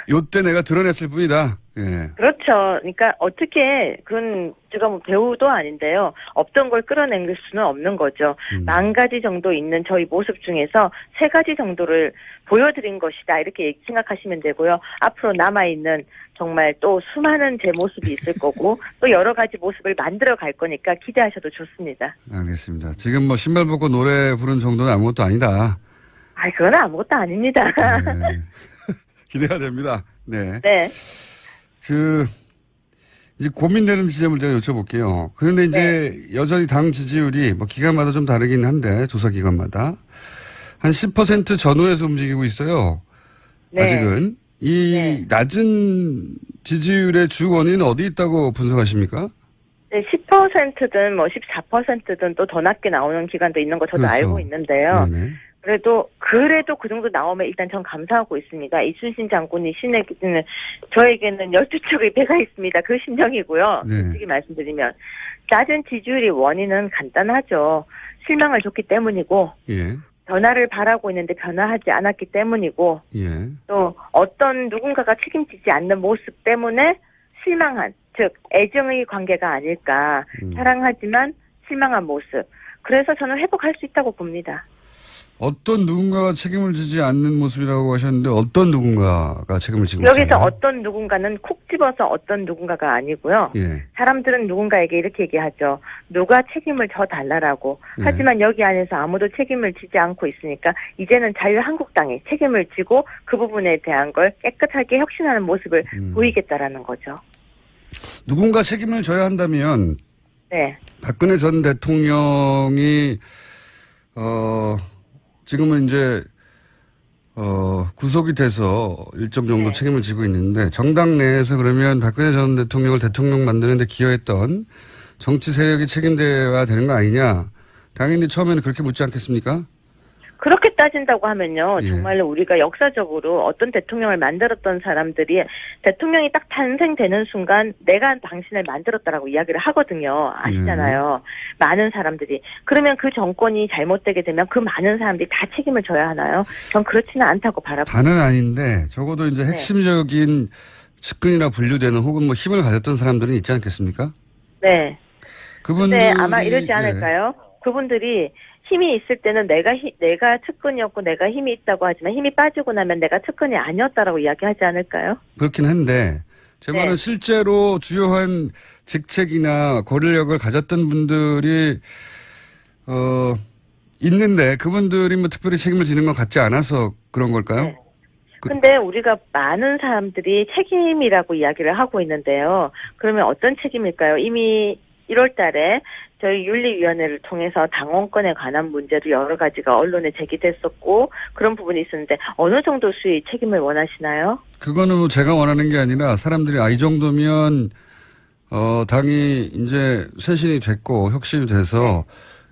요때 내가 드러냈을 뿐이다. 예. 그렇죠. 그러니까 어떻게 그건 제가 뭐 배우도 아닌데요. 없던 걸 끌어낼 수는 없는 거죠. 10가지 정도 있는 저희 모습 중에서 3가지 정도를 보여드린 것이다. 이렇게 생각하시면 되고요. 앞으로 남아있는 정말 또 수많은 제 모습이 있을 거고 또 여러 가지 모습을 만들어 갈 거니까 기대하셔도 좋습니다. 알겠습니다. 지금 뭐 신발 벗고 노래 부른 정도는 아무것도 아니다. 그건 아무것도 아닙니다. 네. 기대가 됩니다. 네. 네. 이제 고민되는 지점을 제가 여쭤볼게요. 그런데 이제 여전히 당 지지율이 뭐 기간마다 좀 다르긴 한데, 조사 기간마다. 한 10% 전후에서 움직이고 있어요. 네. 아직은. 이 낮은 지지율의 주 원인은 어디 있다고 분석하십니까? 네, 10%든 뭐 14%든 또 더 낮게 나오는 기간도 있는 거 저도 그렇죠. 알고 있는데요. 네네. 그래도 그 정도 나오면 일단 전 감사하고 있습니다. 이순신 장군이 신에게는 저에게는 12척의 배가 있습니다. 그 심정이고요. 네. 솔직히 말씀드리면 낮은 지지율의 원인은 간단하죠. 실망을 줬기 때문이고 예. 변화를 바라고 있는데 변화하지 않았기 때문이고 예. 또 어떤 누군가가 책임지지 않는 모습 때문에 실망한, 즉 애정의 관계가 아닐까. 사랑하지만 실망한 모습. 그래서 저는 회복할 수 있다고 봅니다. 어떤 누군가가 책임을 지지 않는 모습이라고 하셨는데 어떤 누군가가 책임을 지고 여기서 있잖아요. 어떤 누군가는 콕 집어서 어떤 누군가가 아니고요. 예. 사람들은 누군가에게 이렇게 얘기하죠. 누가 책임을 져 달라라고. 예. 하지만 여기 안에서 아무도 책임을 지지 않고 있으니까 이제는 자유한국당이 책임을 지고 그 부분에 대한 걸 깨끗하게 혁신하는 모습을 보이겠다라는 거죠. 누군가 책임을 져야 한다면 네. 박근혜 전 대통령이 지금은 이제 구속이 돼서 일정 정도 책임을 지고 있는데 정당 내에서 그러면 박근혜 전 대통령을 대통령 만드는 데 기여했던 정치 세력이 책임져야 되는 거 아니냐. 당연히 처음에는 그렇게 묻지 않겠습니까? 그렇게 따진다고 하면요. 예. 정말로 우리가 역사적으로 어떤 대통령을 만들었던 사람들이 대통령이 딱 탄생되는 순간 내가 당신을 만들었다라고 이야기를 하거든요. 아시잖아요. 많은 사람들이. 그러면 그 정권이 잘못되게 되면 그 많은 사람들이 다 책임을 져야 하나요? 전 그렇지는 않다고 바라봅니다. 다는 아닌데 적어도 이제 핵심적인 측근이나 분류되는 혹은 뭐 힘을 가졌던 사람들은 있지 않겠습니까? 네. 그분들이 근데 아마 이러지 않을까요? 그분들이 힘이 있을 때는 내가 측근이었고 내가 힘이 있다고 하지만 힘이 빠지고 나면 내가 측근이 아니었다라고 이야기하지 않을까요? 그렇긴 한데 제 말은 실제로 주요한 직책이나 권력을 가졌던 분들이 있는데 그분들이 뭐 특별히 책임을 지는 것 같지 않아서 그런 걸까요? 네. 근데 우리가 많은 사람들이 책임이라고 이야기를 하고 있는데요. 그러면 어떤 책임일까요? 이미 1월 달에 저희 윤리위원회를 통해서 당원권에 관한 문제도 여러 가지가 언론에 제기됐었고 그런 부분이 있었는데 어느 정도 수의 책임을 원하시나요? 그거는 뭐 제가 원하는 게 아니라 사람들이 이 정도면 당이 이제 쇄신이 됐고 혁신이 돼서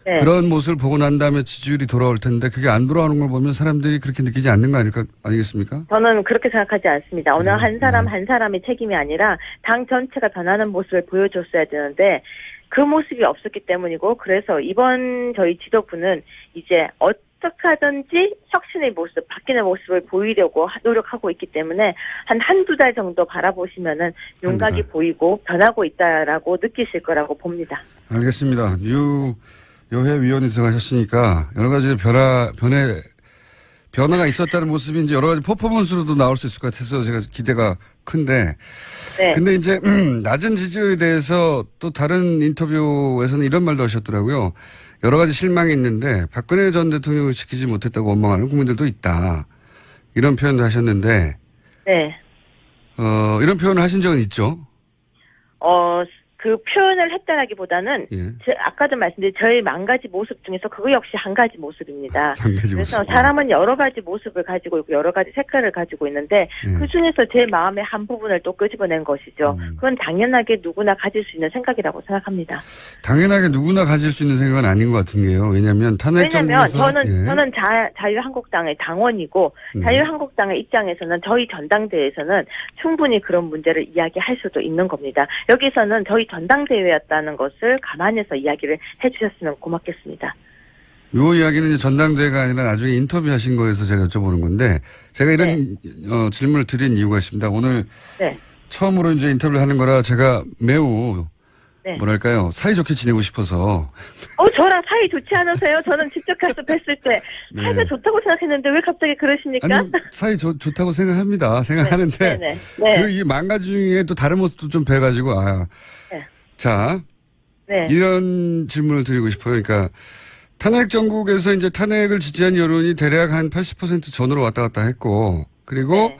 네. 그런 모습을 보고 난 다음에 지지율이 돌아올 텐데 그게 안 돌아오는 걸 보면 사람들이 그렇게 느끼지 않는 거 아니겠습니까? 저는 그렇게 생각하지 않습니다. 어느 한 사람 한 사람의 책임이 아니라 당 전체가 변하는 모습을 보여줬어야 되는데 그 모습이 없었기 때문이고 그래서 이번 저희 지도부는 이제 어떻게 하든지 혁신의 모습, 바뀌는 모습을 보이려고 노력하고 있기 때문에 한두 달 정도 바라보시면은 윤곽이 보이고 변하고 있다라고 느끼실 거라고 봅니다. 알겠습니다. 유여회 위원회에서 하셨으니까 여러 가지 변화가 있었다는 모습이 이제 여러 가지 퍼포먼스로도 나올 수 있을 것 같아서 제가 기대가 큰데. 네. 근데 이제 낮은 지지율에 대해서 또 다른 인터뷰에서는 이런 말도 하셨더라고요. 여러 가지 실망이 있는데 박근혜 전 대통령을 지키지 못했다고 원망하는 국민들도 있다. 이런 표현도 하셨는데. 네. 이런 표현을 하신 적은 있죠? 그 표현을 했다라기보다는 예. 아까도 말씀드린 저의 만 가지 모습 중에서 그거 역시 한 가지 모습입니다. 한 가지 그래서 모습. 사람은 여러 가지 모습을 가지고 있고 여러 가지 색깔을 가지고 있는데 예. 그 중에서 제 마음의 한 부분을 또 끄집어낸 것이죠. 그건 당연하게 누구나 가질 수 있는 생각이라고 생각합니다. 당연하게 누구나 가질 수 있는 생각은 아닌 것 같은 게요. 왜냐하면 탄핵 왜냐하면 정부에서 저는 자유한국당의 당원이고 자유한국당의 입장에서는 저희 전당대회에서는 충분히 그런 문제를 이야기할 수도 있는 겁니다. 여기서는 저희 전당대회였다는 것을 감안해서 이야기를 해주셨으면 고맙겠습니다. 요 이야기는 이제 전당대회가 아니라 나중에 인터뷰하신 거에서 제가 여쭤보는 건데 제가 이런 질문을 드린 이유가 있습니다. 오늘 네. 처음으로 이제 인터뷰를 하는 거라 제가 매우 네. 뭐랄까요 사이좋게 지내고 싶어서 저랑 사이 좋지 않으세요? 저는 직접 가서 뵀을 때 사이가 좋다고 생각했는데 왜 갑자기 그러십니까? 아니 사이 좋다고 생각합니다. 생각하는데 네. 그 이 만 가지 중에 또 다른 모습도 좀 뵈가지고 네. 자 네. 이런 질문을 드리고 싶어요. 그러니까 탄핵 정국에서 이제 탄핵을 지지한 여론이 대략 한 80% 전으로 왔다 갔다 했고 그리고 네.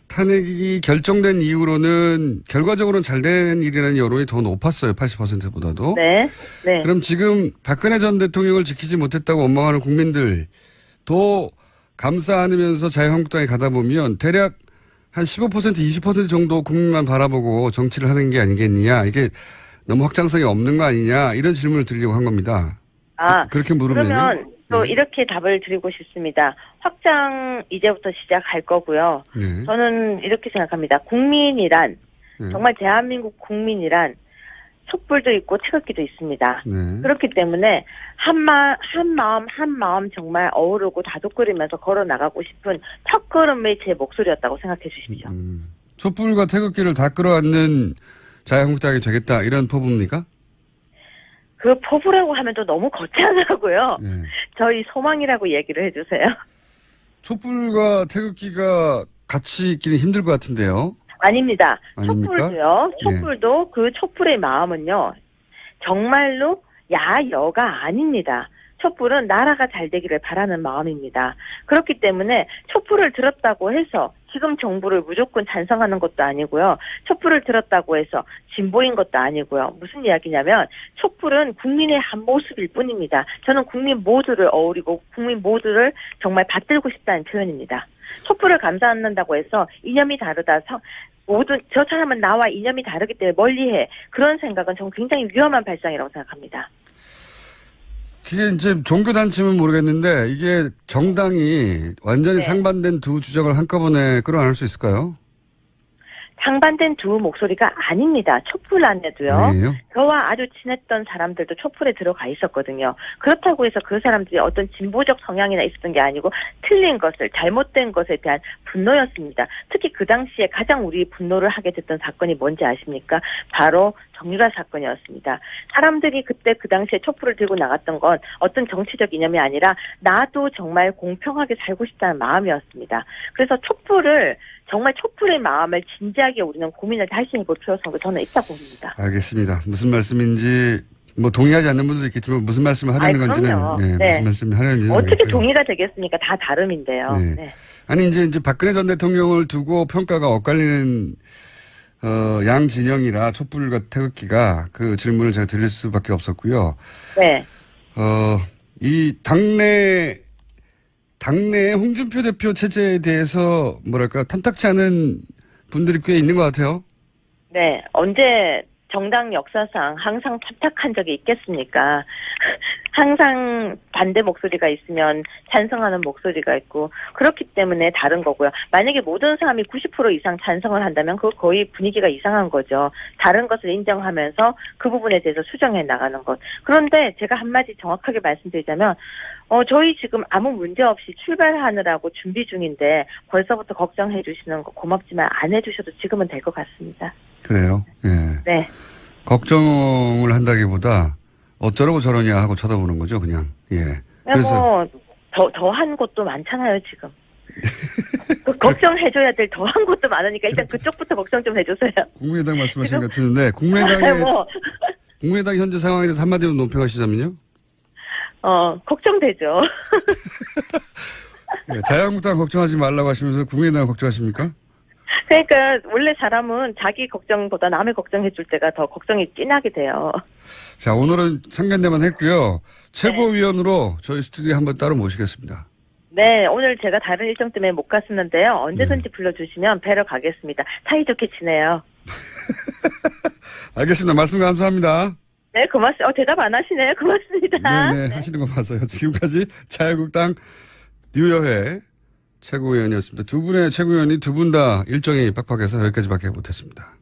탄핵이 결정된 이후로는 결과적으로는 잘 된 일이라는 여론이 더 높았어요. 80%보다도. 네. 네. 그럼 지금 박근혜 전 대통령을 지키지 못했다고 원망하는 국민들도 감싸 안으면서 자유한국당에 가다 보면 대략 한 15% 20% 정도 국민만 바라보고 정치를 하는 게 아니겠느냐. 이게 너무 확장성이 없는 거 아니냐. 이런 질문을 드리려고 한 겁니다. 그렇게 물으면. 그러면 또 이렇게 답을 드리고 싶습니다. 확장 이제부터 시작할 거고요. 네. 저는 이렇게 생각합니다. 국민이란 네. 정말 대한민국 국민이란 촛불도 있고 태극기도 있습니다. 네. 그렇기 때문에 한 마음 정말 어우르고 다독거리면서 걸어 나가고 싶은 첫걸음의 제 목소리였다고 생각해 주십시오. 촛불과 태극기를 다 끌어안는 자유한국당이 되겠다 이런 포부입니까? 그 포부라고 하면 또 너무 거창하고요. 네. 저희 소망이라고 얘기를 해주세요. 촛불과 태극기가 같이 있기는 힘들 것 같은데요. 아닙니다. 아닙니까? 촛불도요. 촛불도 그 촛불의 마음은요. 정말로 야여가 아닙니다. 촛불은 나라가 잘 되기를 바라는 마음입니다. 그렇기 때문에 촛불을 들었다고 해서 지금 정부를 무조건 찬성하는 것도 아니고요. 촛불을 들었다고 해서 진보인 것도 아니고요. 무슨 이야기냐면 촛불은 국민의 한 모습일 뿐입니다. 저는 국민 모두를 어우리고 국민 모두를 정말 받들고 싶다는 표현입니다. 촛불을 감싸 안는다고 해서 이념이 다르다. 모든 저 사람은 나와 이념이 다르기 때문에 멀리해. 그런 생각은 저는 굉장히 위험한 발상이라고 생각합니다. 그게 이제 종교단체면 모르겠는데 이게 정당이 완전히 상반된 두 주장을 한꺼번에 끌어안을 수 있을까요? 상반된 두 목소리가 아닙니다. 촛불 안에도요. 아니에요? 저와 아주 친했던 사람들도 촛불에 들어가 있었거든요. 그렇다고 해서 그 사람들이 어떤 진보적 성향이나 있었던 게 아니고 틀린 것을 잘못된 것에 대한 분노였습니다. 특히 그 당시에 가장 우리 분노를 하게 됐던 사건이 뭔지 아십니까? 바로 정유라 사건이었습니다. 사람들이 그때 그 당시에 촛불을 들고 나갔던 건 어떤 정치적 이념이 아니라 나도 정말 공평하게 살고 싶다는 마음이었습니다. 그래서 정말 촛불의 마음을 진지하게 우리는 고민을 다시 해볼 필요성도 저는 있다고 봅니다. 알겠습니다. 무슨 말씀인지 뭐 동의하지 않는 분들도 있겠지만 무슨 말씀을 하려는 건지는 무슨 말씀을 하려는지는 어떻게 알겠고요. 동의가 되겠습니까? 다 다름인데요. 네. 네. 아니 이제 박근혜 전 대통령을 두고 평가가 엇갈리는 양 진영이라 촛불과 태극기가 그 질문을 제가 드릴 수밖에 없었고요. 네. 이 당내의 홍준표 대표 체제에 대해서 뭐랄까 탐탁치 않은 분들이 꽤 있는 것 같아요. 네. 정당 역사상 항상 참착한 적이 있겠습니까? 항상 반대 목소리가 있으면 찬성하는 목소리가 있고 그렇기 때문에 다른 거고요. 만약에 모든 사람이 90% 이상 찬성을 한다면 그거 거의 분위기가 이상한 거죠. 다른 것을 인정하면서 그 부분에 대해서 수정해 나가는 것. 그런데 제가 한마디 정확하게 말씀드리자면 저희 지금 아무 문제 없이 출발하느라고 준비 중인데 벌써부터 걱정해 주시는 거 고맙지만 안 해주셔도 지금은 될 것 같습니다. 그래요? 예. 네. 걱정을 한다기보다 어쩌라고 저러냐 하고 쳐다보는 거죠, 그냥. 예. 그래서 더한 것도 많잖아요, 지금. 걱정해줘야 될 더한 것도 많으니까 일단 그쪽부터 걱정 좀 해주세요. 국민의당 말씀하시는 것 같은데 국민의당 현재 상황에 대해서 한마디로 논평하시자면요? 걱정되죠. 예, 자유한국당 걱정하지 말라고 하시면서 국민의당 걱정하십니까? 그러니까 원래 사람은 자기 걱정보다 남의 걱정해 줄 때가 더 걱정이 진하게 돼요. 자, 오늘은 상견례만 했고요. 최고위원으로 저희 스튜디오에 한번 따로 모시겠습니다. 네, 오늘 제가 다른 일정 때문에 못 갔었는데요. 언제든지 불러주시면 뵈러 가겠습니다. 사이좋게 지내요. 알겠습니다. 말씀 감사합니다. 네, 고맙습니다. 대답 안 하시네요. 고맙습니다. 네네, 하시는 거 봐서요. 지금까지 자유한국당 유여회 최고위원이었습니다. 두 분의 최고위원이 두 분 다 일정이 빡빡해서 여기까지밖에 못했습니다.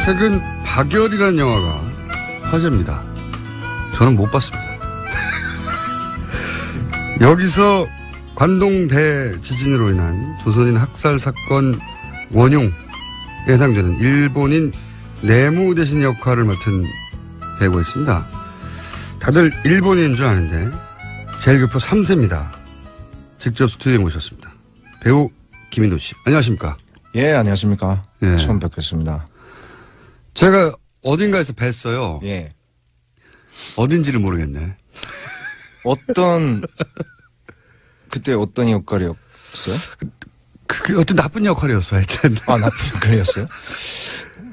최근 박열이라는 영화가 화제입니다. 저는 못 봤습니다. 여기서 관동 대지진으로 인한 조선인 학살 사건 원흉에 해당되는 일본인 내무 대신 역할을 맡은 배우였습니다. 다들 일본인인 줄 아는데 제일교포 3세입니다. 직접 스튜디오에 모셨습니다. 배우 김인도 씨. 안녕하십니까? 예, 안녕하십니까? 예. 처음 뵙겠습니다. 제가 어딘가에서 뵀어요. 예. 어딘지를 모르겠네. 그때 어떤 역할이었어요? 그게 어떤 나쁜 역할이었어, 하여튼. 아, 나쁜 역할이었어요?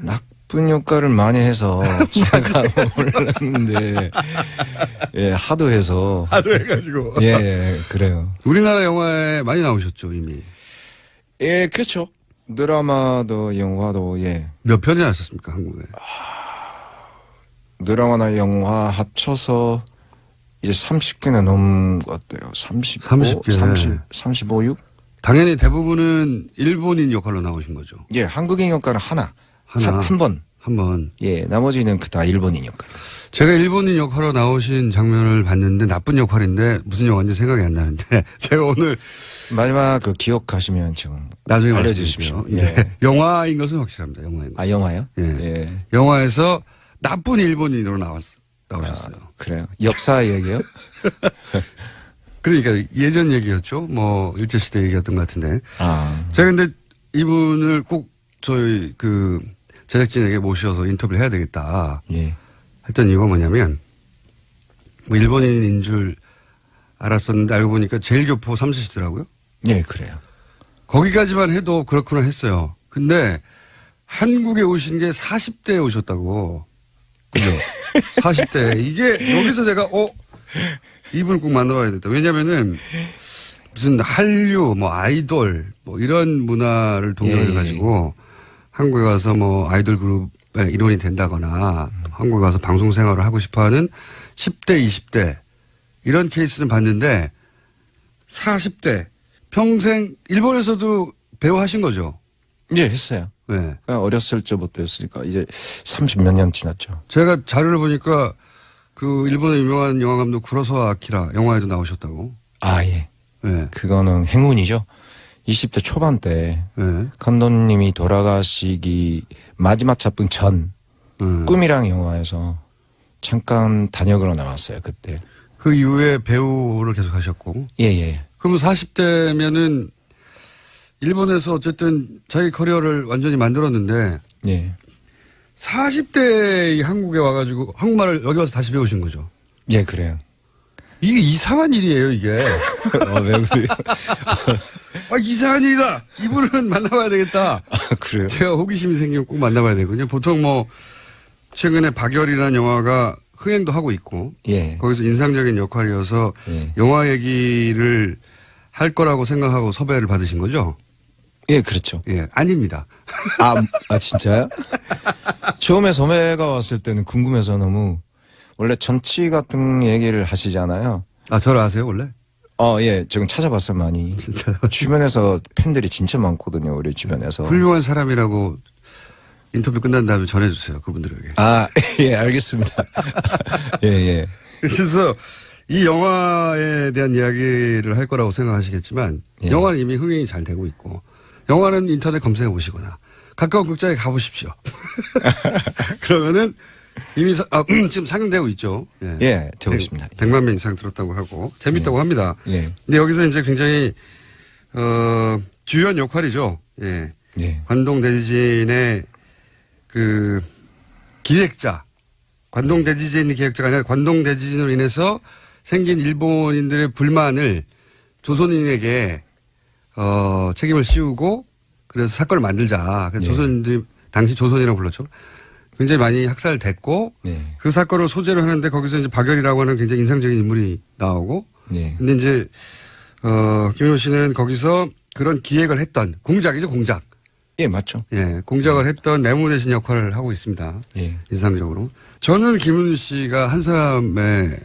나쁜 역할을 많이 해서 제가 몰랐는데, 예, 하도 해서. 하도 해가지고. 예, 그래요. 우리나라 영화에 많이 나오셨죠, 이미. 예, 그렇죠. 드라마도 영화도, 예. 몇 편이나 하셨습니까, 한국에? 드라마나 영화 합쳐서 이제 30개나 넘은 것 같아요. 30개. 35, 6? 당연히 대부분은 일본인 역할로 나오신 거죠. 예, 한국인 역할은 하나. 하나. 한 번. 한 번. 예, 나머지는 다 일본인 역할. 제가 일본인 역할로 나오신 장면을 봤는데 나쁜 역할인데 무슨 영화인지 생각이 안 나는데 제가 오늘 마지막 기억하시면 지금 나중에 알려주십시오. 예. 네. 영화인 것은 확실합니다. 영화인 것. 아, 영화요? 예. 예. 영화에서 나쁜 일본인으로 나오셨어요. 아, 그래요? 역사 얘기요? 그러니까 예전 얘기였죠. 뭐 일제시대 얘기였던 것 같은데. 아. 제가 근데 이분을 꼭 저희 제작진에게 모셔서 인터뷰를 해야 되겠다. 예. 했던 이유가 뭐냐면 뭐 일본인인 줄 알았었는데 알고 보니까 제일교포 3세시더라고요. 예, 그래요. 거기까지만 해도 그렇구나 했어요. 근데 한국에 오신 게 40대에 오셨다고. 그죠? 40대. 이게 여기서 제가 이분을 꼭 만나봐야 되겠다. 왜냐면은 무슨 한류, 뭐 아이돌, 뭐 이런 문화를 동경해가지고 한국에 가서 뭐 아이돌 그룹의 일원이 된다거나 한국에 가서 방송 생활을 하고 싶어 하는 10대, 20대 이런 케이스는 봤는데 40대 평생 일본에서도 배우 하신 거죠? 예, 했어요. 네. 어렸을 적부터 했으니까 이제 30몇 년 지났죠. 제가 자료를 보니까 그 일본의 유명한 영화 감독 구로사와 아키라 영화에도 나오셨다고. 아, 예. 네. 그거는 행운이죠. 20대 초반 때 네. 감독님이 돌아가시기 마지막 작품 전 꿈이랑 영화에서 잠깐 단역으로 나왔어요. 그때. 그 이후에 배우를 계속 하셨고. 예. 그러면 40대면은 일본에서 어쨌든 자기 커리어를 완전히 만들었는데. 예. 40대 한국에 와가지고 한국말을 여기 와서 다시 배우신 거죠? 예, 그래요. 이게 이상한 일이에요, 이게. 왜 그래요? 이상한 일이다! 이분은 만나봐야 되겠다. 그래요? 제가 호기심이 생기면 꼭 만나봐야 되거든요. 보통 뭐, 최근에 박열이라는 영화가 흥행도 하고 있고. 예. 거기서 인상적인 역할이어서 예. 영화 얘기를 할 거라고 생각하고 섭외를 받으신 거죠? 예, 그렇죠. 예, 아닙니다. 진짜요? 처음에 소매가 왔을 때는 궁금해서 너무 원래 전치 같은 얘기를 하시잖아요. 저를 아세요, 원래? 예, 지금 찾아봤어요, 많이. 진짜요? 주변에서 팬들이 진짜 많거든요, 우리 주변에서. 훌륭한 사람이라고 인터뷰 끝난 다음에 전해주세요, 그분들에게. 예, 알겠습니다. 예. 그래서 이 영화에 대한 이야기를 할 거라고 생각하시겠지만, 예. 영화는 이미 흥행이 잘 되고 있고, 영화는 인터넷 검색해 보시거나, 가까운 극장에 가보십시오. 그러면은, 이미 지금 상영되고 있죠. 예, 되고 있습니다. 100만 명 이상 들었다고 하고, 재밌다고 합니다. 예. 근데 여기서 이제 굉장히, 주연 역할이죠. 예. 예. 관동 대지진의 기획자, 관동 대지진 기획자가 아니라 관동 대지진으로 인해서 생긴 일본인들의 불만을 조선인에게 책임을 씌우고 그래서 사건을 만들자. 그래서 네. 조선인들이 당시 조선이라고 불렀죠. 굉장히 많히 학살됐고 네. 그 사건을 소재로 하는데 거기서 이제 박열이라고 하는 굉장히 인상적인 인물이 나오고 네. 근데 이제 김효 씨는 거기서 그런 기획을 했던 공작이죠, 공작. 예, 맞죠. 예, 공작을 했던 내무 대신 역할을 하고 있습니다. 예. 인상적으로. 저는 김은우 씨가 한 사람의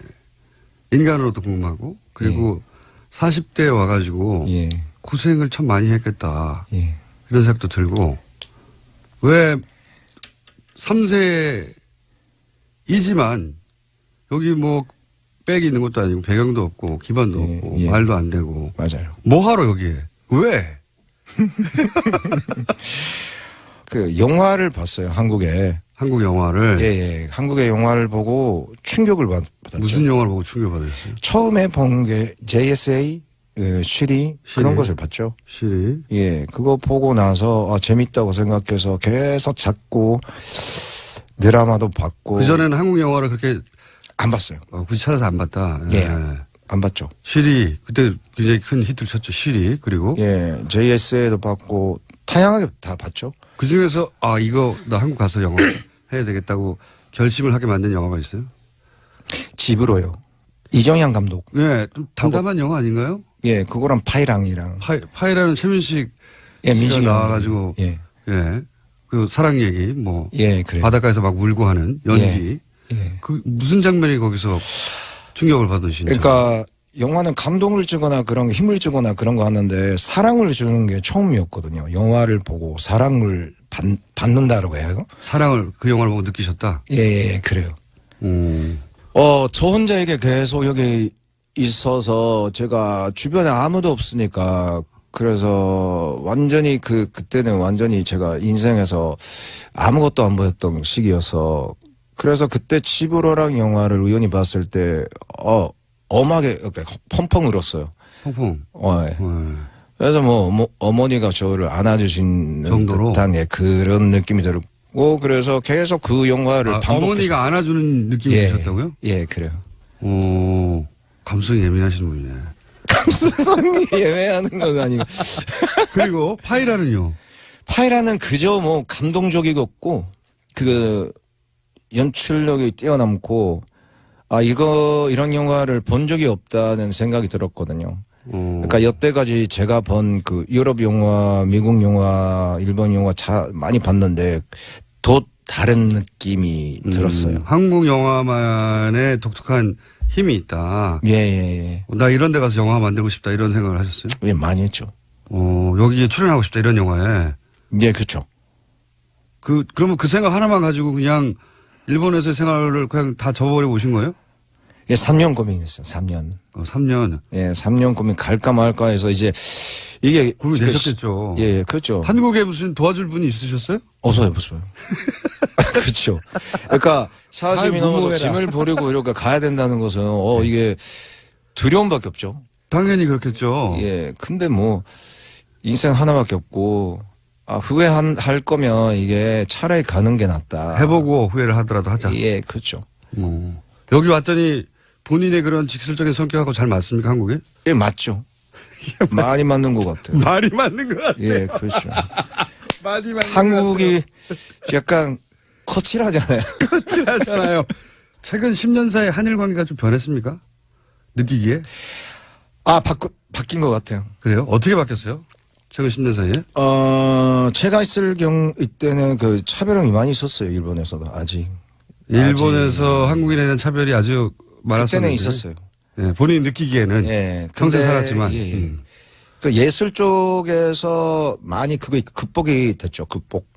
인간으로도 궁금하고 그리고 40대에 와가지고 예. 고생을 참 많이 했겠다. 예. 이런 생각도 들고 왜 3세이지만 여기 뭐 백이 있는 것도 아니고 배경도 없고 기반도 예, 없고 예. 말도 안 되고 맞아요. 뭐 하러 여기에 왜? 그 영화를 봤어요, 한국에. 한국 영화를 예. 한국의 영화를 보고 충격을 받았죠. 무슨 영화를 보고 충격을 받으셨어요? 처음에 본 게 JSA, 쉬리 그런 것을 봤죠. 시리. 예, 그거 보고 나서 재밌다고 생각해서 계속 찾고 드라마도 봤고. 그전에는 한국 영화를 그렇게 안 봤어요. 굳이 찾아서 안 봤다. 예. 안 봤죠. 시리. 그때 굉장히 큰 히트를 쳤죠. 시리. 그리고 예, JSA도 봤고 다양하게 다 봤죠. 그 중에서 이거 나 한국 가서 영화 해야 되겠다고 결심을 하게 만든 영화가 있어요? 집으로요. 이정현 감독. 네. 좀 담담한 영화 아닌가요? 예, 그거랑 파이랑이랑. 파이라는 최민식 예, 씨가 민식이 나와가지고 예. 그 사랑 얘기 뭐 예, 그래요. 바닷가에서 막 울고 하는 연기. 예. 그 무슨 장면이 거기서 충격을 받으시는지. 그러니까 영화는 감동을 주거나 그런 거, 힘을 주거나 그런 거 하는데 사랑을 주는 게 처음이었거든요. 영화를 보고 사랑을 받는다라고 해요. 사랑을 그 영화를 보고 느끼셨다. 예, 그래요. 저 혼자 이게 계속 여기 있어서 제가 주변에 아무도 없으니까 그래서 완전히 그때는 완전히 제가 인생에서 아무것도 안 보였던 시기여서 그래서 그때 집으로랑 영화를 우연히 봤을 때 엄하게 펑펑 울었어요. 펑펑. 예. 그래서 뭐 어머니가 저를 안아주신 정도로? 듯한 그런 느낌이 들고 그래서 계속 그 영화를 반복해서 어머니가 안아주는 느낌이 드셨다고요? 예, 그래요. 감성이 예민하신 분이네. 감수성이 예매하는 건 아니고. 그리고 파이라는요? 파이라는 그저 뭐 감동적이었고 연출력이 뛰어남고 이런 영화를 본 적이 없다는 생각이 들었거든요. 그러니까 여태까지 제가 본 유럽 영화, 미국 영화, 일본 영화 많이 봤는데 더 다른 느낌이 들었어요. 한국 영화만의 독특한 힘이 있다. 예. 나 이런 데 가서 영화 만들고 싶다 이런 생각을 하셨어요? 예, 많이 했죠. 여기에 출연하고 싶다 이런 영화에. 예, 그렇죠. 그러면 그 생각 하나만 가지고 그냥 일본에서의 생활을 그냥 다 접어버리고 오신 거예요? 예, 3년 고민했어요. 3년. 3년. 예, 3년 고민 갈까 말까 해서 이제 이게 고민되셨겠죠. 예, 그렇죠. 한국에 무슨 도와줄 분이 있으셨어요? 어서 해보세요. 그렇죠. 그러니까 40이 넘어서 짐을 버리고 이렇게 가야 된다는 것은 이게 두려움밖에 없죠. 당연히 그렇겠죠. 예, 근데 뭐 인생 하나밖에 없고 후회할 거면 이게 차라리 가는 게 낫다. 해보고 후회를 하더라도 하자. 예, 그렇죠. 여기 왔더니 본인의 그런 직설적인 성격하고 잘 맞습니까, 한국에? 예, 맞죠. 많이 맞는 것 같아요. 말이 맞는 것 같아요. 예, 그렇죠. 많이 맞는 한국이 약간 거칠하잖아요. 거칠하잖아요. 최근 10년 사이 한일 관계가 좀 변했습니까? 느끼기에? 바뀐 것 같아요. 그래요? 어떻게 바뀌었어요? 최근 10년 사이에? 제가 있을 이때는 그 차별형이 많이 있었어요. 일본에서도 아직. 일본에서 한국인에 대한 차별이 아주 많았었는데. 그때는 있었어요. 예, 본인이 느끼기에는. 예. 평생 살았지만. 예. 그 예술 쪽에서 많이 그게 극복이 됐죠. 극복.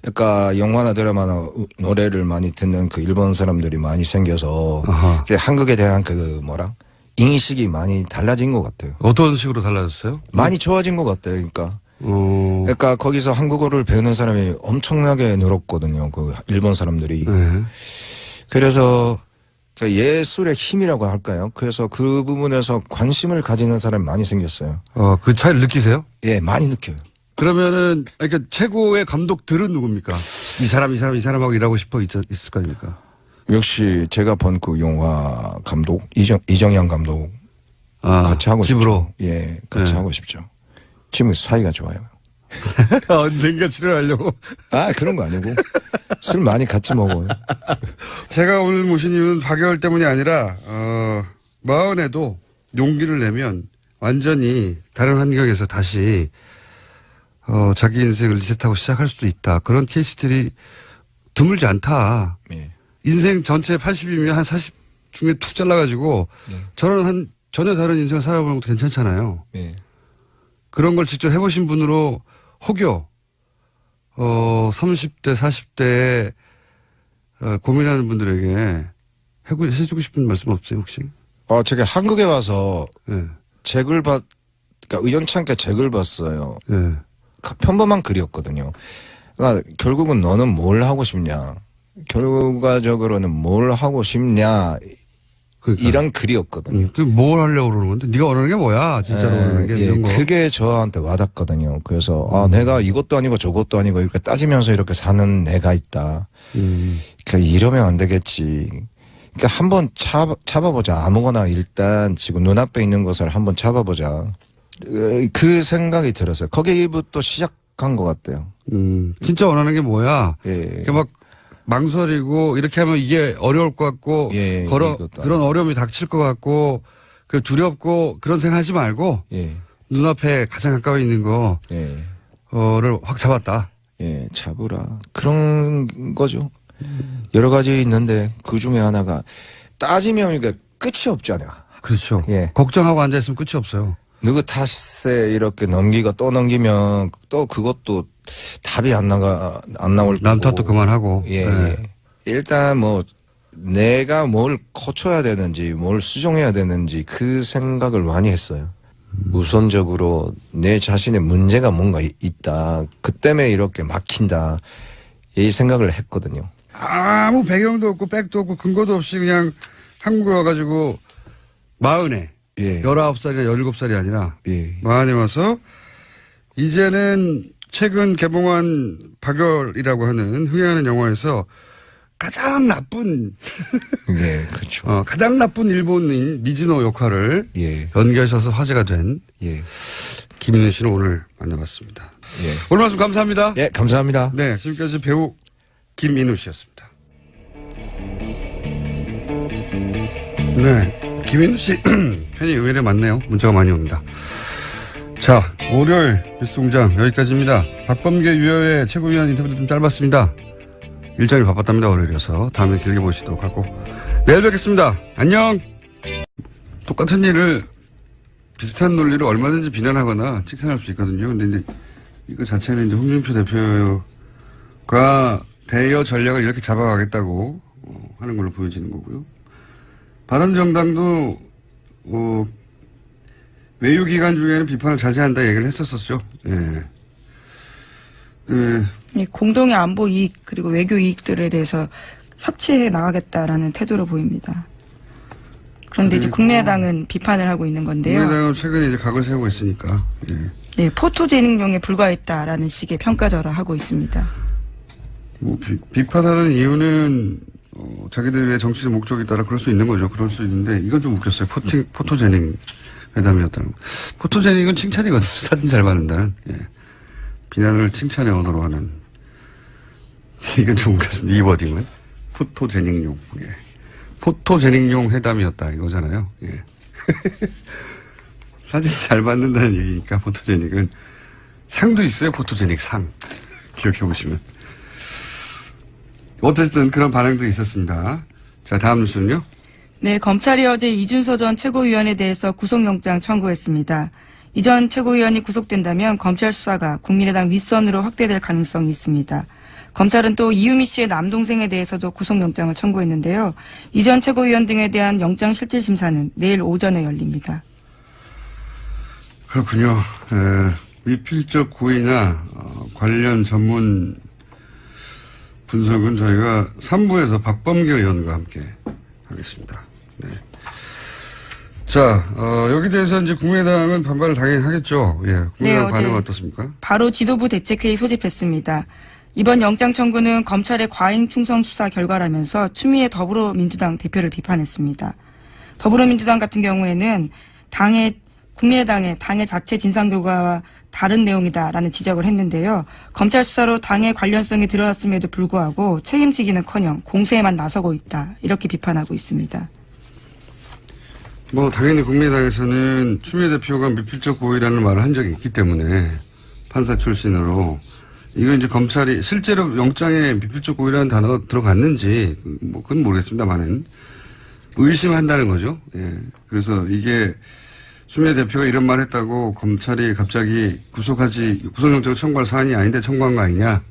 그러니까 영화나 드라마나 노래를 많이 듣는 그 일본 사람들이 많이 생겨서 한국에 대한 그 인식이 많이 달라진 것 같아요. 어떤 식으로 달라졌어요? 많이 좋아진 것 같아요. 그러니까 거기서 한국어를 배우는 사람이 엄청나게 늘었거든요. 그 일본 사람들이. 네. 그래서 그 예술의 힘이라고 할까요? 그래서 그 부분에서 관심을 가지는 사람이 많이 생겼어요. 그 차이를 느끼세요? 예, 많이 느껴요. 그러면은, 그러니까 최고의 감독들은 누굽니까? 이 사람하고 일하고 싶어 있을 거 아닙니까? 역시 제가 본 그 영화 감독, 이정현 감독. 같이 하고 집으로? 싶죠. 예, 같이 하고 싶죠. 지금 사이가 좋아요. 언젠가 출연하려고. 그런 거 아니고. 술 많이 같이 먹어요. 제가 오늘 모신 이유는 박여월 때문이 아니라, 마흔에도 용기를 내면 완전히 다른 환경에서 다시, 자기 인생을 리셋하고 시작할 수도 있다. 그런 케이스들이 드물지 않다. 예. 인생 전체 80이면 한 40 중에 툭 잘라가지고, 전혀 다른 인생을 살아보는 것도 괜찮잖아요. 예. 그런 걸 직접 해보신 분으로 혹여 30대, 40대에 고민하는 분들에게 해주고 싶은 말씀 없어요, 혹시? 제가 한국에 와서 네. 그러니까 우연찮게 책을 봤어요. 네. 평범한 글이었거든요. 그러니까 결국은 너는 뭘 하고 싶냐? 결과적으로는 뭘 하고 싶냐? 그러니까. 이런 글이었거든요. 뭘 하려고 그러는 건데? 네가 원하는 게 뭐야? 진짜로 원하는 게 이런 거. 그게 저한테 와닿거든요. 그래서 내가 이것도 아니고 저것도 아니고 이렇게 따지면서 이렇게 사는 내가 있다. 그러니까 이러면 안 되겠지. 그러니까 한번 잡아보자. 아무거나 일단 지금 눈앞에 있는 것을 한번 잡아보자. 그 생각이 들었어요. 거기부터 시작한 것 같아요. 진짜 원하는 게 뭐야? 예. 막 망설이고 이렇게 하면 이게 어려울 것 같고 예, 그런 어려움이 닥칠 것 같고 그 두렵고 그런 생각하지 말고 예. 눈앞에 가장 가까이 있는 거를 확 잡았다. 예, 잡으라. 그런 거죠. 여러 가지 있는데 그 중에 하나가 따지면 이게 끝이 없잖아요. 그렇죠. 예. 걱정하고 앉아있으면 끝이 없어요. 누구 탓에 이렇게 넘기고 또 넘기면 또 그것도 답이 안 나올 거고. 남 탓도 그만하고. 예, 네. 예. 일단 내가 뭘 고쳐야 되는지 뭘 수정해야 되는지 그 생각을 많이 했어요. 우선적으로 내 자신의 문제가 뭔가 있다. 그 때문에 이렇게 막힌다. 이 생각을 했거든요. 아무 배경도 없고 백도 없고 근거도 없이 그냥 한국에 와가지고 40에 예. 19살이나 17살이 아니라 예. 40에 와서 이제는 최근 개봉한 박열이라고 하는 흥행하는 영화에서 가장 나쁜 네, 그렇죠. 가장 나쁜 일본인 미즈노 역할을 예. 연기하셔서 화제가 된 예. 김인우 씨를 오늘 만나봤습니다. 예. 오늘 말씀 감사합니다. 예, 감사합니다. 네, 지금까지 배우 김인우 씨였습니다. 네, 김인우 씨 팬이 의외로 많네요. 문자가 많이 옵니다. 자, 월요일 뉴스공장 여기까지입니다. 박범계 유여의 최고위원 인터뷰도 좀 짧았습니다. 일정이 바빴답니다. 월요일이어서 다음에 길게 보시도록 하고 내일 뵙겠습니다. 안녕. 똑같은 일을 비슷한 논리로 얼마든지 비난하거나 칭찬할 수 있거든요. 근데 이제 이거 자체는 이제 홍준표 대표가 대여 전략을 이렇게 잡아가겠다고 하는 걸로 보여지는 거고요. 바른정당도 외유 기간 중에는 비판을 자제한다 얘기를 했었었죠. 예. 예, 공동의 안보 이익 그리고 외교 이익들에 대해서 협치해 나가겠다라는 태도로 보입니다. 그런데 이제 국민의당은 비판을 하고 있는 건데요. 국민의당은 최근에 이제 각을 세우고 있으니까. 예. 네, 포토제닉용에 불과했다라는 식의 평가절하 하고 있습니다. 비판하는 이유는 자기들의 정치적 목적에 따라 그럴 수 있는 거죠. 그럴 수 있는데 이건 좀 웃겼어요. 포토제닉 회담이었다는 거. 포토제닉은 칭찬이거든요. 사진 잘 받는다는. 예. 비난을 칭찬의 언어로 하는. 이건 좀 웃겼습니다. 이 워딩은. 포토제닉용. 예. 포토제닉용 회담이었다 이거잖아요. 예. 사진 잘 받는다는 얘기니까 포토제닉은 상도 있어요. 포토제닉 상. 기억해 보시면. 어쨌든 그런 반응들이 있었습니다. 자, 다음 뉴스는요. 네, 검찰이 어제 이준서 전 최고위원에 대해서 구속영장 청구했습니다. 이 전 최고위원이 구속된다면 검찰 수사가 국민의당 윗선으로 확대될 가능성이 있습니다. 검찰은 또 이유미 씨의 남동생에 대해서도 구속영장을 청구했는데요. 이 전 최고위원 등에 대한 영장실질심사는 내일 오전에 열립니다. 그렇군요. 미필적 고의나 관련 전문 분석은 저희가 3부에서 박범계 의원과 함께 하겠습니다. 네. 자, 여기 대해서 이제 국민의당은 반발을 당연히 하겠죠. 예. 국민의당 네, 반응은 어떻습니까? 바로 지도부 대책회의 소집했습니다. 이번 영장 청구는 검찰의 과잉 충성 수사 결과라면서 추미애 더불어민주당 대표를 비판했습니다. 더불어민주당 같은 경우에는 국민의당의 당의 자체 진상규과와 다른 내용이다라는 지적을 했는데요. 검찰 수사로 당의 관련성이 드러났음에도 불구하고 책임지기는커녕 공세에만 나서고 있다. 이렇게 비판하고 있습니다. 당연히 국민의당에서는 추미애 대표가 미필적 고의라는 말을 한 적이 있기 때문에 판사 출신으로 이거 이제 검찰이 실제로 영장에 미필적 고의라는 단어가 들어갔는지 그건 모르겠습니다만은 의심한다는 거죠. 예. 그래서 이게 추미애 대표가 이런 말 했다고 검찰이 갑자기 구속영장을 청구할 사안이 아닌데 청구한 거 아니냐.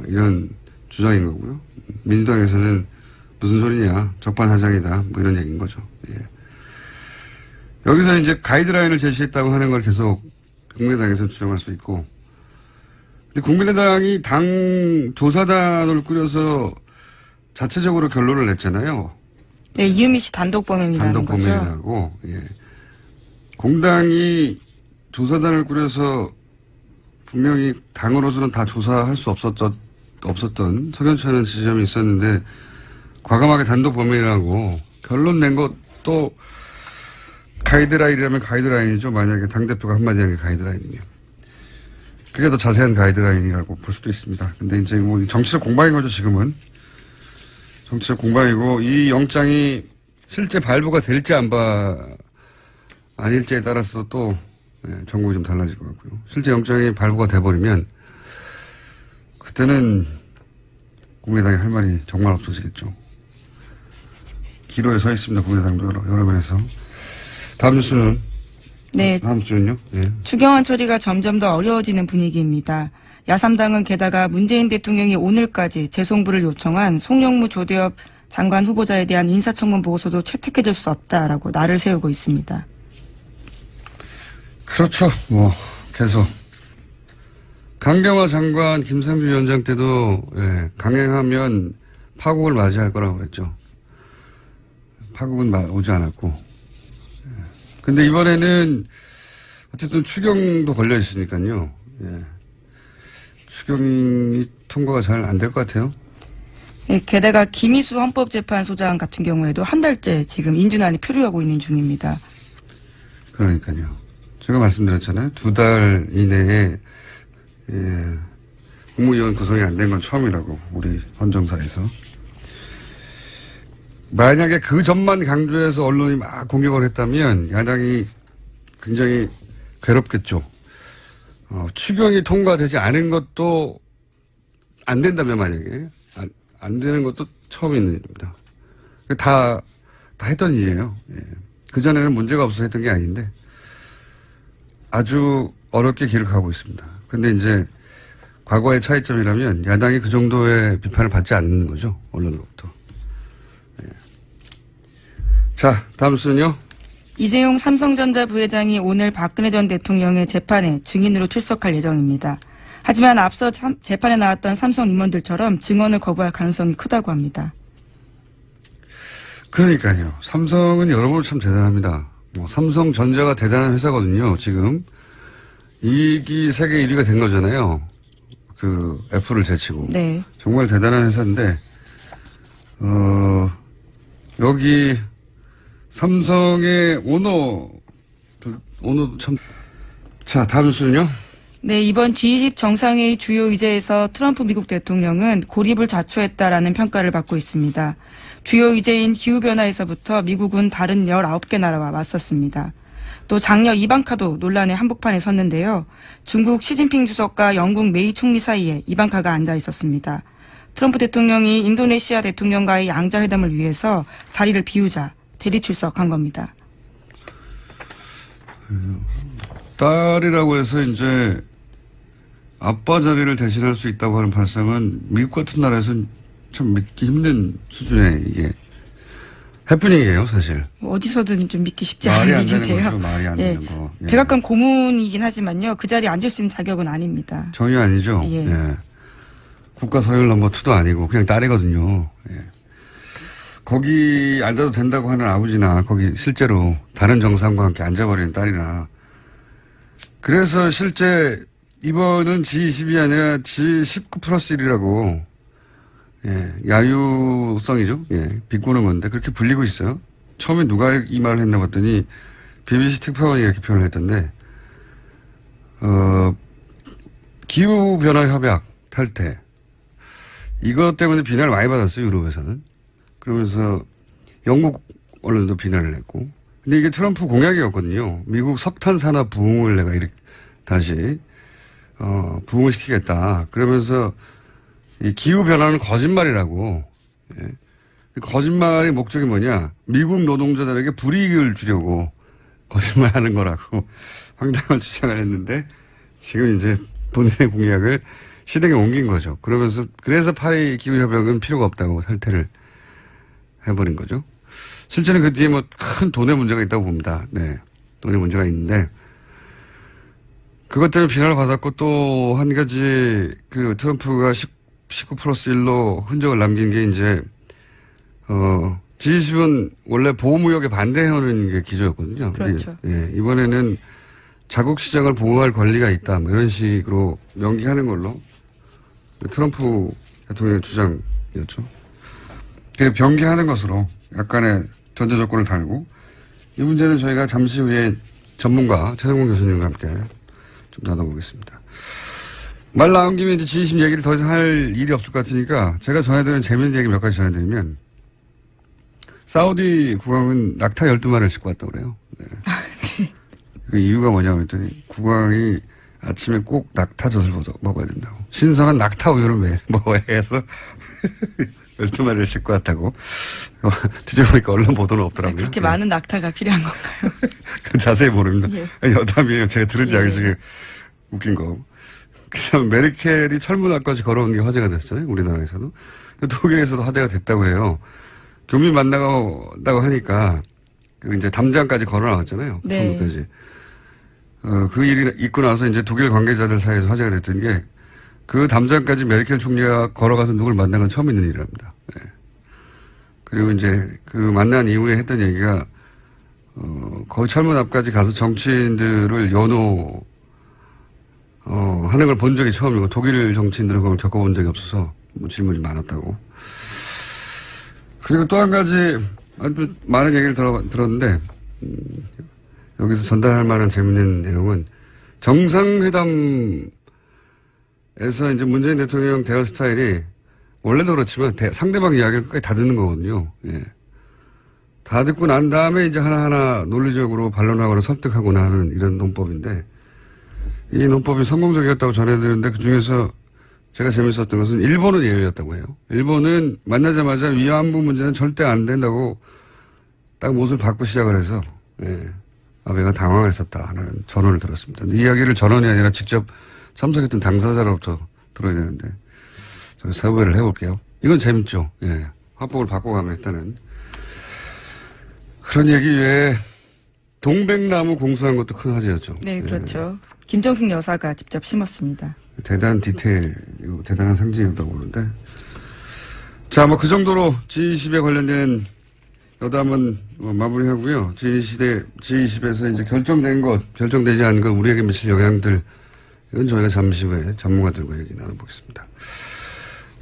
이런 주장인 거고요. 민주당에서는 무슨 소리냐. 적반하장이다. 이런 얘기인 거죠. 예. 여기서 이제 가이드라인을 제시했다고 하는 걸 계속 국민의당에서는 주장할 수 있고. 근데 국민의당이 당 조사단을 꾸려서 자체적으로 결론을 냈잖아요. 네, 이유미 씨 단독 범행이라는 거죠. 단독 범행이라고. 예. 공당이 조사단을 꾸려서 분명히 당으로서는 다 조사할 수 없었던 석연치 않은 지점이 있었는데 과감하게 단독 범행이라고 결론 낸 것도 가이드라인이라면 가이드라인이죠. 만약에 당대표가 한마디 한 게 가이드라인이면. 그게 더 자세한 가이드라인이라고 볼 수도 있습니다. 근데 이제 정치적 공방인 거죠, 지금은. 정치적 공방이고, 이 영장이 실제 발부가 될지 아닐지에 따라서 또, 정국이 좀 달라질 것 같고요. 실제 영장이 발부가 돼버리면, 그때는 국민의당이 할 말이 정말 없어지겠죠. 기로에 서 있습니다, 국민의당도 여러 면에서. 다음 뉴스는? 네. 다음 주는요? 예. 추경안 처리가 점점 더 어려워지는 분위기입니다. 야3당은 게다가 문재인 대통령이 오늘까지 재송부를 요청한 송영무 조대엽 장관 후보자에 대한 인사청문 보고서도 채택해줄 수 없다라고 날을 세우고 있습니다. 그렇죠. 계속. 강경화 장관, 김상주 위원장 때도, 강행하면 파국을 맞이할 거라고 그랬죠. 파국은 오지 않았고. 근데 이번에는 어쨌든 추경도 걸려 있으니까요. 예. 추경이 통과가 잘 안 될 것 같아요. 예, 게다가 김희수 헌법재판소장 같은 경우에도 한 달째 지금 인준안이 표류하고 있는 중입니다. 그러니까요. 제가 말씀드렸잖아요. 2달 이내에 국무위원 구성이 안 된 건 처음이라고 우리 헌정사에서. 만약에 그 점만 강조해서 언론이 막 공격을 했다면 야당이 굉장히 괴롭겠죠. 추경이 통과되지 않은 것도 안 된다면 만약에 안 되는 것도 처음 있는 일입니다. 다 했던 일이에요. 예. 그전에는 문제가 없어서 했던 게 아닌데 아주 어렵게 길을 가고 있습니다. 근데 이제 과거의 차이점이라면 야당이 그 정도의 비판을 받지 않는 거죠. 언론으로부터. 자, 다음 순요. 이재용 삼성전자 부회장이 오늘 박근혜 전 대통령의 재판에 증인으로 출석할 예정입니다. 하지만 앞서 재판에 나왔던 삼성 임원들처럼 증언을 거부할 가능성이 크다고 합니다. 그러니까요. 삼성은 여러모로 참 대단합니다. 삼성전자가 대단한 회사거든요. 지금 이익이 세계 1위가 된 거잖아요. 그 애플을 제치고. 네. 정말 대단한 회사인데 여기 삼성의 오너도 참. 자, 다음 뉴스는요. 네, 이번 G20 정상회의 주요 의제에서 트럼프 미국 대통령은 고립을 자초했다라는 평가를 받고 있습니다. 주요 의제인 기후변화에서부터 미국은 다른 19개 나라와 맞섰습니다. 또 장녀 이방카도 논란의 한복판에 섰는데요. 중국 시진핑 주석과 영국 메이 총리 사이에 이방카가 앉아 있었습니다. 트럼프 대통령이 인도네시아 대통령과의 양자회담을 위해서 자리를 비우자 대리 출석한 겁니다. 딸이라고 해서 이제 아빠 자리를 대신할 수 있다고 하는 발상은 미국 같은 나라에서는 참 믿기 힘든 수준의 이게 해프닝이에요, 사실. 어디서든 좀 믿기 쉽지 말이 않은 안 되는 얘기인데요. 거죠, 말이 안 되는 거. 예. 백악관 고문이긴 하지만요. 그 자리에 앉을 수 있는 자격은 아닙니다. 전혀 아니죠. 예. 예. 국가 서열 넘버 2도 아니고 그냥 딸이거든요. 예. 거기 앉아도 된다고 하는 아버지나 거기 실제로 다른 정상과 함께 앉아버리는 딸이나 그래서 실제 이번은 G20이 아니라 G19 플러스 1이라고 예, 야유성이죠. 예, 비꼬는 건데 그렇게 불리고 있어요. 처음에 누가 이 말을 했나 봤더니 BBC 특파원이 이렇게 표현을 했던데 기후변화 협약 탈퇴 이것 때문에 비난을 많이 받았어요. 유럽에서는. 그러면서 영국 언론도 비난을 했고 근데 이게 트럼프 공약이었거든요. 미국 석탄 산업 부흥을 내가 이렇게 다시 부흥을 시키겠다. 그러면서 이 기후변화는 거짓말이라고. 예. 거짓말의 목적이 뭐냐. 미국 노동자들에게 불이익을 주려고 거짓말하는 거라고 황당한 주장을 했는데 지금 이제 본인의 공약을 실행에 옮긴 거죠. 그러면서 그래서 파리 기후협약은 필요가 없다고 탈퇴를 해버린 거죠. 실제는 그 뒤에 뭐 큰 돈의 문제가 있다고 봅니다. 네. 돈의 문제가 있는데 그것 때문에 비난을 받았고 또 한 가지 그 트럼프가 19 플러스 1로 흔적을 남긴 게 이제 G20은 원래 보호무역에 반대하는 게 기조였거든요. 그렇죠. 예, 이번에는 자국 시장을 보호할 권리가 있다. 뭐 이런 식으로 연기하는 걸로 트럼프 대통령의 주장이었죠. 변기하는 것으로 약간의 전제 조건을 달고 이 문제는 저희가 잠시 후에 전문가 최성문 교수님과 함께 좀 나눠보겠습니다. 말 나온 김에 이제 G20 얘기를 더 이상 할 일이 없을 것 같으니까 제가 전해드리는 재밌는 얘기 몇 가지 전해드리면 사우디 국왕은 낙타 12마리를 싣고 왔다고 그래요. 네. 네. 그 이유가 뭐냐면 했더니 국왕이 아침에 꼭 낙타젓을 먹어야 된다고. 신선한 낙타 우유를 매일 먹어야 해서 12마리를 싣고 왔다고. 뒤져보니까 언론 보도는 없더라고요. 그렇게 네. 많은 낙타가 필요한 건가요? 그건 자세히 모릅니다. 예. 여담이에요. 제가 들은 예. 이야기 중에 웃긴 거. 그냥 메르켈이 철문앞까지 걸어온 게 화제가 됐어요. 우리나라에서도. 독일에서도 화제가 됐다고 해요. 교민 만나고 하니까 그 이제 담장까지 걸어 나왔잖아요. 네. 철문까지. 그 일이 있고 나서 이제 독일 관계자들 사이에서 화제가 됐던 게 그 담장까지 메르켈 총리가 걸어가서 누굴 만난 건 처음 있는 일이랍니다. 네. 그리고 이제 그 만난 이후에 했던 얘기가 거의 철문 앞까지 가서 정치인들을 연호 하는 걸 본 적이 처음이고 독일 정치인들은 그걸 겪어본 적이 없어서 뭐 질문이 많았다고. 그리고 또 한 가지 아주 많은 얘기를 들었는데 여기서 전달할 만한 재밌는 내용은 정상회담에서 이제 문재인 대통령 대화 스타일이 원래도 그렇지만 상대방 이야기를 끝까지 다 듣는 거거든요. 예. 다 듣고 난 다음에 이제 하나하나 논리적으로 반론하거나 설득하거나 하는 이런 논법인데 이 논법이 성공적이었다고 전해드렸는데 그중에서 제가 재밌었던 것은 일본은 예외였다고 해요. 일본은 만나자마자 위안부 문제는 절대 안 된다고 딱 못을 받고 시작을 해서 예. 아베가 당황을 했었다 하는 전언을 들었습니다. 이 이야기를 전언이 아니라 직접 참석했던 당사자로부터 들어야 되는데 제가 사회를 해볼게요. 이건 재밌죠. 예. 화법을 바꿔가면 했다는 그런 얘기 외에 동백나무 공수한 것도 큰 화제였죠. 네, 그렇죠. 예. 김정숙 여사가 직접 심었습니다. 대단한 디테일, 대단한 상징이었다고 보는데. 자, 뭐 그 정도로 G20에 관련된 여담은 마무리하고요. G20에서 이제 결정되지 않은 것, 우리에게 미칠 영향들, 이건 저희가 잠시 후에 전문가들과 얘기 나눠보겠습니다.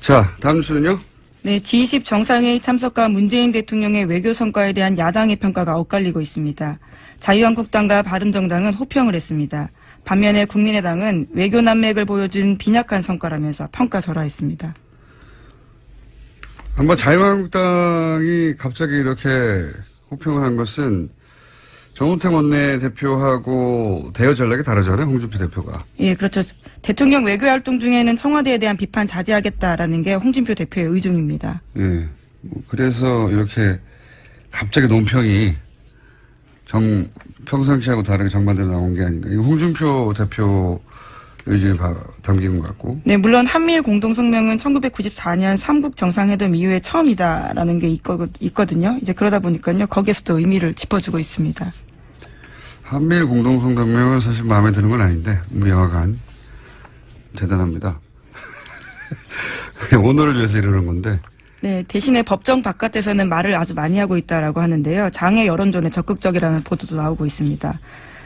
자, 다음 주는요? 네, G20 정상회의 참석과 문재인 대통령의 외교 성과에 대한 야당의 평가가 엇갈리고 있습니다. 자유한국당과 바른정당은 호평을 했습니다. 반면에 국민의당은 외교 난맥을 보여준 빈약한 성과라면서 평가절하했습니다. 한번 자유한국당이 갑자기 이렇게 호평을 한 것은 정우택 원내대표하고 대여 전략이 다르잖아요, 홍준표 대표가. 예, 그렇죠. 대통령 외교 활동 중에는 청와대에 대한 비판 자제하겠다라는 게 홍준표 대표의 의중입니다. 예. 그래서 이렇게 갑자기 논평이 평상시하고 다르게 정반대로 나온 게 아닌가. 이거 홍준표 대표 의중이 담긴 것 같고. 네, 물론 한미일 공동성명은 1994년 삼국 정상회담 이후에 처음이다라는 게 있거든요. 이제 그러다 보니까요, 거기에서도 의미를 짚어주고 있습니다. 한미일 공동성명은 사실 마음에 드는 건 아닌데, 우리 영화관. 대단합니다. 오늘을 위해서 이러는 건데. 네, 대신에 법정 바깥에서는 말을 아주 많이 하고 있다라고 하는데요. 장애 여론전에 적극적이라는 보도도 나오고 있습니다.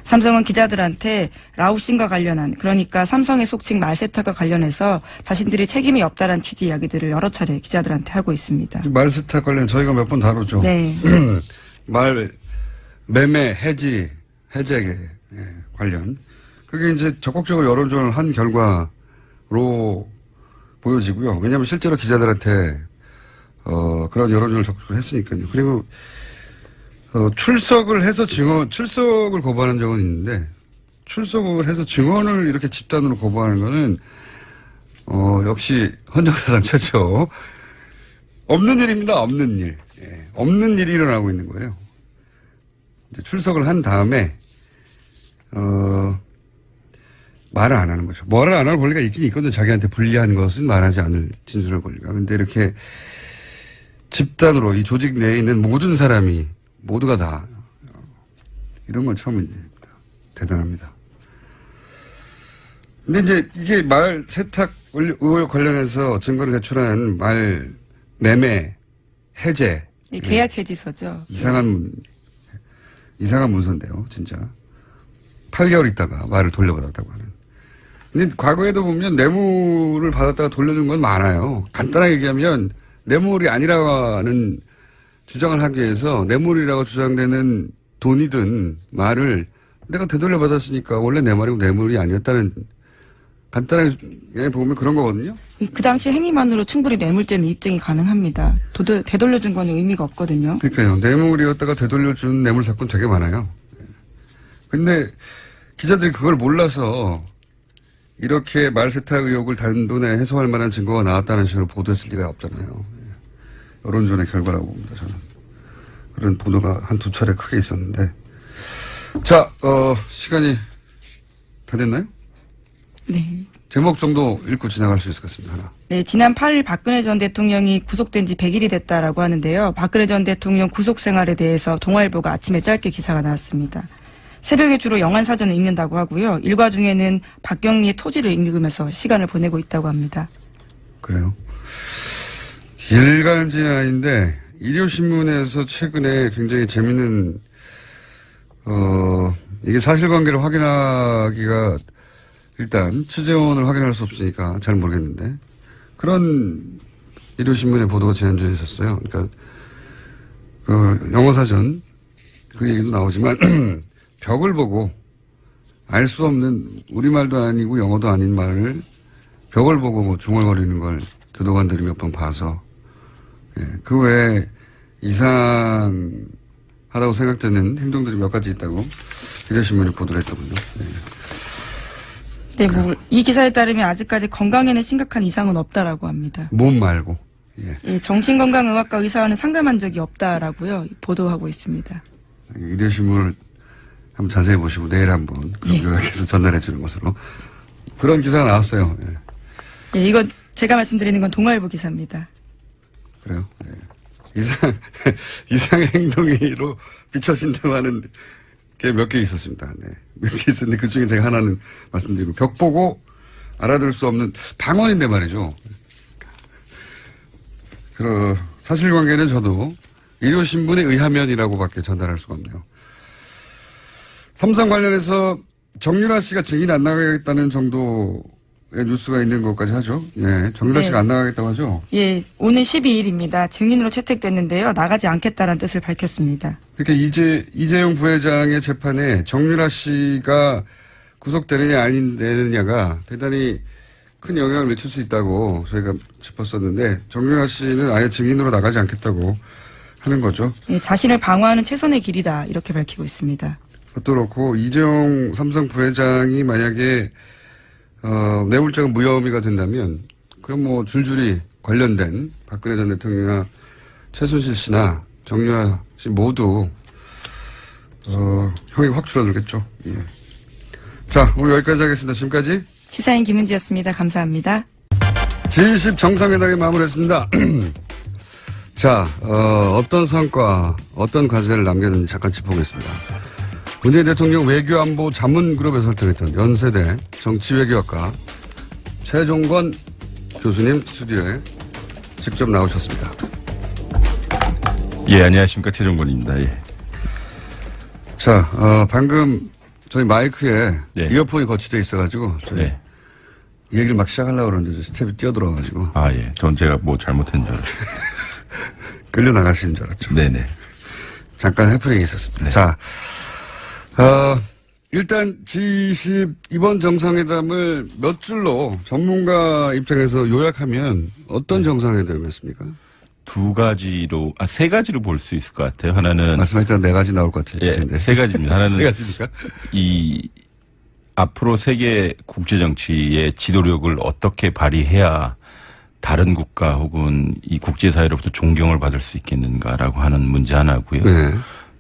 삼성은 기자들한테 라오싱과 관련한, 그러니까 삼성의 속칭 말세타가 관련해서 자신들이 책임이 없다라는 취지 이야기들을 여러 차례 기자들한테 하고 있습니다. 말세타 관련 저희가 몇 번 다뤘죠. 네. 매매, 해제 관련. 그게 이제 적극적으로 여론전을 한 결과로 보여지고요. 왜냐하면 실제로 기자들한테 그런 여론전을 적극적으로 했으니까요. 그리고 출석을 해서 출석을 거부하는 적은 있는데, 출석을 해서 증언을 이렇게 집단으로 거부하는 거는 역시 헌정사상 최초. 없는 일입니다. 없는 일. 예. 없는 일이 일어나고 있는 거예요. 이제 출석을 한 다음에 말을 안 하는 거죠. 말을 안 할 권리가 있긴 있거든요. 자기한테 불리한 것은 말하지 않을 진술할 권리가. 근데 이렇게 집단으로 이 조직 내에 있는 모든 사람이 모두가 다 이런 건 처음입니다. 대단합니다. 근데 이제 이게 말 세탁 의혹 관련해서 증거를 제출한 말 매매 해제. 계약 해지서죠. 이상한 문서인데요, 진짜. 8개월 있다가 말을 돌려받았다고 하는. 근데 과거에도 보면 뇌물을 받았다가 돌려준 건 많아요. 간단하게 얘기하면 뇌물이 아니라는 주장을 하기 위해서 뇌물이라고 주장되는 돈이든 말을 내가 되돌려 받았으니까 원래 내 말이고 뇌물이 아니었다는, 간단하게 보면 그런 거거든요. 그 당시 행위만으로 충분히 뇌물죄는 입증이 가능합니다. 되돌려준 건 의미가 없거든요. 그러니까요. 뇌물이었다가 되돌려준 뇌물 사건 되게 많아요. 근데 기자들이 그걸 몰라서 이렇게 말세탁 의혹을 단돈에 해소할 만한 증거가 나왔다는 식으로 보도했을 리가 없잖아요. 여론전의 결과라고 봅니다, 저는. 그런 보도가 한두 차례 크게 있었는데. 자, 시간이 다 됐나요? 네. 제목 정도 읽고 지나갈 수 있을 것 같습니다, 하나. 네, 지난 8일 박근혜 전 대통령이 구속된 지 100일이 됐다라고 하는데요. 박근혜 전 대통령 구속 생활에 대해서 동아일보가 아침에 짧게 기사가 나왔습니다. 새벽에 주로 영안사전을 읽는다고 하고요. 일과 중에는 박경리의 토지를 읽으면서 시간을 보내고 있다고 합니다. 그래요? 일간지는 아닌데 일요신문에서 최근에 굉장히 재밌는 이게 사실관계를 확인하기가 일단 취재원을 확인할 수 없으니까 잘 모르겠는데 그런 일요신문의 보도가 지난주에 있었어요. 그러니까 영어사전 그 얘기도 나오지만 벽을 보고 알 수 없는 우리말도 아니고 영어도 아닌 말을 벽을 보고 뭐 중얼거리는 걸 교도관들이 몇 번 봐서 그 외에 이상하다고 생각되는 행동들이 몇 가지 있다고 일요신문이 보도를 했더군요. 네, 이 기사에 따르면 아직까지 건강에는 심각한 이상은 없다라고 합니다. 몸 말고. 예, 정신건강의학과 의사와는 상담한 적이 없다라고요. 보도하고 있습니다. 일요신문을 한번 자세히 보시고 내일 한번 요약해서 전달해 주는 것으로. 그런 기사가 나왔어요. 예, 이건 제가 말씀드리는 건 동아일보 기사입니다. 그래요? 네. 이상의 행동으로 비춰진다고 하는 게 몇 개 있었습니다. 네. 몇 개 있었는데 그 중에 제가 하나는 말씀드리고 벽 보고 알아들 수 없는 방언인데 말이죠. 사실관계는 저도 일요신문에 의하면이라고밖에 전달할 수가 없네요. 삼성 관련해서 정유라 씨가 증인 안 나가겠다는 정도의 뉴스가 있는 것까지 하죠. 예, 정유라 씨가 안 나가겠다고 하죠. 예, 오늘 12일입니다. 증인으로 채택됐는데요. 나가지 않겠다는 뜻을 밝혔습니다. 그러니까 이재용 부회장의 재판에 정유라 씨가 구속되느냐 안 되느냐가 대단히 큰 영향을 미칠 수 있다고 저희가 짚었었는데 정유라 씨는 아예 증인으로 나가지 않겠다고 하는 거죠. 예, 자신을 방어하는 최선의 길이다 이렇게 밝히고 있습니다. 그것도 그렇고 이재용 삼성 부회장이 만약에 뇌물죄가 무혐의가 된다면 그럼 뭐 줄줄이 관련된 박근혜 전 대통령이나 최순실 씨나 정유라 씨 모두 형이 확 줄어들겠죠. 예. 자, 오늘 여기까지 하겠습니다. 지금까지 시사인 김은지였습니다. 감사합니다. G20 정상회담이 마무리했습니다. 자, 어떤 성과, 어떤 과제를 남겼는지 잠깐 짚어보겠습니다. 문재인 대통령 외교안보 자문그룹에 설정했던 연세대 정치외교학과 최종건 교수님 스튜디오에 직접 나오셨습니다. 예, 안녕하십니까. 최종건입니다. 예. 자, 방금 저희 마이크에 네. 이어폰이 거치되어 있어가지고 저희 네. 이 얘기를 막 시작하려고 그러는데 스텝이 뛰어들어가지고 아, 예. 전 제가 뭐 잘못한 줄 알았어요. 끌려나가시는 줄 알았죠. 네네. 잠깐 해프닝이 있었습니다. 네. 자, 일단 G20 이번 정상회담을 몇 줄로 전문가 입장에서 요약하면 어떤 정상회담이었습니까? 세 가지로 볼 수 있을 것 같아요. 하나는 말씀하셨던 4가지 나올 것 같은데. 예, 세 가지입니다. 하나는 4가지입니까? 이 앞으로 세계 국제 정치의 지도력을 어떻게 발휘해야 다른 국가 혹은 이 국제사회로부터 존경을 받을 수 있겠는가라고 하는 문제 하나고요. 네.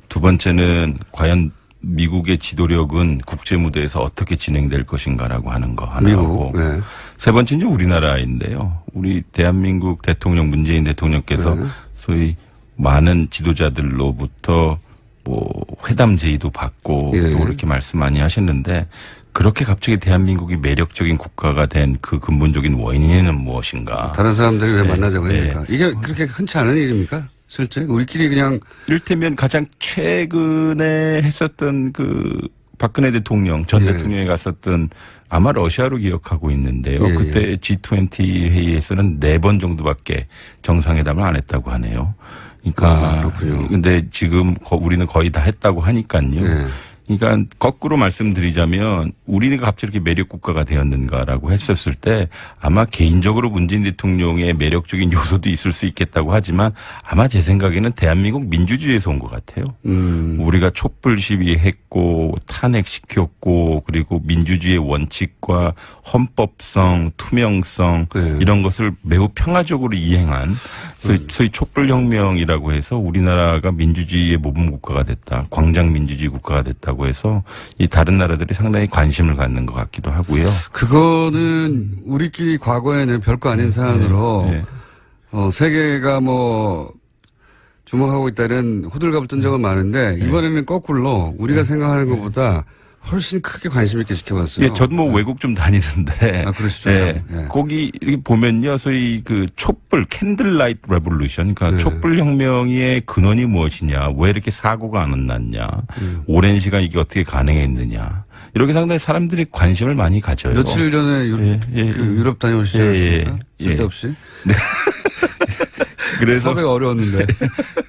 두 번째는 과연 미국의 지도력은 국제 무대에서 어떻게 진행될 것인가라고 하는 거 하나고. 네. 세 번째는 우리나라인데요. 우리 대한민국 대통령 문재인 대통령께서 네. 소위 많은 지도자들로부터 뭐 회담 제의도 받고 예. 또 그렇게 말씀 많이 하셨는데 그렇게 갑자기 대한민국이 매력적인 국가가 된 그 근본적인 원인은 무엇인가? 다른 사람들이 왜 네. 만나자고 네. 합니까? 이게 그렇게 흔치 않은 일입니까? 실제 우리끼리 그냥 이를테면 가장 최근에 했었던 그 박근혜 대통령 전 예. 대통령이 갔었던 아마 러시아로 기억하고 있는데요. 예, 그때 G20 회의에서는 4번 정도밖에 정상회담을 안 했다고 하네요. 그러니까 그렇군요. 근데 지금 우리는 거의 다 했다고 하니까요. 예. 그러니까 거꾸로 말씀드리자면 우리가 갑자기 이렇게 매력 국가가 되었는가라고 했었을 때 아마 개인적으로 문재인 대통령의 매력적인 요소도 있을 수 있겠다고 하지만 아마 제 생각에는 대한민국 민주주의에서 온 것 같아요. 우리가 촛불 시위했고 탄핵시켰고 그리고 민주주의의 원칙과 헌법성, 투명성 네. 이런 것을 매우 평화적으로 이행한 소위 촛불혁명이라고 해서 우리나라가 민주주의의 모범 국가가 됐다. 광장 민주주의 국가가 됐다고 해서 이 다른 나라들이 상당히 관심을 갖는 것 같기도 하고요. 그거는 우리끼리 과거에는 별거 아닌 사안으로 네. 세계가 뭐 주목하고 있다는 호들갑을 뜬 적은 많은데 이번에는 거꾸로 우리가 생각하는 것보다 훨씬 크게 관심 있게 지켜봤어요. 예, 저도 뭐 외국 좀 다니는데. 아, 그러시죠. 예, 예. 거기 이렇게 보면요. 소위 그 촛불, 캔들라이트 레볼루션. 그러니까 네. 촛불 혁명의 근원이 무엇이냐. 왜 이렇게 사고가 안 났냐. 오랜 시간 이게 어떻게 가능했느냐. 이렇게 상당히 사람들이 관심을 많이 가져요. 며칠 전에 유럽 다녀오시지 않았습니까? 쓸데없이. 네. 그래서 섭외가 어려웠는데.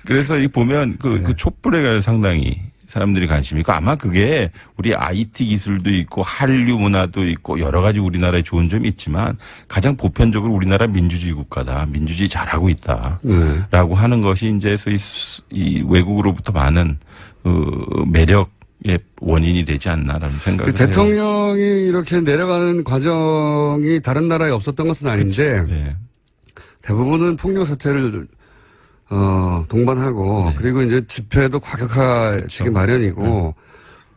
그래서 이 보면 그 촛불에 관해서 상당히 사람들이 관심이 있고 아마 그게 우리 IT 기술도 있고 한류 문화도 있고 여러 가지 우리나라에 좋은 점이 있지만 가장 보편적으로 우리나라 민주주의 국가다. 민주주의 잘하고 있다. 라고 하는 것이 이제 소위 이 외국으로부터 많은 매력의 원인이 되지 않나라는 생각을 해요. 대통령이 이렇게 내려가는 과정이 다른 나라에 없었던 것은 아닌데 네. 대부분은 폭력 사태를 동반하고 네. 그리고 이제 집회도 과격하시기 마련이고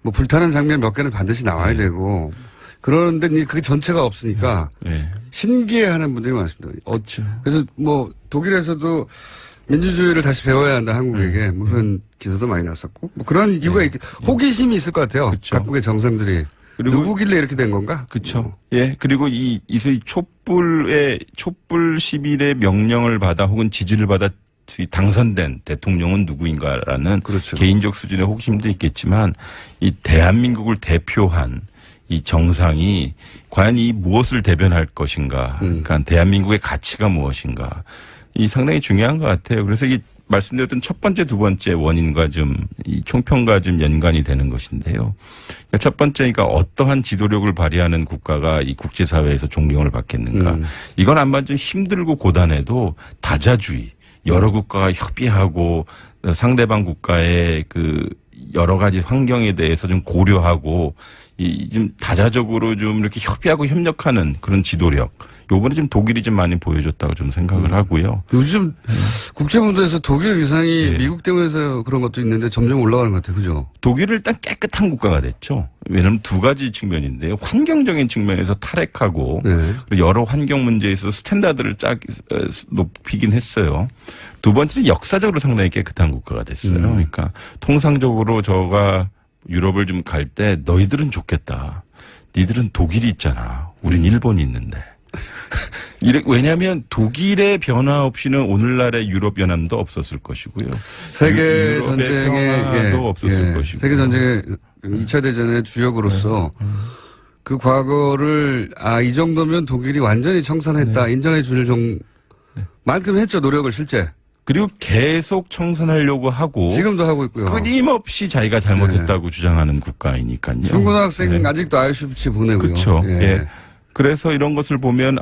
뭐 불타는 장면 몇 개는 반드시 나와야 되고 그런데 그게 전체가 없으니까 신기해하는 분들이 많습니다. 그렇죠. 그래서 뭐 독일에서도 민주주의를 다시 배워야 한다 한국에게 뭐 그런 기사도 많이 났었고 뭐 그런 이유가 호기심이 있을 것 같아요. 그렇죠. 각국의 정상들이. 그리고 누구길래 이렇게 된 건가? 그렇죠. 예. 그리고 이 소위 촛불 시민의 명령을 받아 혹은 지지를 받아 당선된 대통령은 누구인가라는 그렇죠. 개인적 수준의 호기심도 있겠지만 이 대한민국을 대표한 이 정상이 과연 이 무엇을 대변할 것인가. 그러니까 대한민국의 가치가 무엇인가. 이 상당히 중요한 것 같아요. 그래서 이 말씀드렸던 첫 번째, 두 번째 원인과 이 총평과 연관이 되는 것인데요. 그러니까 첫 번째니까 어떠한 지도력을 발휘하는 국가가 이 국제사회에서 존경을 받겠는가. 이건 아마 좀 힘들고 고단해도 다자주의. 여러 국가가 협의하고 상대방 국가의 그 여러 가지 환경에 대해서 좀 고려하고 좀 다자적으로 좀 이렇게 협의하고 협력하는 그런 지도력. 요번에 좀 독일이 좀 많이 보여줬다고 좀 생각을 하고요. 요즘 국제무대에서 독일 위상이 미국 때문에서 그런 것도 있는데 점점 올라가는 것 같아요. 그죠? 독일은 일단 깨끗한 국가가 됐죠. 왜냐하면 두 가지 측면인데요. 환경적인 측면에서 탈핵하고 그리고 여러 환경 문제에서 스탠다드를 높이긴 했어요. 두 번째는 역사적으로 상당히 깨끗한 국가가 됐어요. 그러니까 통상적으로 저가 유럽을 좀 갈 때 너희들은 좋겠다. 니들은 독일이 있잖아. 우린 일본이 있는데. 왜냐하면 독일의 변화 없이는 오늘날의 유럽 연합도 없었을 것이고요. 세계 전쟁의 변화도 없었을 것이고. 세계 전쟁의 2차 대전의 주역으로서 그 과거를 이 정도면 독일이 완전히 청산했다 인정해 줄 만큼 했죠. 노력을 실제. 그리고 계속 청산하려고 하고 지금도 하고 있고요. 끊임없이 자기가 잘못했다고 주장하는 국가이니까요. 중고등학생 아직도 아이슈비츠 보내고요. 그렇죠. 그래서 이런 것을 보면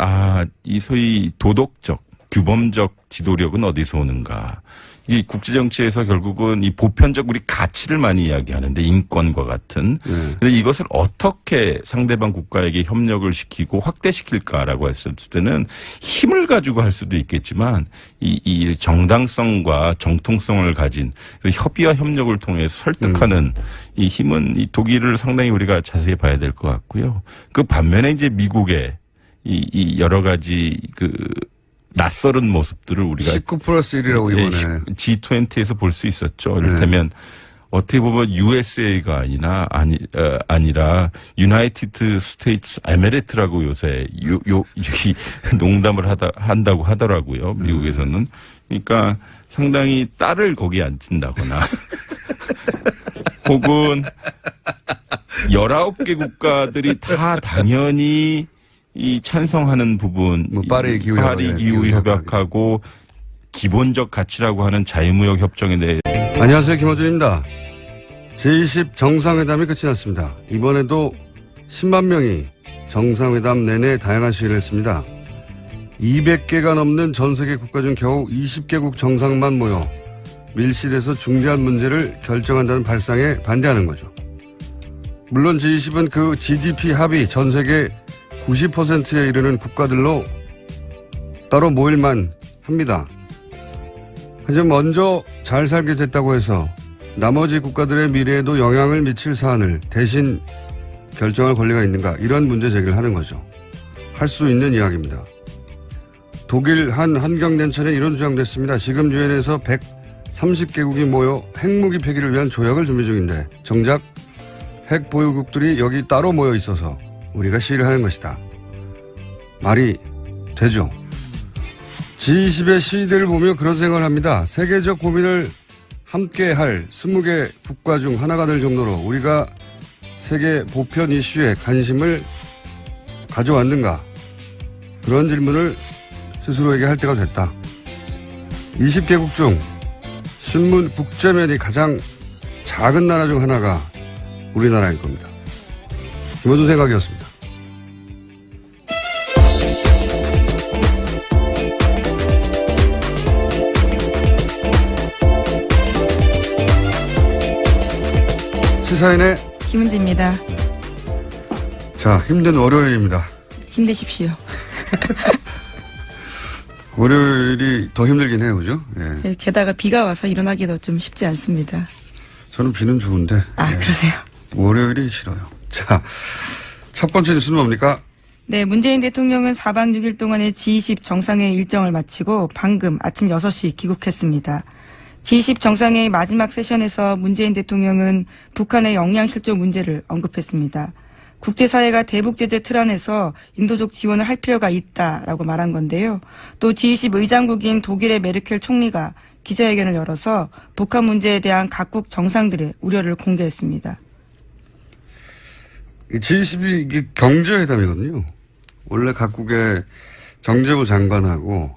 이 소위 도덕적, 규범적 지도력은 어디서 오는가. 이 국제정치에서 결국은 이 보편적 우리 가치를 많이 이야기하는데 인권과 같은. 근데 이것을 어떻게 상대방 국가에게 협력을 시키고 확대시킬까라고 했을 때는 힘을 가지고 할 수도 있겠지만 이 정당성과 정통성을 가진 협의와 협력을 통해서 설득하는 이 힘은 이 독일을 상당히 우리가 자세히 봐야 될 것 같고요. 그 반면에 이제 미국의 이 여러 가지 낯설은 모습들을 우리가 19+1이라고 이번에 G20에서 볼 수 있었죠. 이를테면 어떻게 보면 USA가 아니라 유나이티드 스테이츠 에메레트라고 요새 농담을 한다고 하더라고요. 미국에서는. 그러니까 상당히 딸을 거기에 앉힌다거나 혹은 19개 국가들이 다 당연히 이 찬성하는 부분, 파리 기후 협약하고 기본적 가치라고 하는 자유무역 협정에 대해. 안녕하세요, 김어준입니다. 제20 정상회담이 끝이 났습니다. 이번에도 10만 명이 정상회담 내내 다양한 시위를 했습니다. 200개가 넘는 전 세계 국가 중 겨우 20개국 정상만 모여 밀실에서 중대한 문제를 결정한다는 발상에 반대하는 거죠. 물론 G20은 그 GDP 합의 전 세계 90%에 이르는 국가들로 따로 모일만 합니다. 하지만 먼저 잘 살게 됐다고 해서 나머지 국가들의 미래에도 영향을 미칠 사안을 대신 결정할 권리가 있는가, 이런 문제 제기를 하는 거죠. 할 수 있는 이야기입니다. 독일 한 환경단체는 이런 주장도 했습니다. 지금 유엔에서 130개국이 모여 핵무기 폐기를 위한 조약을 준비 중인데 정작 핵 보유국들이 여기 따로 모여 있어서 우리가 시위를 하는 것이다. 말이 되죠. G20의 시위대를 보며 그런 생각을 합니다. 세계적 고민을 함께할 20개 국가 중 하나가 될 정도로 우리가 세계 보편 이슈에 관심을 가져왔는가. 그런 질문을 스스로에게 할 때가 됐다. 20개국 중 신문 국제면이 가장 작은 나라 중 하나가 우리나라일 겁니다. 김어준 생각이었습니다. 시사인의 김은지입니다. 자, 힘든 월요일입니다. 힘내십시오. 월요일이 더 힘들긴 해요, 그죠? 예. 게다가 비가 와서 일어나기도 좀 쉽지 않습니다. 저는 비는 좋은데. 그러세요? 월요일이 싫어요. 자, 첫 번째 뉴스는 뭡니까? 네, 문재인 대통령은 4박 6일 동안의 G20 정상회의 일정을 마치고 방금 아침 6시 귀국했습니다. G20 정상회의 마지막 세션에서 문재인 대통령은 북한의 역량실조 문제를 언급했습니다. 국제사회가 대북제재 틀 안에서 인도적 지원을 할 필요가 있다라고 말한 건데요. 또 G20 의장국인 독일의 메르켈 총리가 기자회견을 열어서 북한 문제에 대한 각국 정상들의 우려를 공개했습니다. G20이 이게 경제회담이거든요. 원래 각국의 경제부 장관하고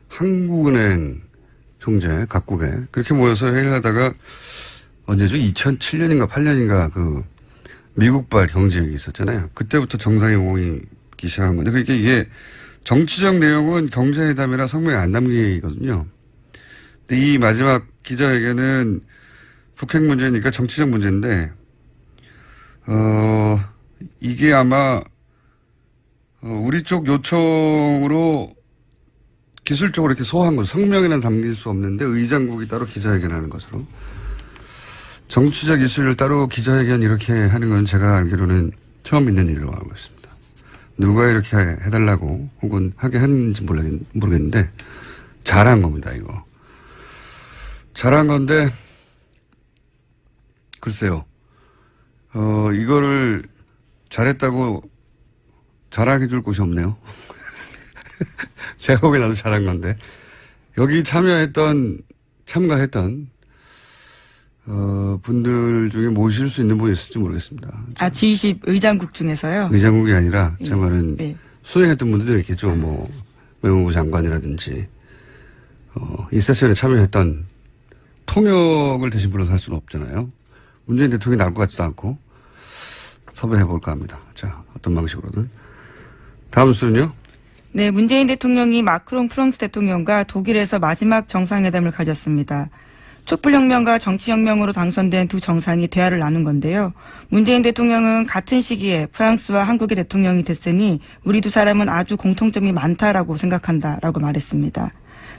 한국은행 총재 각국에 그렇게 모여서 회의를 하다가 언제죠? 2007년인가 8년인가 그 미국발 경제회의 있었잖아요. 그때부터 정상이 모이기 시작한 건데 그러니까 이게 정치적 내용은 경제회담이라 성명에 안 담기거든요. 이 마지막 기자회견은 북핵 문제니까 정치적 문제인데, 이게 아마, 우리 쪽 요청으로 기술적으로 이렇게 소화한 거, 성명에는 담길 수 없는데 의장국이 따로 기자회견하는 것으로. 정치적 이슈를 따로 기자회견 이렇게 하는 건 제가 알기로는 처음 있는 일로 알고 있습니다. 누가 이렇게 해달라고 혹은 하게 하는지 모르겠는데 잘한 겁니다, 이거. 잘한 건데, 글쎄요. 이거를 잘했다고 자랑해 줄 곳이 없네요. 제가 보기엔 나도 잘한 건데. 여기 참가했던, 분들 중에 모실 수 있는 분이 있을지 모르겠습니다. G20 의장국 중에서요? 의장국이 아니라, 제 말은 예. 수행했던 분들도 있겠죠. 뭐, 외무부 장관이라든지, 이 세션에 참여했던 통역을 대신 불러서 할 수는 없잖아요. 문재인 대통령이 나올 것 같지도 않고, 섭외해 볼까 합니다. 자, 어떤 방식으로든. 다음 수는요? 네, 문재인 대통령이 마크롱 프랑스 대통령과 독일에서 마지막 정상회담을 가졌습니다. 촛불혁명과 정치혁명으로 당선된 두 정상이 대화를 나눈 건데요. 문재인 대통령은 같은 시기에 프랑스와 한국의 대통령이 됐으니 우리 두 사람은 아주 공통점이 많다라고 생각한다라고 말했습니다.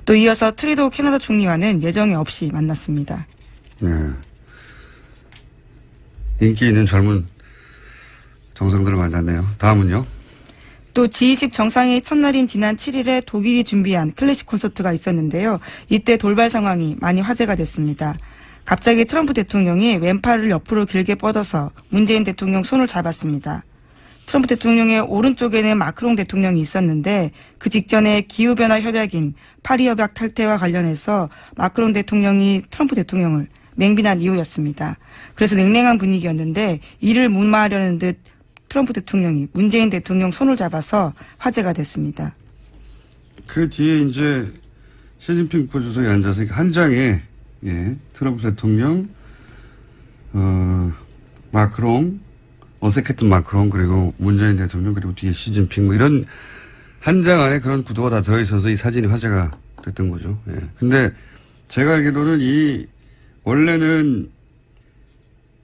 또 이어서 트리도 캐나다 총리와는 예정에 없이 만났습니다. 네. 인기 있는 젊은 정상들을 만났네요. 다음은요? 또 G20 정상회의 첫날인 지난 7일에 독일이 준비한 클래식 콘서트가 있었는데요. 이때 돌발 상황이 많이 화제가 됐습니다. 갑자기 트럼프 대통령이 왼팔을 옆으로 길게 뻗어서 문재인 대통령 손을 잡았습니다. 트럼프 대통령의 오른쪽에는 마크롱 대통령이 있었는데 그 직전에 기후변화 협약인 파리 협약 탈퇴와 관련해서 마크롱 대통령이 트럼프 대통령을 맹비난 이유였습니다. 그래서 냉랭한 분위기였는데 이를 무마하려는 듯 트럼프 대통령이 문재인 대통령 손을 잡아서 화제가 됐습니다. 그 뒤에 이제 시진핑 부주석이 앉아서 한 장에 트럼프 대통령, 마크롱, 어색했던 마크롱 그리고 문재인 대통령 그리고 뒤에 시진핑 뭐 이런 한 장 안에 그런 구도가 다 들어있어서 이 사진이 화제가 됐던 거죠. 예. 근데 제가 알기로는 원래는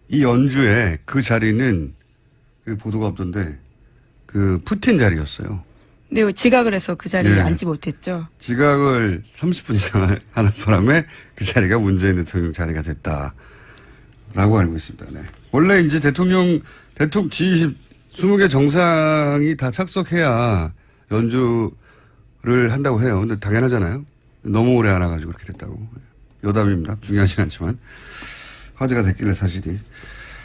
이 연주에 그 자리는 그 보도가 없던데 그 푸틴 자리였어요. 네, 지각을 해서 그 자리에 앉지 못했죠. 지각을 30분 이상 하는 바람에 그 자리가 문재인 대통령 자리가 됐다라고 알고 있습니다. 네. 원래 이제 G20 20개 정상이 다 착석해야 연주를 한다고 해요. 근데 당연하잖아요. 너무 오래 안 와가지고 그렇게 됐다고. 여담입니다. 중요하진 않지만 화제가 됐길래 사실이.